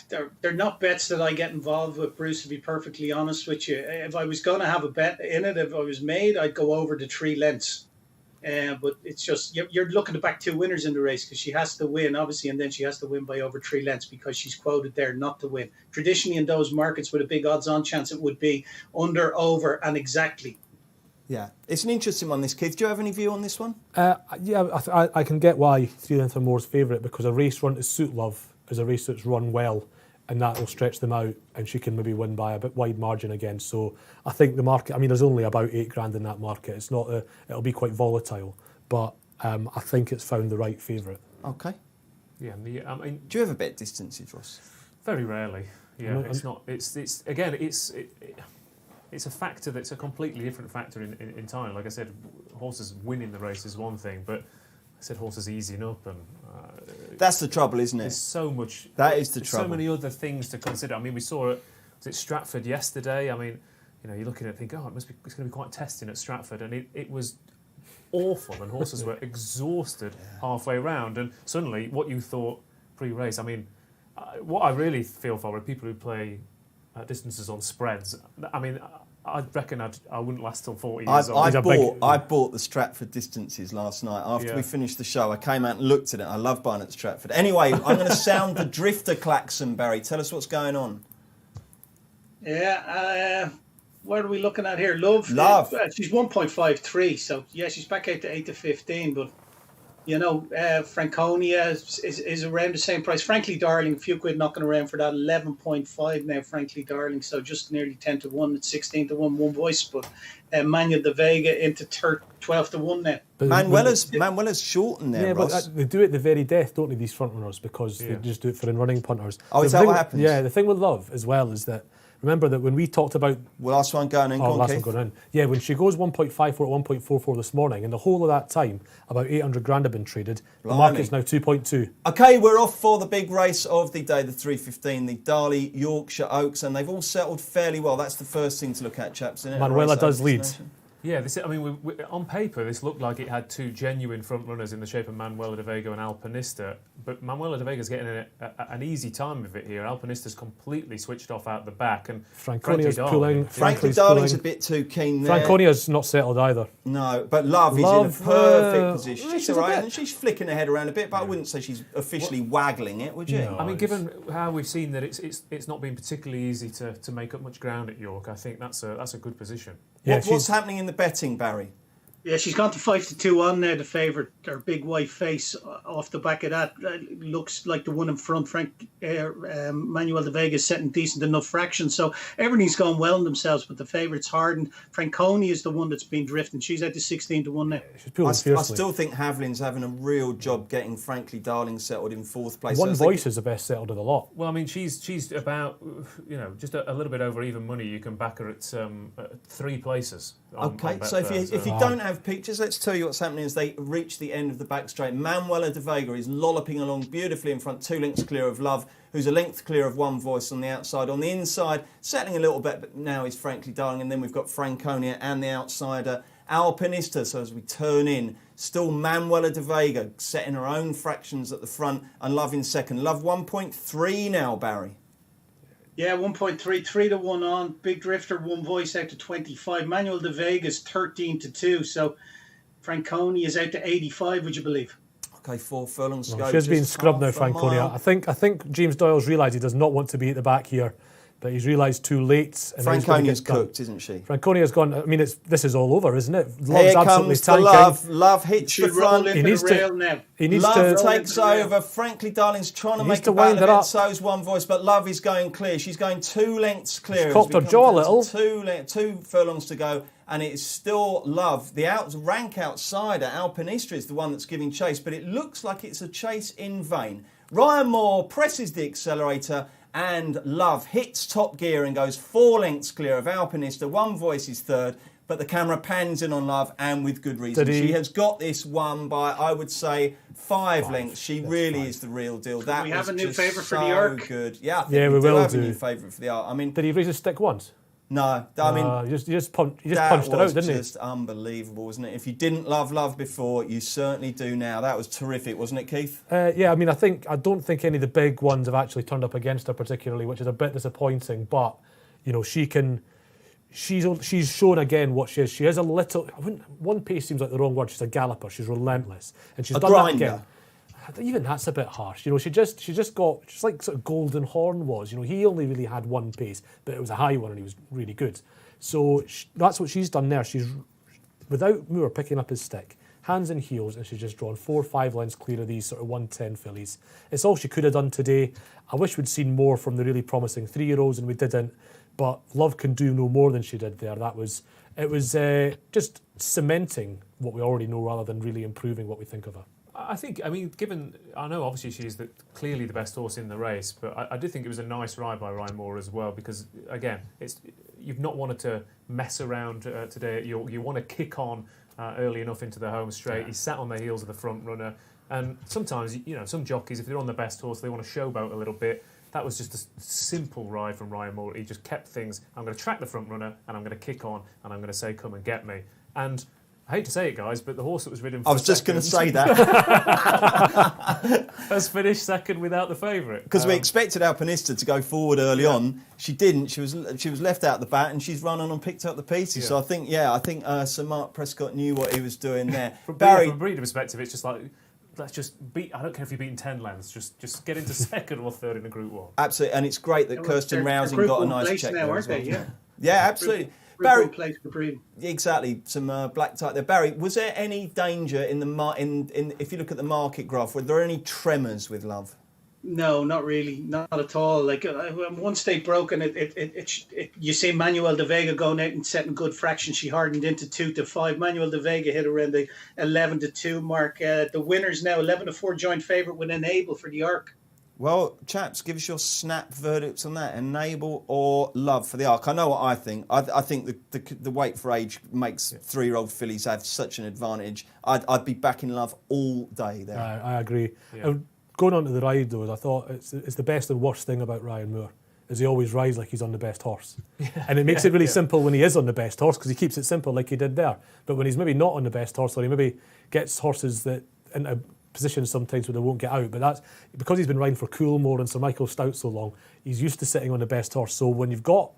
They're not bets that I get involved with, Bruce, to be perfectly honest with you. If I was going to have a bet in it, if I was made, I'd go over the 3 lengths. But it's just, you're looking to back 2 winners in the race because she has to win, obviously, and then she has to win by over 3 lengths because she's quoted there not to win. Traditionally, in those markets with a big odds-on chance, it would be under, over, and exactly. Yeah, it's an interesting one, this, Keith. Do you have any view on this one? I can get why 3 lengths or more is favourite, because a race run to suit Love is a race that's run well, and that will stretch them out, and she can maybe win by a bit wide margin again. So I think the market, I mean, there's only about $8,000 in that market. It's not it'll be quite volatile, but I think it's found the right favourite. Okay. Yeah, I mean, do you ever bet distances, Ross? Very rarely. Yeah, it's not. It's again, it's a factor that's a completely different factor in time. Like I said, horses winning the race is one thing, but I said horses easing up, and that's the trouble, isn't it? There's so much. That is the trouble. So many other things to consider. I mean, we saw it. Was it Stratford yesterday? I mean, you're looking at it, think, oh, it's going to be quite testing at Stratford, and it was awful, and horses were exhausted halfway round, and suddenly what you thought pre-race. I mean, what I really feel for are people who play distances on spreads. I mean, I reckon I wouldn't last till 40 years old. I bought the Stratford distances last night. After we finished the show, I came out and looked at it. I love buying at Stratford. Anyway, I'm going to sound the drifter klaxon, Barry. Tell us what's going on. Yeah, what are we looking at here? Love. She's 1.53, so yeah, she's back out to 8 to 15, but Franconia is around the same price. Frankly Darling, a few quid knocking around for that, 11.5 now, Frankly Darling, so just nearly 10 to 1, it's 16 to 1, one voice, but Manuel de Vega into 12 to 1 now. Manuela's shortened there, Ross. But they do it the very death, don't they, these front runners, because they just do it for in running punters. Oh, is that what happens? Yeah, the thing with Love as well is that remember that when we talked about... Well, last one going in. Last one going in. Yeah, when she goes 1.54 at 1.44 this morning, in the whole of that time, about 800 grand have been traded. The market's now 2.2. Okay, we're off for the big race of the day, the 3:15, the Darley Yorkshire Oaks, and they've all settled fairly well. That's the first thing to look at, chaps, isn't it? Manuela does lead. Yeah, on paper, this looked like it had two genuine front runners in the shape of Manuela de Vega and Alpinista, but Manuela de Vega's getting an easy time of it here. Alpinista's completely switched off out the back, and Franconia's pulling. Frankly Darling's a bit too keen there. Franconia's not settled either. No, but Love is in a perfect position. She's all right, and she's flicking her head around a bit, but I wouldn't say she's officially waggling it, would you? No. I mean, given how we've seen that it's not been particularly easy to make up much ground at York, I think that's a good position. Yeah, what's happening in the betting, Barry? Yeah, she's gone to 5-2 on there, the favourite. Her big white face off the back of that looks like the one in front. Manuel de Vega is setting decent enough fractions. So everything's gone well in themselves, but the favourite's hardened. Franconi is the one that's been drifting. She's at the 16-1 now. I still think Haviland's having a real job getting Frankly Darling settled in fourth place. One Voice is the best settled of the lot. Well, I mean, she's about, just a little bit over even money. You can back her at 3 places. So if you don't have pictures, let's tell you what's happening as they reach the end of the back straight. Manuela de Vega is lolloping along beautifully in front, 2 lengths clear of Love, who's a length clear of One Voice on the outside. On the inside, settling a little bit, but now is Frankly Darling, and then we've got Franconia and the outsider Alpinista. So as we turn in, still Manuela de Vega setting her own fractions at the front, and Love in second. Love 1.3 now, Barry. Yeah, 1.3, 3-1 on. Big drifter, One Voice out to 25. Manuel de Vega's 13-2. So Franconi is out to 85, would you believe? Okay, 4 furlongs to go. She's been scrubbed now, Franconia. I think James Doyle's realised he does not want to be at the back here, but he's realised too late. Franconia's cooked, isn't she? Franconia's gone. I mean, this is all over, isn't it? Love's here comes the Love. Love hits the front. He needs to. Now. Love takes over. Frankly Darling's trying to make a battle of it. So's One Voice, but Love is going clear. She's going 2 lengths clear. She's cocked her jaw a little. 2 furlongs to go, and it's still Love. The rank outsider, Alpinista, is the one that's giving chase, but it looks like it's a chase in vain. Ryan Moore presses the accelerator, and Love hits top gear and goes 4 lengths clear of Alpinista. One Voice is third, but the camera pans in on Love, and with good reason. She has got this one by, I would say, 5 lengths. She really is the real deal. That we have a new favourite for the Arc. Good. Yeah, I think we will have a new favourite for the Arc. I mean, did he raise his stick once? No, I mean, you just punched it out, didn't he? That was just unbelievable, wasn't it? If you didn't love before, you certainly do now. That was terrific, wasn't it, Keith? Yeah, I mean, I don't think any of the big ones have actually turned up against her particularly, which is a bit disappointing. But she's shown again what she is. She is a little. One pace seems like the wrong word. She's a galloper. She's relentless, and she's done grinder. that again. Even that's a bit harsh. She just got, just like sort of Golden Horn was. He only really had one pace, but it was a high one and he was really good. So that's what she's done there. She's, without Moore picking up his stick, hands and heels, and she's just drawn 4 or 5 lengths clear of these sort of 110 fillies. It's all she could have done today. I wish we'd seen more from the really promising 3-year-olds, and we didn't. But Love can do no more than she did there. It was just cementing what we already know rather than really improving what we think of her. I know obviously she's clearly the best horse in the race, but I did think it was a nice ride by Ryan Moore as well, because again, you've not wanted to mess around today. You want to kick on early enough into the home straight. Yeah. He sat on the heels of the front runner, and sometimes some jockeys, if they're on the best horse, they want to showboat a little bit. That was just a simple ride from Ryan Moore. He just kept things. I'm going to track the front runner, and I'm going to kick on, and I'm going to say, "Come and get me." And I hate to say it, guys, but the horse that was ridden for I was just going to say that. has finished second without the favourite. Because we expected Alpinista to go forward early on. She didn't. She was left out the bat, and she's run on and picked up the pieces. Yeah. So I think Sir Mark Prescott knew what he was doing there. From a breeder perspective, it's just like, let's just beat. I don't care if you've beaten 10 lengths. Just get into second or third in a Group 1. Absolutely, and it's great that Kirsten Rousing got a nice check now, there as well. Yeah, absolutely. Barry, place for breeding. Exactly, some black type there. Barry, was there any danger in if you look at the market graph? Were there any tremors with Love? No, not really, not at all. Like one stake broken, you see Manuel de Vega going out and setting good fraction. She hardened into 2-5. Manuel de Vega hit around the 11-2 mark. The winners now 11-4 joint favourite with Enable for the Arc. Well, chaps, give us your snap verdicts on that. Enable or Love for the Arc. I know what I think. I think the weight for age makes 3-year-old fillies have such an advantage. I'd be backing Love all day there. I agree. Going on to the ride, though, I thought it's the best and worst thing about Ryan Moore is he always rides like he's on the best horse. And it makes it really simple when he is on the best horse because he keeps it simple like he did there. But when he's maybe not on the best horse, or he maybe gets horses that in a position sometimes where they won't get out, but that's because he's been riding for Coolmore and Sir Michael Stout so long, he's used to sitting on the best horse. So when you've got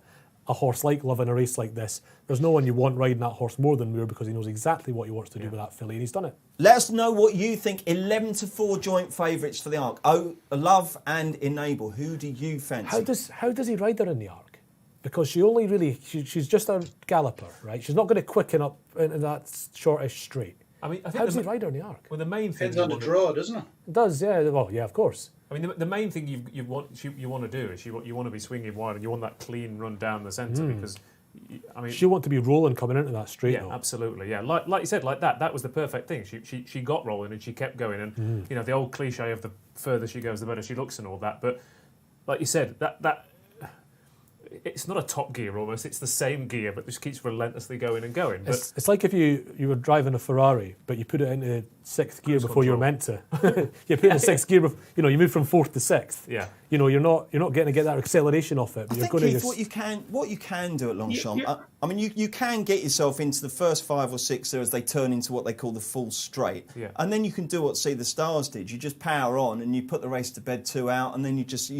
a horse like Love in a race like this, there's no one you want riding that horse more than Moore because he knows exactly what he wants to do with that filly, and he's done it. Let us know what you think. 11-4 joint favourites for the Arc. Love and Enable. Who do you fancy? How does he ride her in the Arc? Because she's just a galloper, right? She's not going to quicken up into that shortish straight. I mean, I think how does he ride her in the Arc? Well, the main thing depends on the draw, doesn't it? It does, yeah. Well, yeah, of course. I mean, the main thing you want to do is you want to be swinging wide, and you want that clean run down the centre because, I mean, she'll want to be rolling coming into that straight. Yeah, though. Absolutely. Yeah, like you said, like that was the perfect thing. She got rolling and she kept going, and you know the old cliche of the further she goes, the better she looks, and all that. But like you said, that it's not a top gear almost. It's the same gear, but just keeps relentlessly going and going. But It's like if you were driving a Ferrari, but you put it into sixth gear before you were meant to. You put it in sixth gear. You know, you move from fourth to sixth. Yeah. You know, you're not getting to get that acceleration off it. But I think, Keith, what you can do at Longchamp, I mean, you can get yourself into the first 5 or 6 there as they turn into what they call the full straight. Yeah. And then you can do what See the Stars did. You just power on and you put the race to bed 2 out, and then you just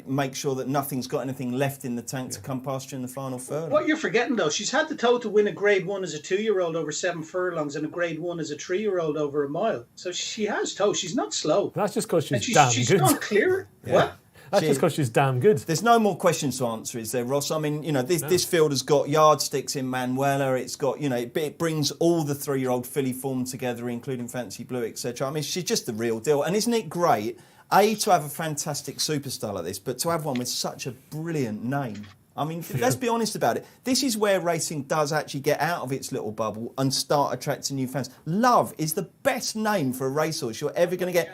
make sure that nothing's got anything left in the tank to come past you in the final third. What you're forgetting, though, she's had the toe to win a Grade 1 as a 2-year-old over 7 furlongs and a Grade 1 as a 3-year-old over a mile. So she has toe. She's not slow. That's just because she's she's damn good. gone clear. Yeah. What? That's just because she's damn good. There's no more questions to answer, is there, Ross? I mean, you know, this field has got yardsticks in Manuela. It's got, you know, it brings all the 3-year-old filly form together, including Fancy Blue, etc. I mean, she's just the real deal. And isn't it great, to have a fantastic superstar like this, but to have one with such a brilliant name? I mean, let's be honest about it. This is where racing does actually get out of its little bubble and start attracting new fans. Love is the best name for a racehorse you're ever going to get.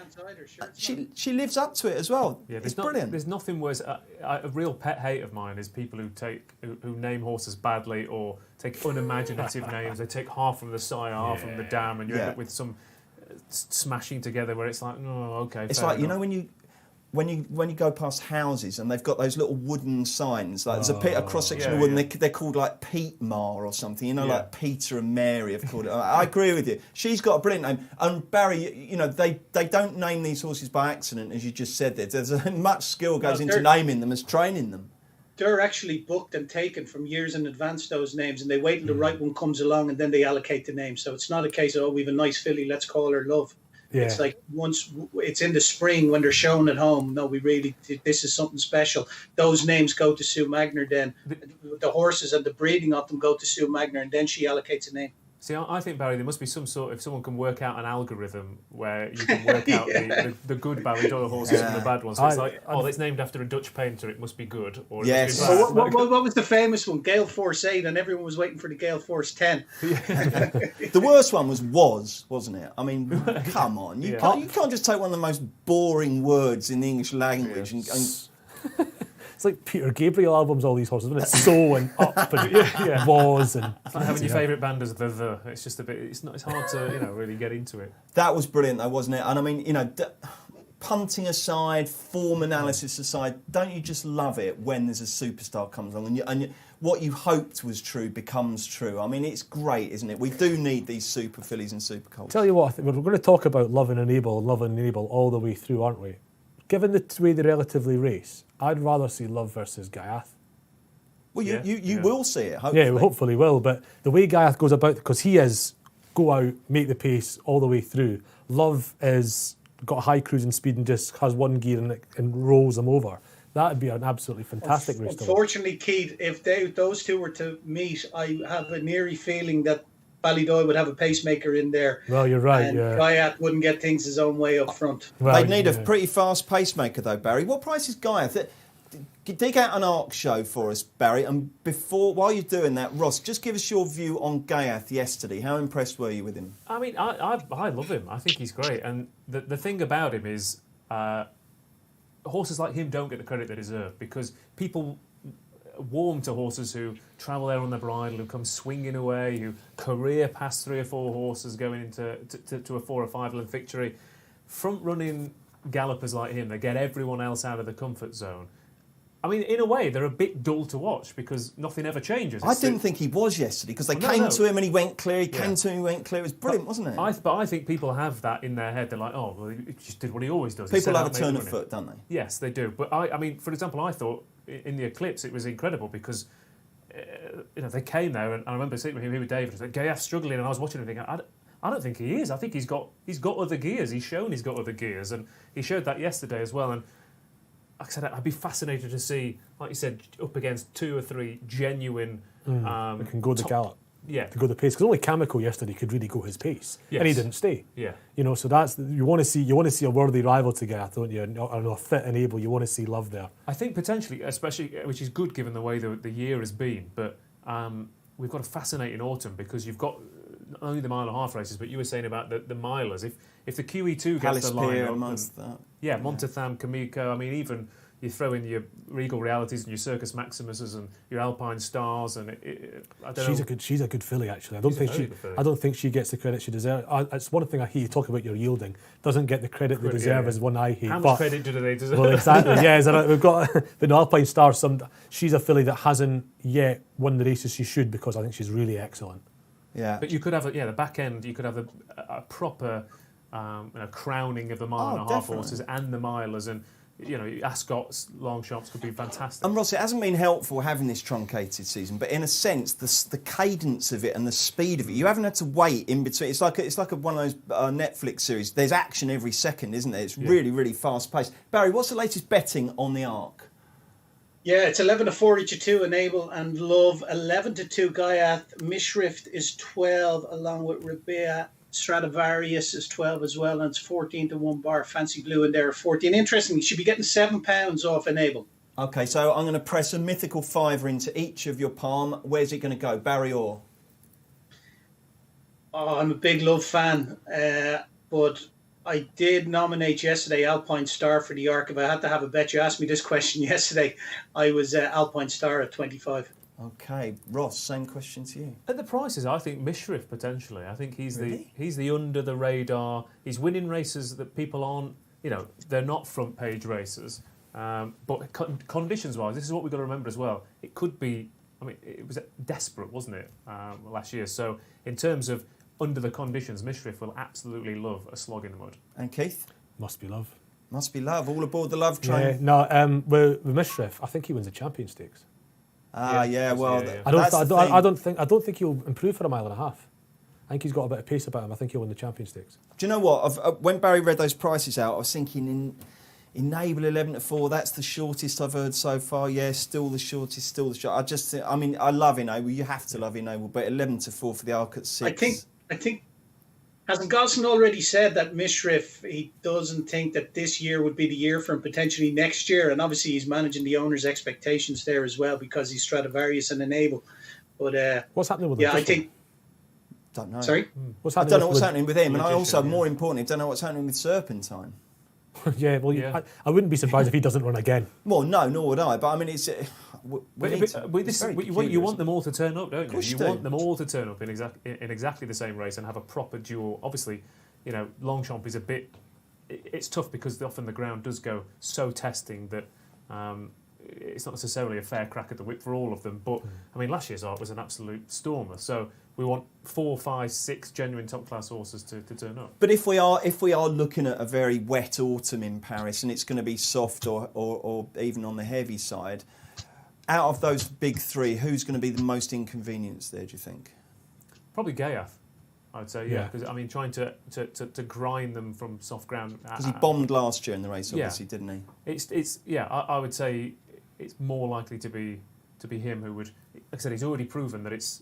She lives up to it as well. Yeah, it's brilliant. There's nothing worse. A real pet hate of mine is people who name horses badly or take unimaginative names. They take half from the sire, half from the dam, and you end up with some smashing together where it's like, oh, okay. It's like, you know, when you go past houses and they've got those little wooden signs, like there's a cross-section of wood, and they're called like Pete Mar or something, you know, like Peter and Mary have called it. I agree with you. She's got a brilliant name. And Barry, you know, they don't name these horses by accident, as you just said there. There's as much skill goes into naming them as training them. They're actually booked and taken from years in advance, those names, and they wait till the right one comes along and then they allocate the name. So it's not a case of, we have a nice filly, let's call her Love. Yeah. It's like once it's in the spring when they're shown at home. No, this is something special. Those names go to Sue Magner. Then the horses and the breeding of them go to Sue Magner, and then she allocates a name. See, I think, Barry, there must be some sort. If someone can work out an algorithm where you can work out the good Ballydoyle horses from the bad ones. So it's like, it's named after a Dutch painter. It must be good. Or yes. So what was the famous one? Gale Force 8, and everyone was waiting for the Gale Force 10. The worst one was, wasn't it? I mean, come on, you can't just take one of the most boring words in the English language and It's like Peter Gabriel albums, all these horses, when it's so and up and was and. It's like having your favourite band as the. It's just a bit. It's hard to really get into it. That was brilliant, though, wasn't it? And I mean, punting aside, form analysis aside, don't you just love it when there's a superstar comes along and what you hoped was true becomes true? I mean, it's great, isn't it? We do need these super fillies and super colts. Tell you what, I think we're going to talk about Love and Enable all the way through, aren't we? Given the way they relatively race, I'd rather see Love versus Gaiath. Well, you will see it, hopefully. Yeah, we hopefully will. But the way Gaiath goes about, because he is go out, make the pace all the way through. Love is got high cruising speed and just has one gear and rolls them over. That'd be an absolutely fantastic race. Unfortunately, Keith, if those two were to meet, I have an eerie feeling that Ballydoyle would have a pacemaker in there. Well, you're right, and Gaiath wouldn't get things his own way up front. Well, they'd need a pretty fast pacemaker, though, Barry. What price is Gaiath? Dig out an ARC show for us, Barry. And while you're doing that, Ross, just give us your view on Gaiath yesterday. How impressed were you with him? I mean, I love him. I think he's great. And the thing about him is horses like him don't get the credit they deserve because people warm to horses who travel there on their bridle, who come swinging away, who career past 3 or 4 horses going into to a 4 or 5 length victory. Front running gallopers like him, they get everyone else out of the comfort zone. I mean, in a way, they're a bit dull to watch because nothing ever changes. I didn't think he was yesterday because they came to him and he went clear. He came to him, he went clear. It was brilliant, wasn't it? But I think people have that in their head. They're like, oh, well, he just did what he always does. People have a turn of foot, don't they? Yes, they do. But I mean, for example, I thought in the Eclipse it was incredible because they came there and I remember sitting with him with David. Like, Gayaf's struggling, and I was watching him thinking, I don't think he is. I think he's got other gears. He's shown he's got other gears, and he showed that yesterday as well. And like I said, I'd be fascinated to see, like you said, up against 2 or 3 genuine. They can go the gallop. Yeah, to go the pace because only Kamiko yesterday could really go his pace, and he didn't stay. Yeah, so that's you want to see a worthy rival to Gath, don't you? Or a fit and able. You want to see Love there. I think potentially, especially, which is good given the way the year has been. But we've got a fascinating autumn because you've got not only the mile and a half races, but you were saying about the milers. If the QE2 gets the line up, Montetham, Kamiko. I mean, even you throw in your Regal Realities and your Circus Maximuses and your Alpine Stars, and I don't know. She's a good filly actually. I don't think she gets the credit she deserves. It's one thing I hear you talk about your Yearling doesn't get the credit they deserve as one I hate. How much credit do they deserve? Well, exactly. Yeah, we've got the Alpine Star. She's a filly that hasn't yet won the races she should because I think she's really excellent. Yeah, but you could have the back end. You could have a proper crowning of the mile and a half horses and the milers and. Ascot's, Longshops could be fantastic. And Ross, it hasn't been helpful having this truncated season, but in a sense, the cadence of it and the speed of it, you haven't had to wait in between. It's like one of those Netflix series. There's action every second, isn't there? It's really, really fast paced. Barry, what's the latest betting on the Arc? Yeah, it's 11-40 to 2 Enable and Love, 11-2 Gaiath, Mishrift is 12 along with Rebea. Stradivarius is 12 as well, and it's 14-1 Bar. Fancy Blue in there 14. Interesting, you should be getting £7 off Enable. Okay, so I'm going to press a mythical fiver into each of your palm. Where's it going to go, Barry or? Oh, I'm a big Love fan, but I did nominate yesterday Alpine Star for the Arc. If I had to have a bet, you asked me this question yesterday, I was Alpine Star at 25. Okay, Ross, same question to you. At the prices, I think Mishriff potentially. I think he's the under the radar. He's winning races that people aren't. They're not front page races. But conditions wise, this is what we've got to remember as well. It could be. I mean, it was desperate, wasn't it, last year? So in terms of under the conditions, Mishriff will absolutely love a slog in the mud. And Keith, must be Love. Must be Love. All aboard the Love train. Yeah, no, with Mishriff, I think he wins the Champion Stakes. I don't think he'll improve for a mile and a half. I think he's got a bit of pace about him. I think he'll win the Champion Stakes. Do you know what? When Barry read those prices out, I was thinking Enable 11-4. That's the shortest I've heard so far. Yeah, still the shortest. I love Enable. You have to love Enable, but 11-4 for the Arc at 6. I think. Hasn't Gosson already said that Mishriff, he doesn't think that this year would be the year for him, potentially next year? And obviously he's managing the owner's expectations there as well because he's Stradivarius and Enable. But what's happening with him? Yeah, I think. Don't know. Sorry? I don't know what's happening with him, and I also, more importantly, don't know what's happening with Serpentine. I wouldn't be surprised if he doesn't run again. Well, no, nor would I. But I mean, it's. You want them all to turn up, don't you? You want them all to turn up in exactly the same race and have a proper duel. Obviously, Longchamp is a bit. It's tough because often the ground does go so testing that it's not necessarily a fair crack at the whip for all of them. But I mean, last year's Arc was an absolute stormer. So we want 4, 5, 6 genuine top class horses to turn up. But if we are looking at a very wet autumn in Paris and it's going to be soft or even on the heavy side. Out of those big 3, who's going to be the most inconvenienced there, do you think? Probably Gaiath, I would say, yeah. Because, I mean, trying to grind them from soft ground. Because he bombed last year in the race, obviously, didn't he? I would say it's more likely to be him who would... Like I said, he's already proven that it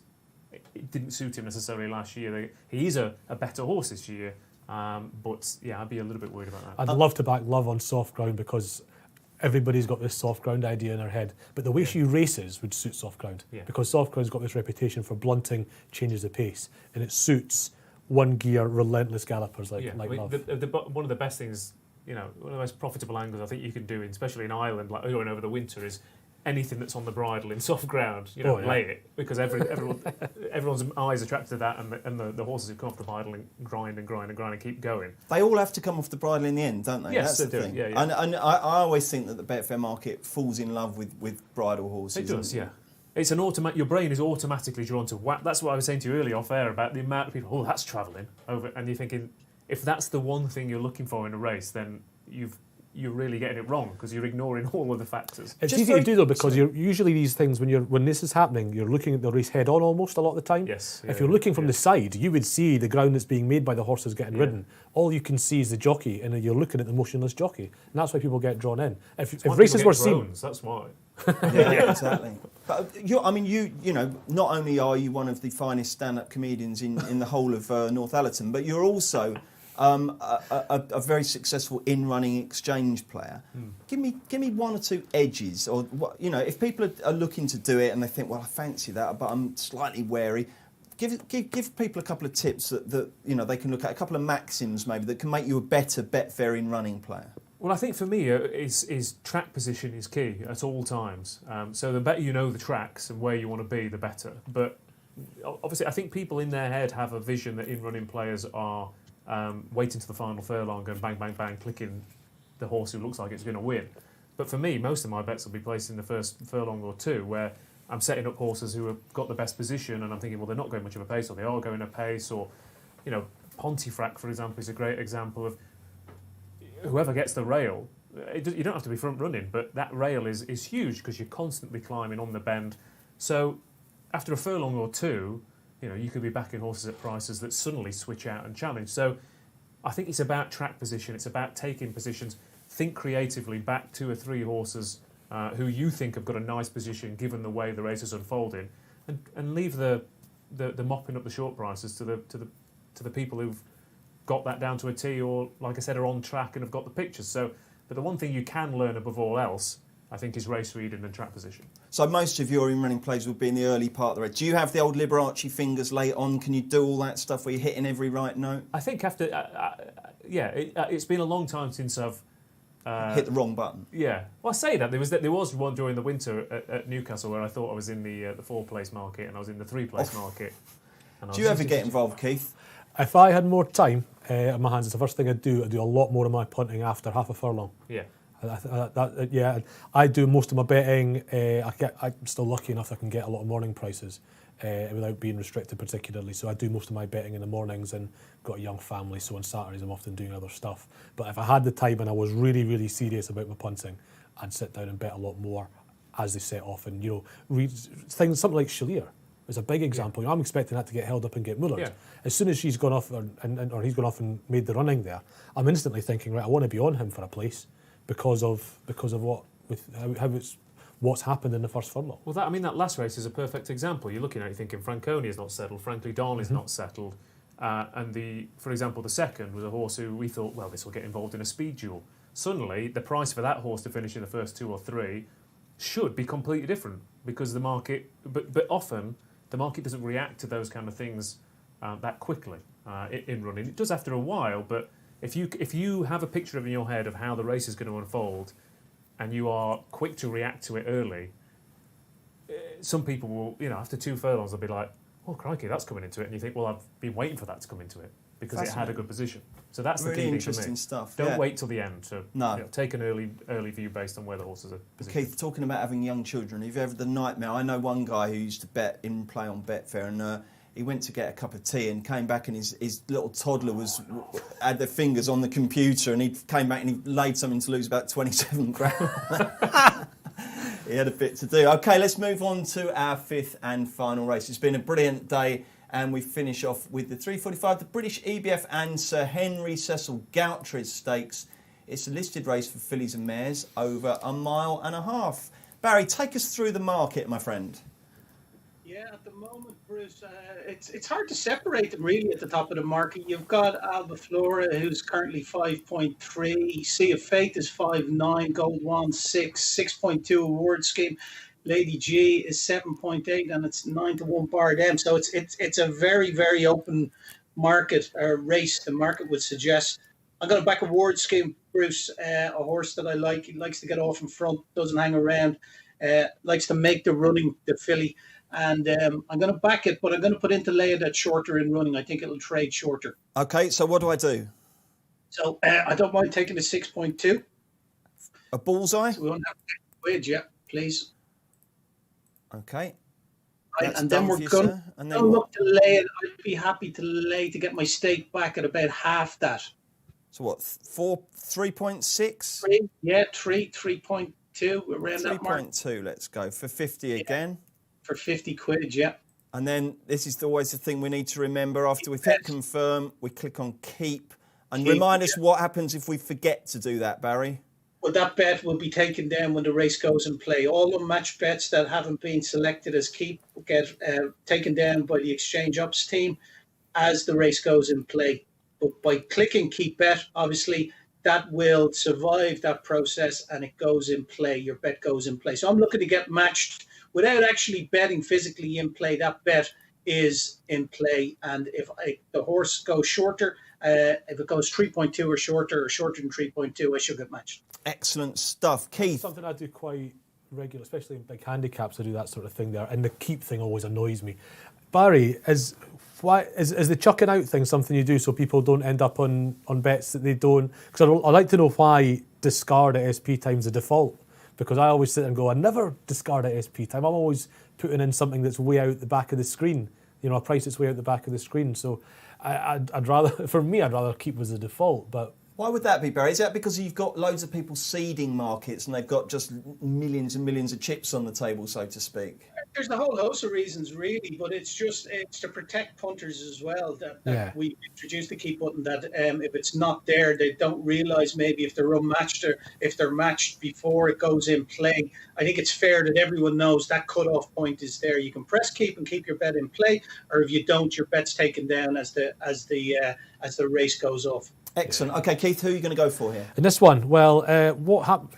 didn't suit him necessarily last year. He is a better horse this year, but, yeah, I'd be a little bit worried about that. I'd love to back Love on soft ground because... Everybody's got this soft ground idea in their head, but the way she races would suit soft ground because soft ground's got this reputation for blunting, changes the pace, and it suits one gear, relentless gallopers like Love. One of the best things, one of the most profitable angles I think you can do, especially in Ireland, like going over the winter, is anything that's on the bridle in soft ground, lay it, because everyone's eyes attracted to that, and the horses who come off the bridle and grind and keep going. They all have to come off the bridle in the end, don't they? Yes, that's they the do. thing. Yeah. And I always think that the Betfair market falls in love with bridle horses. It does, yeah. It's an automatic. Your brain is automatically drawn to whack. That's what I was saying to you earlier off air about the amount of people. Oh, that's travelling over, and you're thinking, if that's the one thing you're looking for in a race, then you're really getting it wrong because you're ignoring all of the factors. It's easy to do though, because you're usually these things when this is happening, you're looking at the race head on almost a lot of the time. Yes. If you're looking from the side, you would see the ground that's being made by the horses getting ridden. All you can see is the jockey, and you're looking at the motionless jockey, and that's why people get drawn in. If races were seen, that's why. Yeah, exactly. But you not only are you one of the finest stand-up comedians in the whole of North Allerton, but you're also a very successful in-running exchange player. Give me one or two edges, or if people are looking to do it and they think, well, I fancy that, but I'm slightly wary. Give people a couple of tips that they can look at, a couple of maxims maybe that can make you a better Betfair in-running player. Well, I think for me, is track position is key at all times. So the better you know the tracks and where you want to be, the better. But obviously, I think people in their head have a vision that in-running players are waiting to the final furlong and bang, bang, bang, clicking the horse who looks like it's going to win. But for me, most of my bets will be placed in the first furlong or two, where I'm setting up horses who have got the best position, and I'm thinking, well, they're not going much of a pace, or they are going a pace, or Pontefract, for example, is a great example of whoever gets the rail. You don't have to be front running, but that rail is huge because you're constantly climbing on the bend. So after a furlong or two, you could be backing horses at prices that suddenly switch out and challenge. So I think it's about track position. It's about taking positions. Think creatively, back 2 or 3 horses who you think have got a nice position given the way the race is unfolding, and leave the mopping up the short prices to the people who've got that down to a T, or like I said, are on track and have got the pictures. So, but the one thing you can learn above all else, I think, is race reading and track position. So most of your in-running plays would be in the early part of the race. Do you have the old Liberace fingers late on? Can you do all that stuff where you're hitting every right note? I think after, it's been a long time since I've hit the wrong button. Yeah. Well, I say that there was one during the winter at Newcastle where I thought I was in the 4-place market and I was in the 3-place market. Do you ever get involved, Keith? If I had more time on my hands, it's the first thing I'd do a lot more of my punting after half a furlong. Yeah. I do most of my betting. I'm still lucky enough I can get a lot of morning prices without being restricted particularly. So I do most of my betting in the mornings, and got a young family, so on Saturdays I'm often doing other stuff. But if I had the time and I was really, really serious about my punting, I'd sit down and bet a lot more as they set off, and read things. Something like Chalier is a big example. I'm expecting that to get held up and get mullered. Yeah. As soon as she's gone off or he's gone off and made the running there, I'm instantly thinking, right, I want to be on him for a place because of what's happened in the first furlong. Well, that last race is a perfect example. You're looking at it thinking Franconia's not settled, Frankly Darnley's not settled, and for example, the second was a horse who we thought, well, this will get involved in a speed duel. Suddenly, the price for that horse to finish in the first 2 or 3 should be completely different because the market, but often the market doesn't react to those kind of things that quickly in running. It does after a while, but if you have a picture in your head of how the race is going to unfold, and you are quick to react to it early, some people will, after 2 furlongs, they'll be like, oh, crikey, that's coming into it. And you think, well, I've been waiting for that to come into it because it had a good position. So that's really the key interesting thing for me. Stuff. Don't wait till the end to no. Take an early view based on where the horses are positioned. Keith, talking about having young children, have you ever had the nightmare? I know one guy who used to bet in play on Betfair, and he went to get a cup of tea and came back, and his little toddler had their fingers on the computer, and he came back and he laid something to lose about 27 grand. He had a bit to do. OK, let's move on to our 5th and final race. It's been a brilliant day, and we finish off with the 3:45, the British EBF and Sir Henry Cecil Goutrez Stakes. It's a listed race for fillies and mares over 1.5 miles. Barry, take us through the market, my friend. Yeah, at the moment, Bruce, it's hard to separate them really at the top of the market. You've got Alba Flora, who's currently 5.3. Sea of Fate is 5.9. Gold Wand 6.2 award scheme. Lady G is 7.8, and it's 9-1 bar them. So it's a very, very open market race. The market would suggest. I'm going to back award scheme Bruce, a horse that I like. He likes to get off in front, doesn't hang around, likes to make the running, the filly. And I'm going to back it, but I'm going to put into Leia that shorter in running. I think it'll trade shorter. Okay, so what do I do? So I don't mind taking the 6.2. A bullseye? So we won't have to quid, yeah, please. Okay. Right, and then we're going to look to lay it. I'd be happy to lay to get my stake back at about half that. So what, 3.6? 3, yeah, 3.2, around that mark. 3.2, let's go, for 50 again. For 50 quid, yeah. And then this is always the thing we need to remember. After we've hit confirm, we click on keep. And remind us what happens if we forget to do that, Barry. Well, that bet will be taken down when the race goes in play. All the match bets that haven't been selected as keep get taken down by the exchange ops team as the race goes in play. But by clicking keep bet, obviously, that will survive that process and it goes in play. Your bet goes in play. So I'm looking to get matched without actually betting physically in play. That bet is in play. And if the horse goes shorter, if it goes 3.2 or shorter than 3.2, I should get matched. Excellent stuff. Keith? Something I do quite regular, especially in big handicaps, I do that sort of thing there. And the keep thing always annoys me. Barry, is the chucking out thing something you do so people don't end up on bets that they don't? Because I'd like to know why discard at SP time's the default. Because I always sit and go, I never discard at SP time. I'm always putting in something that's way out the back of the screen. You know, a price that's way out the back of the screen. So I'd rather, for me, I'd rather keep as the default. But why would that be, Barry? Is that because you've got loads of people seeding markets and they've got just millions and millions of chips on the table, so to speak? There's a whole host of reasons, really, but it's to protect punters as well that we introduced the keep button. That if it's not there, they don't realise maybe if they're unmatched or if they're matched before it goes in play. I think it's fair that everyone knows that cut-off point is there. You can press keep and keep your bet in play, or if you don't, your bet's taken down as the race goes off. Excellent. Okay, Keith, who are you going to go for here? In this one, well, what happened?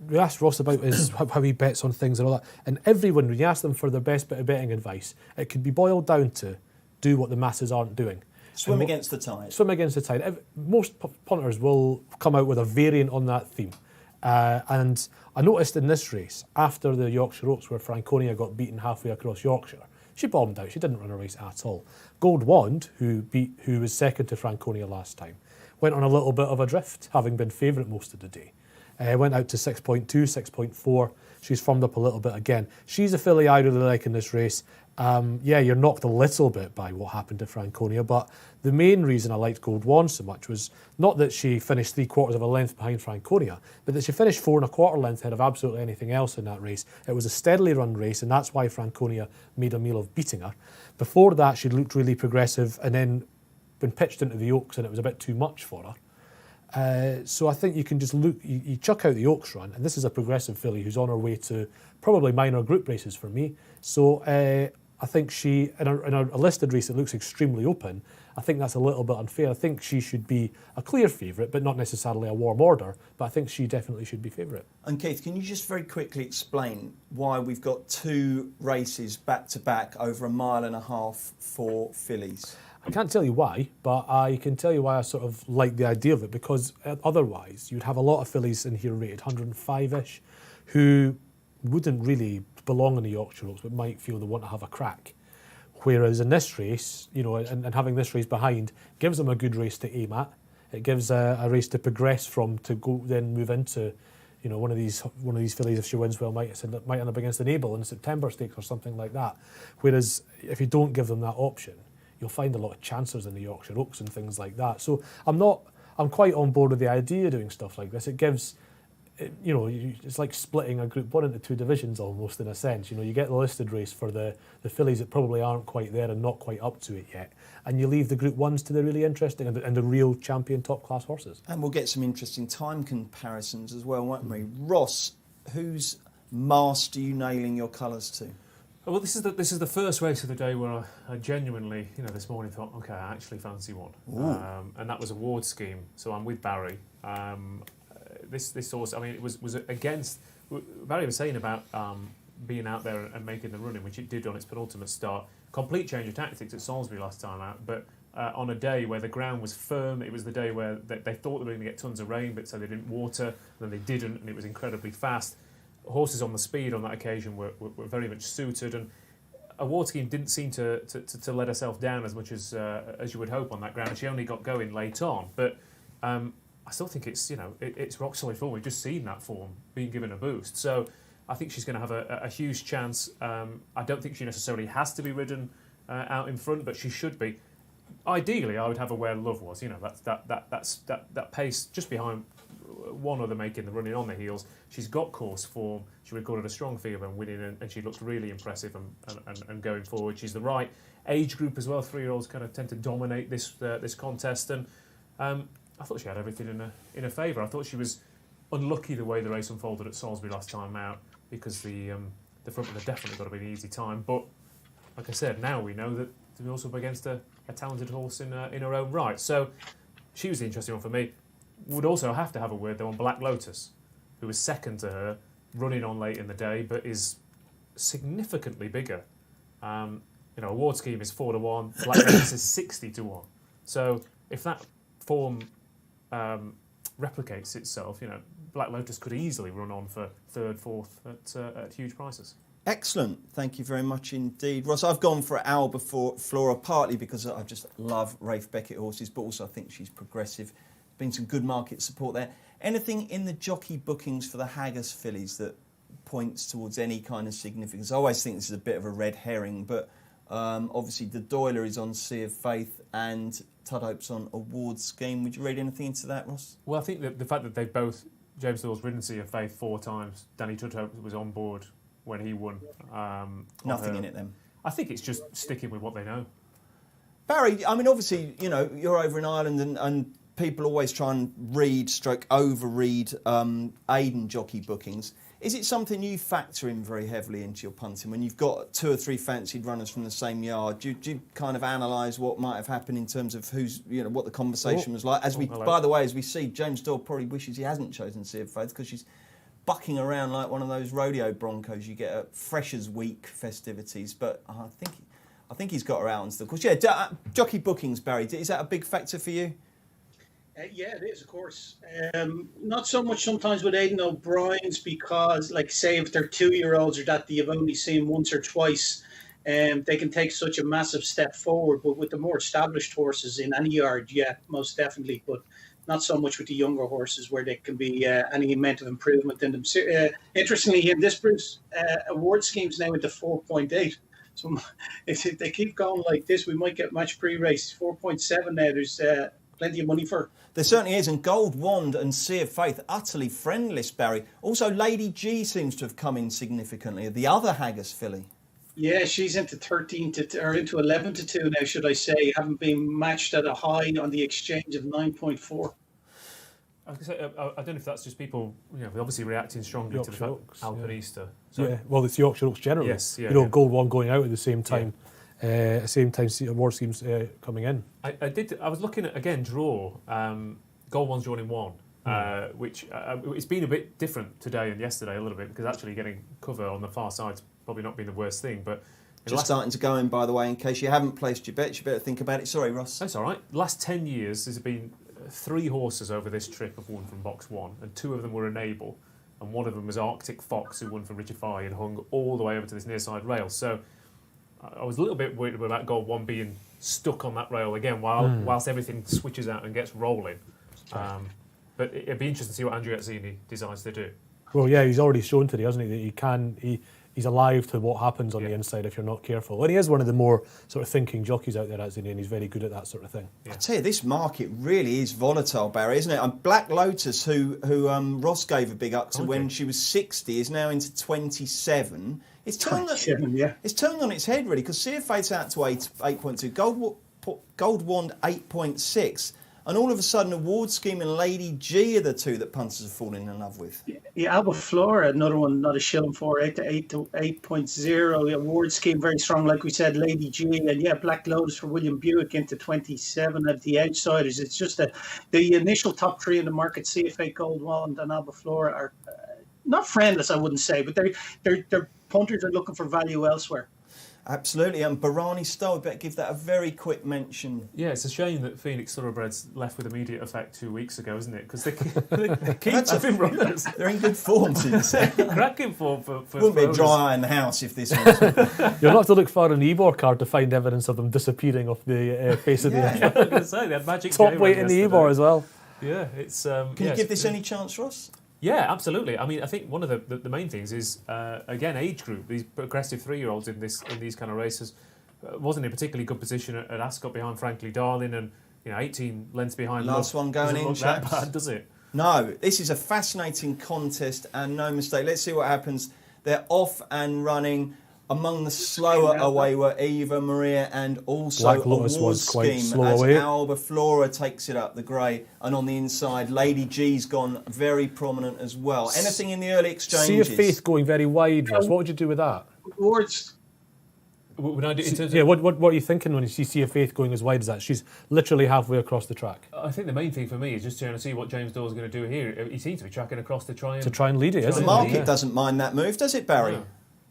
We asked Ross about is how he bets on things and all that. And everyone, when you ask them for their best bit of betting advice, it could be boiled down to do what the masses aren't doing. Swim against the tide. Swim against the tide. Most punters will come out with a variant on that theme. And I noticed in this race, after the Yorkshire Oaks, where Franconia got beaten halfway across Yorkshire, she bombed out. She didn't run a race at all. Gold Wand, who was second to Franconia last time, went on a little bit of a drift, having been favourite most of the day. Went out to 6.2, 6.4. She's firmed up a little bit again. She's a filly I really like in this race. You're knocked a little bit by what happened to Franconia, but the main reason I liked Gold Wand so much was not that she finished 3/4 of a length behind Franconia, but that she finished 4 1/4 length ahead of absolutely anything else in that race. It was a steadily run race, and that's why Franconia made a meal of beating her. Before that, she looked really progressive, and then been pitched into the Oaks, and it was a bit too much for her. So I think you can just look, you chuck out the Oaks run, and this is a progressive filly who's on her way to probably minor group races for me. So I think she, in a listed race that looks extremely open, I think that's a little bit unfair. I think she should be a clear favourite, but not necessarily a warm order, but I think she definitely should be favourite. And Keith, can you just very quickly explain why we've got 2 races back-to-back over 1.5 miles for fillies? I can't tell you why, but I can tell you why I sort of like the idea of it, because otherwise you'd have a lot of fillies in here rated 105-ish who wouldn't really belong in the Yorkshire Oaks but might feel they want to have a crack. Whereas in this race, you know, and having this race behind gives them a good race to aim at. It gives a race to progress from, to go then move into, you know, one of these fillies, if she wins well, might end up against an Able in the September Stakes or something like that. Whereas if you don't give them that option, you'll find a lot of chancers in the Yorkshire Oaks and things like that. So I'm quite on board with the idea of doing stuff like this. It gives, you know, it's like splitting a Group 1 into 2 divisions almost, in a sense. You know, you get the listed race for the fillies that probably aren't quite there and not quite up to it yet, and you leave the Group 1s to the really interesting and the real champion top-class horses. And we'll get some interesting time comparisons as well, won't we? Ross, whose mast are you nailing your colours to? Well, this is the first race of the day where I genuinely, you know, this morning thought, okay, I actually fancy one, and that was a Ward scheme. So I'm with Barry. This horse, I mean, it was against. Barry was saying about being out there and making the running, which it did on its penultimate start. Complete change of tactics at Salisbury last time out, but on a day where the ground was firm. It was the day where they thought they were going to get tons of rain, but so they didn't water, and then they didn't, and it was incredibly fast. Horses on the speed on that occasion were very much suited, and Award Scheme didn't seem to let herself down as much as you would hope on that ground. She only got going late on, but I still think it's it's rock solid form. We've just seen that form being given a boost, so I think she's going to have a huge chance. I don't think she necessarily has to be ridden out in front, but she should be. Ideally, I would have her where Love was. That pace just behind one other making the running on the heels. She's got course form. She recorded a strong figure when winning, and she looks really impressive and going forward. She's the right age group as well. 3-year-olds kind of tend to dominate this contest, and I thought she had everything in her favour. I thought she was unlucky the way the race unfolded at Salisbury last time out, because the front runner definitely got to be an easy time. But like I said, now we know that we're also up against a talented horse in her own right. So she was the interesting one for me. Would also have to have a word though on Black Lotus, who was second to her, running on late in the day, but is significantly bigger. Award Scheme is 4-1, Black Lotus is 60-1. So if that form replicates itself, Black Lotus could easily run on for third, fourth at huge prices. Excellent. Thank you very much indeed. Ross, I've gone for Alba Flora, partly because I just love Rafe Beckett horses, but also I think she's progressive. Been some good market support there. Anything in the jockey bookings for the Haggis fillies that points towards any kind of significance? I always think this is a bit of a red herring, but obviously the Doyler is on Sea of Faith and Tudhope's on Award Scheme. Would you read anything into that, Ross? Well, I think that the fact that they've both, James Doyle's ridden Sea of Faith 4 times, Danny Tudhope was on board when he won. Nothing in it then? I think it's just sticking with what they know. Barry, I mean, obviously, you're over in Ireland and people always try and overread Aidan jockey bookings. Is it something you factor in very heavily into your punting when you've got 2 or 3 fancied runners from the same yard? Do you kind of analyse what might have happened in terms of what the conversation was like? By the way, as we see, James Doyle probably wishes he hasn't chosen Sea of Faith because she's bucking around like one of those rodeo broncos you get at Freshers Week festivities. But I think he's got her out and stuff. Of course, jockey bookings, Barry, is that a big factor for you? Yeah, it is, of course. Not so much sometimes with Aidan O'Brien's because, like, say, if they're 2-year-olds or that you've only seen once or twice, they can take such a massive step forward. But with the more established horses in any yard, yeah, most definitely. But not so much with the younger horses where there can be any amount of improvement in them. Interestingly, in this, Bruce, Award Scheme's now into 4.8. So if they keep going like this, we might get match pre-race 4.7 now. There's plenty of money for. There certainly is, and Gold Wand and Sea of Faith utterly friendless, Barry. Also, Lady G seems to have come in significantly. The other Haggis filly. Yeah, she's into 11-2 now, should I say? Haven't been matched at a high on the exchange of 9.4. I don't know if that's just people, obviously reacting strongly Yorkshire to the fact Oaks, Alpinista. Yeah, well, it's Yorkshire Oaks generally. Yes, Gold Wand going out at the same time. Award Scheme's coming in. I was looking at, again, draw. Gold Wand's drawn in 1, which it's been a bit different today and yesterday a little bit, because actually getting cover on the far side's probably not been the worst thing. But just starting to go in, by the way, in case you haven't placed your bets, you better think about it. Sorry, Ross. That's all right. Last 10 years, there's been 3 horses over this trip have won from box 1, and 2 of them were Enable, and one of them was Arctic Fox, who won from Richard Fye and hung all the way over to this near side rail. So I was a little bit worried about Gold Wand being stuck on that rail again whilst everything switches out and gets rolling. But it'd be interesting to see what Andrew Azzini decides to do. Well, yeah, he's already shown today, hasn't he, that he's alive to what happens on the inside if you're not careful. And he is one of the more sort of thinking jockeys out there, Azzini, and he's very good at that sort of thing. Yeah. I tell you, this market really is volatile, Barry, isn't it? And Black Lotus, who Ross gave a big up to when she was 60, is now into 27. It's turned on its head, really, because Sea of Fate's out to 8.2, Gold Wand 8.6, and all of a sudden Award Scheme and Lady G are the 2 that punters have fallen in love with. Yeah, Alba Flora, another one, not a shilling for 8.0. Award Scheme very strong, like we said. Lady G, and Black Lotus for William Buick into 27 of the outsiders. It's just that the initial top 3 in the market, Sea of Fate, Gold Wand, and Alba Flora, are not friendless, I wouldn't say, but they're punters are looking for value elsewhere. Absolutely, and Barani Style, better give that a very quick mention. Yeah, it's a shame that Phoenix Thoroughbreds left with immediate effect 2 weeks ago, isn't it? Because they keep having runners. They're in good form since then. Cracking form for Wouldn't be a dry eye in the house if this was. You'll have to look far in the Ebor card to find evidence of them disappearing off the face of the I was going to say, they had magic top J weight in the Ebor as well. Yeah, it's... Can you give this any chance, Ross? Yeah, absolutely. I mean, I think one of the main things is, again, age group. These progressive 3-year-olds in these kind of races wasn't in a particularly good position at Ascot behind Frankly Darling, and 18 lengths behind. Last one going in, look that chaps. bad, does it? No, this is a fascinating contest and no mistake. Let's see what happens. They're off and running. Among the slower away were Eva Maria and also Black Lotus Award was quite Scheme slow as away. Alba Flora takes it up the grey, and on the inside Lady G's gone very prominent as well. Anything in the early exchanges? Sea of Faith going very wide, Ross. What would you do with that? Awards. When I do, in terms Yeah, of, what are you thinking when you see Sea of Faith going as wide as that? She's literally halfway across the track I think the main thing for me is just trying to see what James Dawes is going to do here. He seems to be tracking across to try and lead it, The isn't it? market Yeah. doesn't mind that move, does it, Barry? No.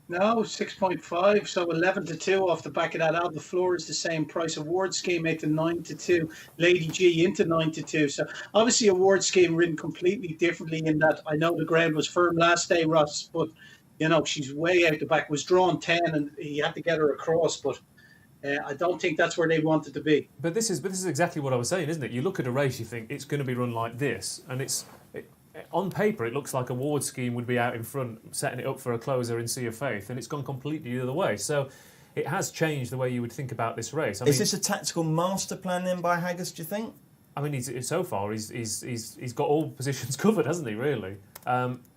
No, 6.5, so 11-2 off the back of that. Alba Flora is the same price. Award Scheme 8-9-2. Lady G into 9-2. So obviously Award Scheme ridden completely differently in that I know the ground was firm last day, Ross, but she's way out the back. Was drawn 10 and he had to get her across, but I don't think that's where they wanted to be. But this is exactly what I was saying, isn't it? You look at a race, you think it's going to be run like this, and on paper, it looks like Award Scheme would be out in front, setting it up for a closer in Sea of Faith, and it's gone completely the other way. So it has changed the way you would think about this race. Is this a tactical master plan then by Haggis, do you think? I mean, so far he's got all positions covered, hasn't he? Really.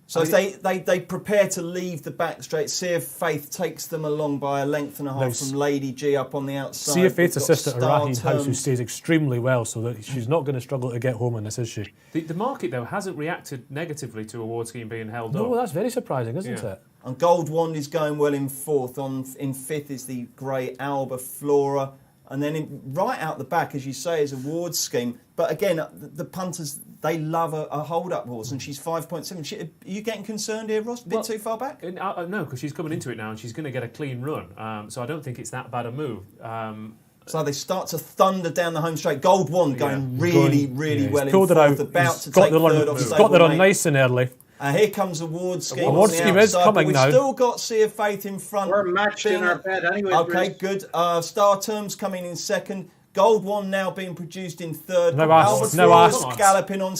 So they prepare to leave the back straight. Sea of Faith takes them along by a length and a half from Lady G up on the outside. Sea of Faith's We've got assistant Star Rahid House, who Terms. stays extremely well, so that she's not going to struggle to get home in this, is she? The market, though, hasn't reacted negatively to Award Scheme being held up. No, that's very surprising, isn't Yeah. it? And Gold Wand is going well in fourth. In fifth is the grey Alba Flora. And then right out the back, as you say, is Award Scheme. But again, the punters, they love a hold-up horse, and she's 5.7. Are you getting concerned here, Ross? Bit too far back? No, because she's coming into it now and she's going to get a clean run. So I don't think it's that bad a move. So they start to thunder down the home straight. Gold Wand going really well in pulled fourth. it out. About He's to got take the third run, off he's got the run stablemate. nice and early. Here comes Award Scheme. Award on the Scheme is outside, coming but now. We've still got Sea of Faith in front. We're matched in our bed anyway. Okay, Bruce. good. Star Terms coming in second. Gold Wand now being produced in third. No ask, no Albatross ask. galloping on.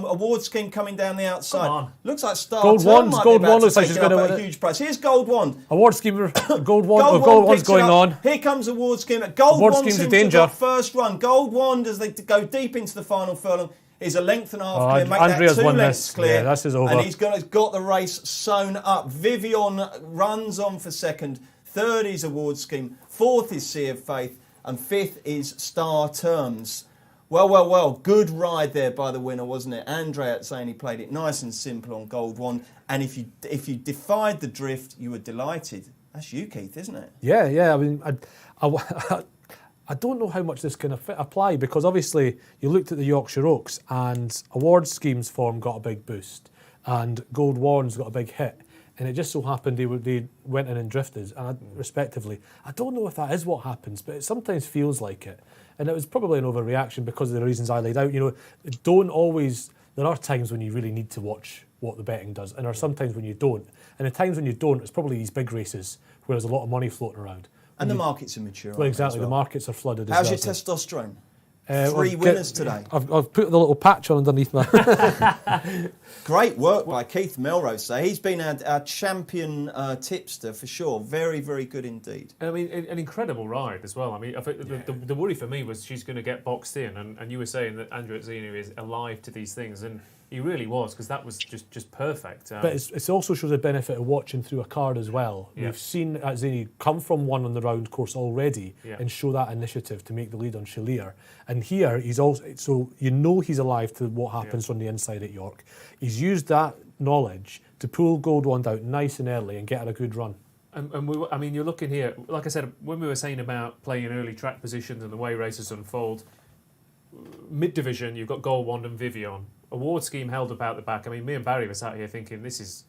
Award Scheme coming down the outside. Come on. Looks like Star Gold Terms Wand, might Gold be about Wand to looks like take she's it up gonna at a win it. huge price. Here's Gold Wand. Award Scheme, Gold Gold Wand's Wand going picks it on. up. Here comes Award Scheme. Gold Award Wand Scheme's seems a to have danger. got first run. Gold Wand, as they go deep into the final furlong, is a length and a half clear. Make Andrea's that 2 won lengths this. clear. Yeah, this is over. And he's got the race sewn up. Vivian runs on for second. Third is Award Scheme. Fourth is Sea of Faith. And fifth is Star Terms. Well. Good ride there by the winner, wasn't it? Andrea saying he played it nice and simple on Gold Wand. And if you defied the drift, you were delighted. That's you, Keith, isn't it? Yeah. I mean, I don't know how much this can apply, because obviously you looked at the Yorkshire Oaks and Award Scheme's form got a big boost and Gold Wand's got a big hit. And it just so happened they went in and drifted, respectively. I don't know if that is what happens, but it sometimes feels like it. And it was probably an overreaction because of the reasons I laid out. There are times when you really need to watch what the betting does, and there are sometimes when you don't. And the times when you don't, it's probably these big races where there's a lot of money floating around. And the markets are mature. Well, exactly. The markets are flooded How's as your well. testosterone? 3 I've winners today. I've put the little patch on underneath my... Great work by Keith Melrose. So he's been our champion tipster for sure. Very, very good indeed. I mean, an incredible ride as well. I mean, I think the worry for me was she's going to get boxed in, and you were saying that Andrew Zinu is alive to these things, and he really was, because that was just perfect. But it also shows the benefit of watching through a card as well. Yeah. We've seen Zini come from one on the round course already and show that initiative to make the lead on Chalier. And here, he's also, so he's alive to what happens from the inside at York. He's used that knowledge to pull Gold Wand out nice and early and get her a good run. And you're looking here, like I said, when we were saying about playing in early track positions and the way races unfold, mid-division, you've got Gold Wand and Vivian. Award Scheme held up out the back. I mean, me and Barry were sat here thinking, this is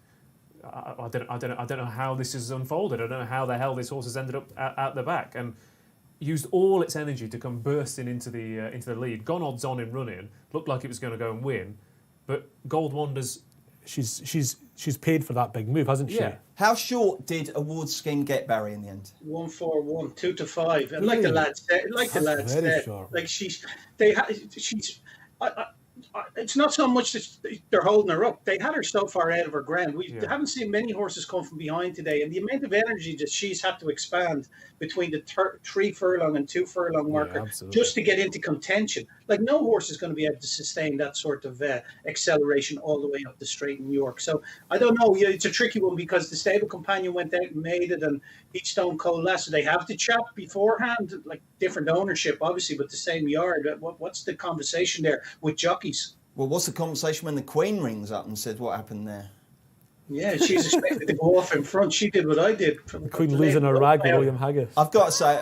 I don't know how this has unfolded. I don't know how the hell this horse has ended up out the back, and used all its energy to come bursting into the lead. Gone odds on in running, looked like it was going to go and win, but Gold Wander's. She's paid for that big move, hasn't she? Yeah. How short did Award Scheme get, Barry, in the end? 1-4-1, 2 to 5. And like the lads said, it's not so much that they're holding her up. They had her so far out of her ground. We haven't seen many horses come from behind today, and the amount of energy that she's had to expand between the 3 furlong and 2 furlong marker just to get into contention. Like, no horse is going to be able to sustain that sort of acceleration all the way up the straight in New York. So I don't know. It's a tricky one because the stable companion went out and made it, and each stone coalesced. So they have to chat beforehand, like different ownership, obviously, but the same yard. What's the conversation there with jockeys? Well, what's the conversation when the Queen rings up and says what happened there? Yeah, she's expected to go off in front. She did what I did. The Queen losing her rag with William Haggis. I've got to say...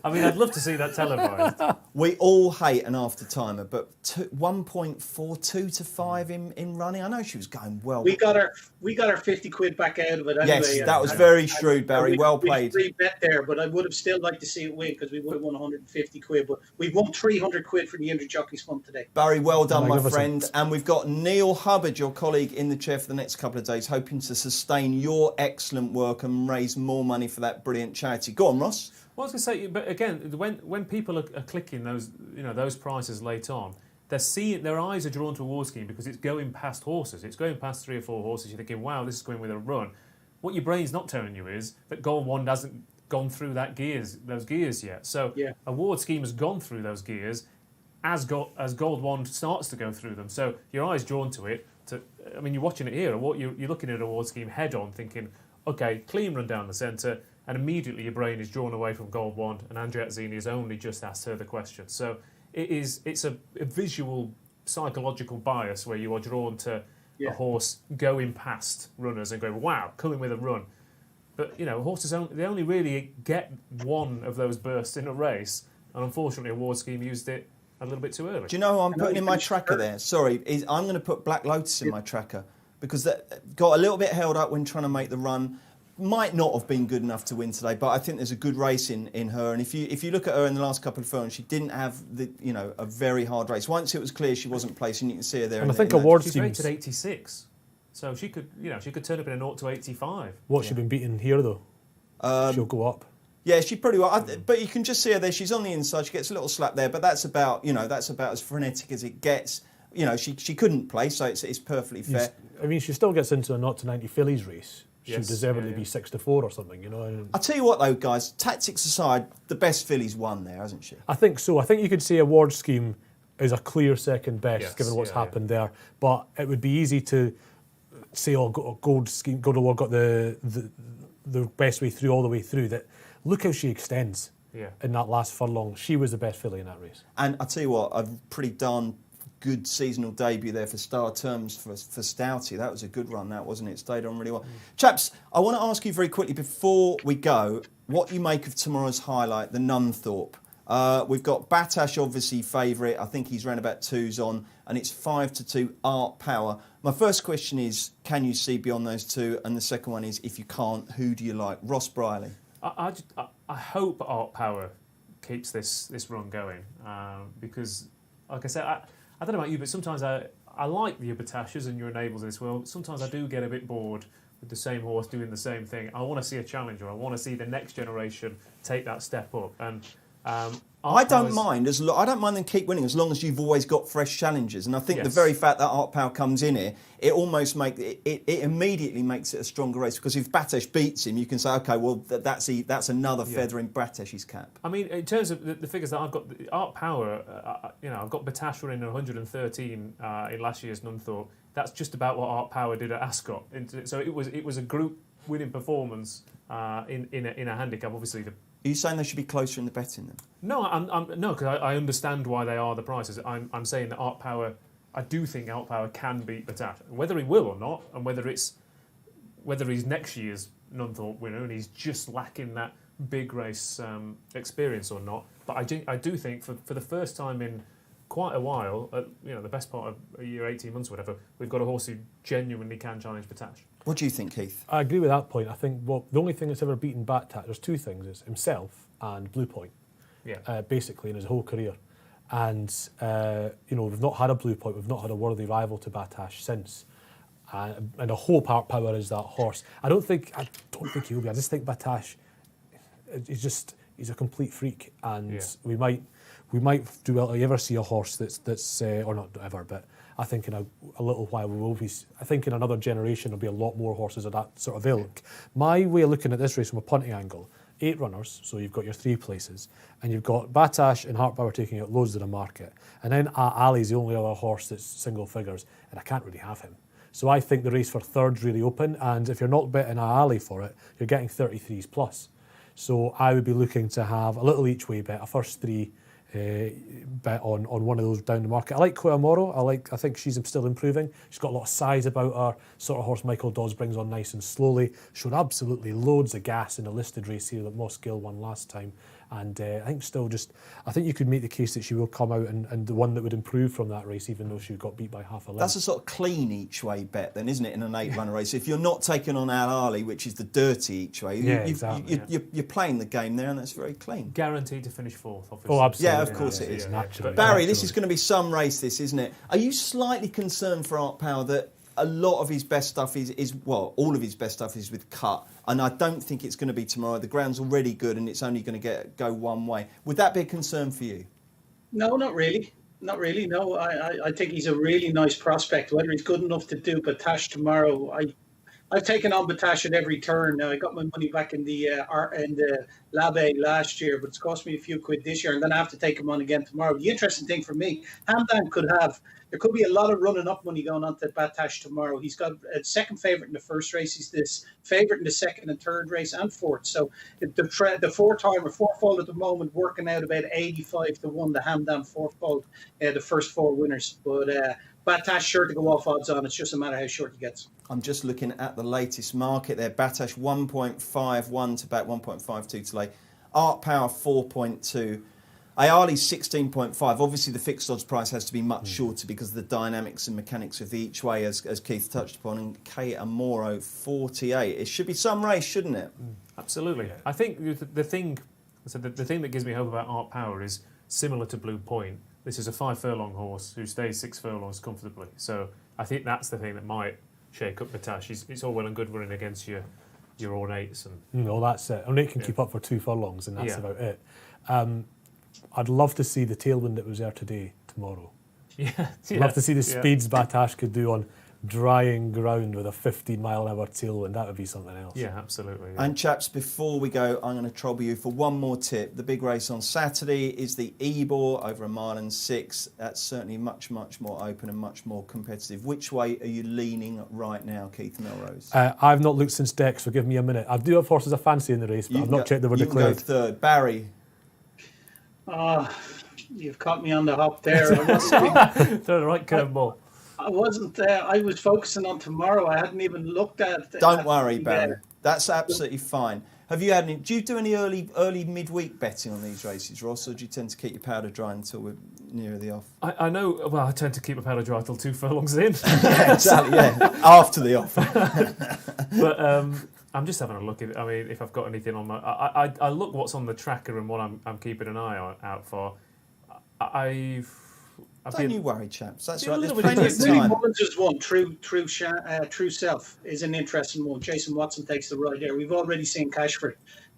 I mean, I'd love to see that televised. We all hate an after-timer, but 1.42 to 5 in running. I know she was going well. We got our 50 quid back out of it anyway. Yes, that was very shrewd, Barry. Well played. We bet there, but I would have still liked to see it win because we would have won 150 quid. But we've won 300 quid for the Inter Jockeys Fund today. Barry, well done, my friend. And we've got Neil Hubbard, your colleague, in the chair for the next couple of days, hoping to sustain your excellent work and raise more money for that brilliant charity. Go on, Ross. Well, I was going to say, but again, when people are clicking those prices late on, their eyes are drawn to Award Scheme because it's going past horses. It's going past 3 or 4 horses. You're thinking, wow, this is going with a run. What your brain's not telling you is that Gold Wand hasn't gone through those gears yet. So Award Scheme has gone through those gears as Gold Wand starts to go through them. So your eye's drawn to it. You're watching it here. You're looking at Award Scheme head on, thinking, okay, clean run down the centre, and immediately your brain is drawn away from Gold Wand, and Andrea Azzini has only just asked her the question. So it's a visual psychological bias where you are drawn to a horse going past runners and going, wow, coming with a run. But horses they only really get one of those bursts in a race, and unfortunately Award Scheme used it a little bit too early. Do you know who I'm putting in my tracker there? Sorry, I'm going to put Black Lotus in my tracker because that got a little bit held up when trying to make the run. Might not have been good enough to win today, but I think there's a good race in her. And if you look at her in the last couple of furlongs, she didn't have a very hard race. Once it was clear she wasn't placing, you can see her there. And I think Award Scheme's rated 86, so she could turn up in a 0 to 85. What's she been beaten here though? She'll go up. Yeah, she pretty well. But you can just see her there. She's on the inside. She gets a little slap there, but that's about as frenetic as it gets. She couldn't place, so it's perfectly fair. She still gets into a 0 to 90 fillies race. She deservedly be 6 to 4 or something, I'll tell you what though, guys, tactics aside, the best filly's won there, hasn't she? I think so. I think you could say Award Scheme is a clear second best given what's happened there. But it would be easy to say, Gold Award got the best way through all the way through. That look how she extends in that last furlong. She was the best filly in that race. And I'll tell you what, a pretty darn good seasonal debut there for Star Terms for Stouty. That was a good run, that wasn't it? Stayed on really well. Chaps, I want to ask you very quickly before we go what you make of tomorrow's highlight, the Nunthorpe. We've got Batash, obviously favourite. I think he's around about 2s on, and it's 5 to 2 Art Power. My first question is, can you see beyond those 2? And the second one is, if you can't, who do you like? Ross Brierley. I hope Art Power keeps this run going because, like I said, I don't know about you, but sometimes I like the Batashas and your enables in this world. Sometimes I do get a bit bored with the same horse doing the same thing. I want to see a challenger. I want to see the next generation take that step up. And I don't mind them keep winning as long as you've always got fresh challenges. And I think the very fact that Art Power comes in here, it almost it immediately makes it a stronger race, because if Batash beats him, you can say, okay, well that's another feather in Batash's cap. I mean, in terms of the figures that I've got, Art Power, I've got Batash running 113 in last year's Nunthorpe. That's just about what Art Power did at Ascot. So it was a group winning performance in a handicap. Obviously, Are you saying they should be closer in the betting then? No, no, because I understand why they are the prices. I'm saying that Art Power, I do think Art Power can beat Batash. Whether he will or not, and whether he's next year's Nunthorpe winner and he's just lacking that big race experience or not. But I do think for the first time in quite a while, the best part of a year, 18 months or whatever, we've got a horse who genuinely can challenge Battash. What do you think, Keith? I agree with that point. I think the only thing that's ever beaten Battash, there's two things, it's himself and Blue Point, basically, in his whole career. And, we've not had a Blue Point, we've not had a worthy rival to Battash since. And the hope Art Power is that horse. I don't think he'll be. I just think Battash, he's a complete freak, and we might do well. You ever see a horse that's or not ever, but I think in a little while we will be. I think in another generation there'll be a lot more horses of that sort of ilk. My way of looking at this race from a punting angle: 8 runners, so you've got your 3 places, and you've got Battash and Heart Power taking out loads of the market, and then Ali's the only other horse that's single figures, and I can't really have him. So I think the race for third's really open, and if you're not betting Ali for it, you're getting 33s plus. So I would be looking to have a little each way bet, a first 3 bet on one of those down the market. I like Coamoro. I think she's still improving. She's got a lot of size about her. Sort of horse Michael Dawes brings on nice and slowly. Showed absolutely loads of gas in a listed race here that Moss Gill won last time. And I think you could make the case that she will come out and the one that would improve from that race, even though she got beat by half a length. That's a sort of clean each way bet then, isn't it, in an 8-runner race? If you're not taking on Al Ali, which is the dirty each way, you're playing the game there, and that's very clean. Guaranteed to finish 4th, obviously. Oh, absolutely. Yeah, of course it is. Naturally. Barry, this is going to be some race, this, isn't it? Are you slightly concerned for Art Power that a lot of his best stuff all of his best stuff is with cut, and I don't think it's going to be tomorrow. The ground's already good, and it's only going to go one way. Would that be a concern for you? No, not really. Not really. No, I think he's a really nice prospect. Whether he's good enough to do Battash tomorrow, I've taken on Battash at every turn. Now I got my money back in the Labbe last year, but it's cost me a few quid this year, and then I have to take him on again tomorrow. The interesting thing for me, Hamdan there could be a lot of running up money going on to Battash tomorrow. He's got a second favourite in the first race. He's this favourite in the second and third race and fourth. So the fourfold at the moment working out about 85 to 1. The Hamdan fourfold, the first 4 winners. But Battash sure to go off odds on. It's just a matter how short he gets. I'm just looking at the latest market there. Battash 1.51 to back, 1.52 to lay. Art Power 4.2. Ayali's 16.5. Obviously, the fixed odds price has to be much shorter because of the dynamics and mechanics of the each way, as Keith touched upon. And Kate Amoro 48. It should be some race, shouldn't it? Absolutely. I think the thing that gives me hope about Art Power is similar to Blue Point. This is a 5 furlong horse who stays 6 furlongs comfortably. So I think that's the thing that might shake up Battash. It's all well and good running against your ornates. No, that's it. Ornate can keep up for 2 furlongs, and that's about it. I'd love to see the tailwind that was there today, tomorrow. I'd love to see the speeds Battash could do on drying ground with a 15-mile-an-hour tailwind. That would be something else. Yeah, absolutely. Yeah. And chaps, before we go, I'm going to trouble you for one more tip. The big race on Saturday is the Ebor over 1.6 miles. That's certainly much, much more open and much more competitive. Which way are you leaning right now, Keith Melrose? I've not looked since Dex, so give me a minute. I do have horses I fancy in the race, but I've not checked they were declared. You can go third. Barry? You've caught me on the hop there. Throw the right curveball. I wasn't there. I was focusing on tomorrow. I hadn't even looked at it. Don't worry, Barry. That's absolutely fine. Have you had any? Do you do any early midweek betting on these races, Ross, or do you tend to keep your powder dry until we're near the off? I know. Well, I tend to keep my powder dry till 2 furlongs in. Yeah, exactly. Yeah, after the off. But I'm just having a look at it. I mean, if I've got anything on my, I look what's on the tracker and what I'm keeping an eye out for. Don't you worry, chaps. That's right. There's little plenty bit of Willie time. Mullins is one. True Self is an interesting one. Jason Watson takes the ride there. We've already seen Cashford,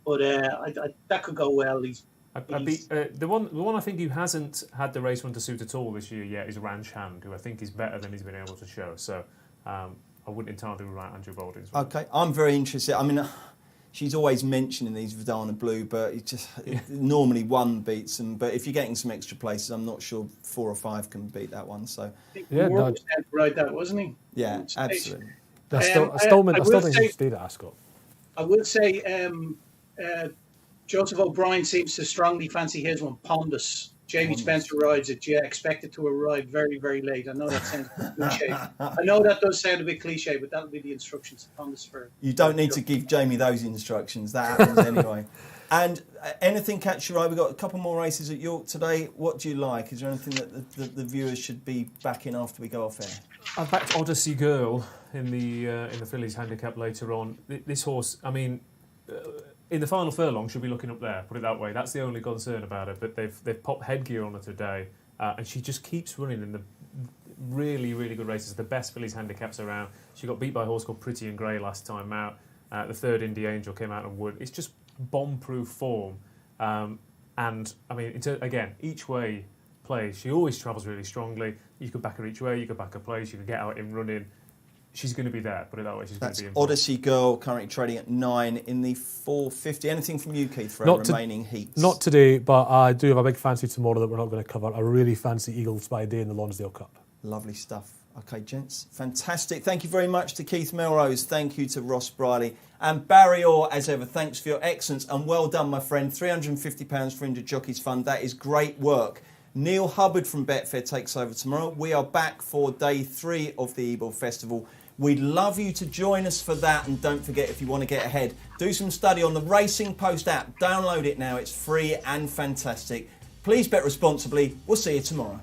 but that could go well. The one I think who hasn't had the race run to suit at all this year yet is Ranch Hand, who I think is better than he's been able to show. So I wouldn't entirely rule out Andrew Baldwin's. Okay, I'm very interested. I mean, she's always mentioning these Vidana Blue, but normally 1 beats them. But if you're getting some extra places, I'm not sure 4 or 5 can beat that one. So Moore was down to ride that, wasn't he? Yeah, absolutely. I still think he stayed at Ascot. I will say Joseph O'Brien seems to strongly fancy his one, Pondus. Jamie Spencer rides it. Yeah, expected to arrive very, very late. I know that sounds a bit cliche. I know that does sound a bit cliche, but that'll be the instructions to Pondus for. You don't need to give Jamie those instructions. That happens anyway. And anything catch your eye? We've got a couple more races at York today. What do you like? Is there anything that the viewers should be backing after we go off air? I've backed Odyssey Girl in the fillies handicap later on. This horse, I mean, in the final furlong, she'll be looking up there. Put it that way. That's the only concern about her. But they've popped headgear on her today, and she just keeps running in the really, really good races. The best fillies handicaps around. She got beat by a horse called Pretty and Grey last time out. The third Indie Angel came out and won. It's just bomb-proof form. And I mean, again, each way plays. She always travels really strongly. You could back her each way. You could back her place. You could get out in running. She's going to be there. Put it that way. She's going to be in. Odyssey Girl currently trading at 9 in the 450. Anything from you, Keith, for our remaining heats? Not today, but I do have a big fancy tomorrow that we're not going to cover. I really fancy Eagles by Day in the Lonsdale Cup. Lovely stuff. Okay, gents, fantastic. Thank you very much to Keith Melrose. Thank you to Ross Brierley. And Barry Orr, as ever, thanks for your excellence. And well done, my friend. £350 for Injured Jockeys Fund. That is great work. Neil Hubbard from Betfair takes over tomorrow. We are back for day 3 of the Ebor Festival. We'd love you to join us for that. And don't forget, if you want to get ahead, do some study on the Racing Post app. Download it now. It's free and fantastic. Please bet responsibly. We'll see you tomorrow.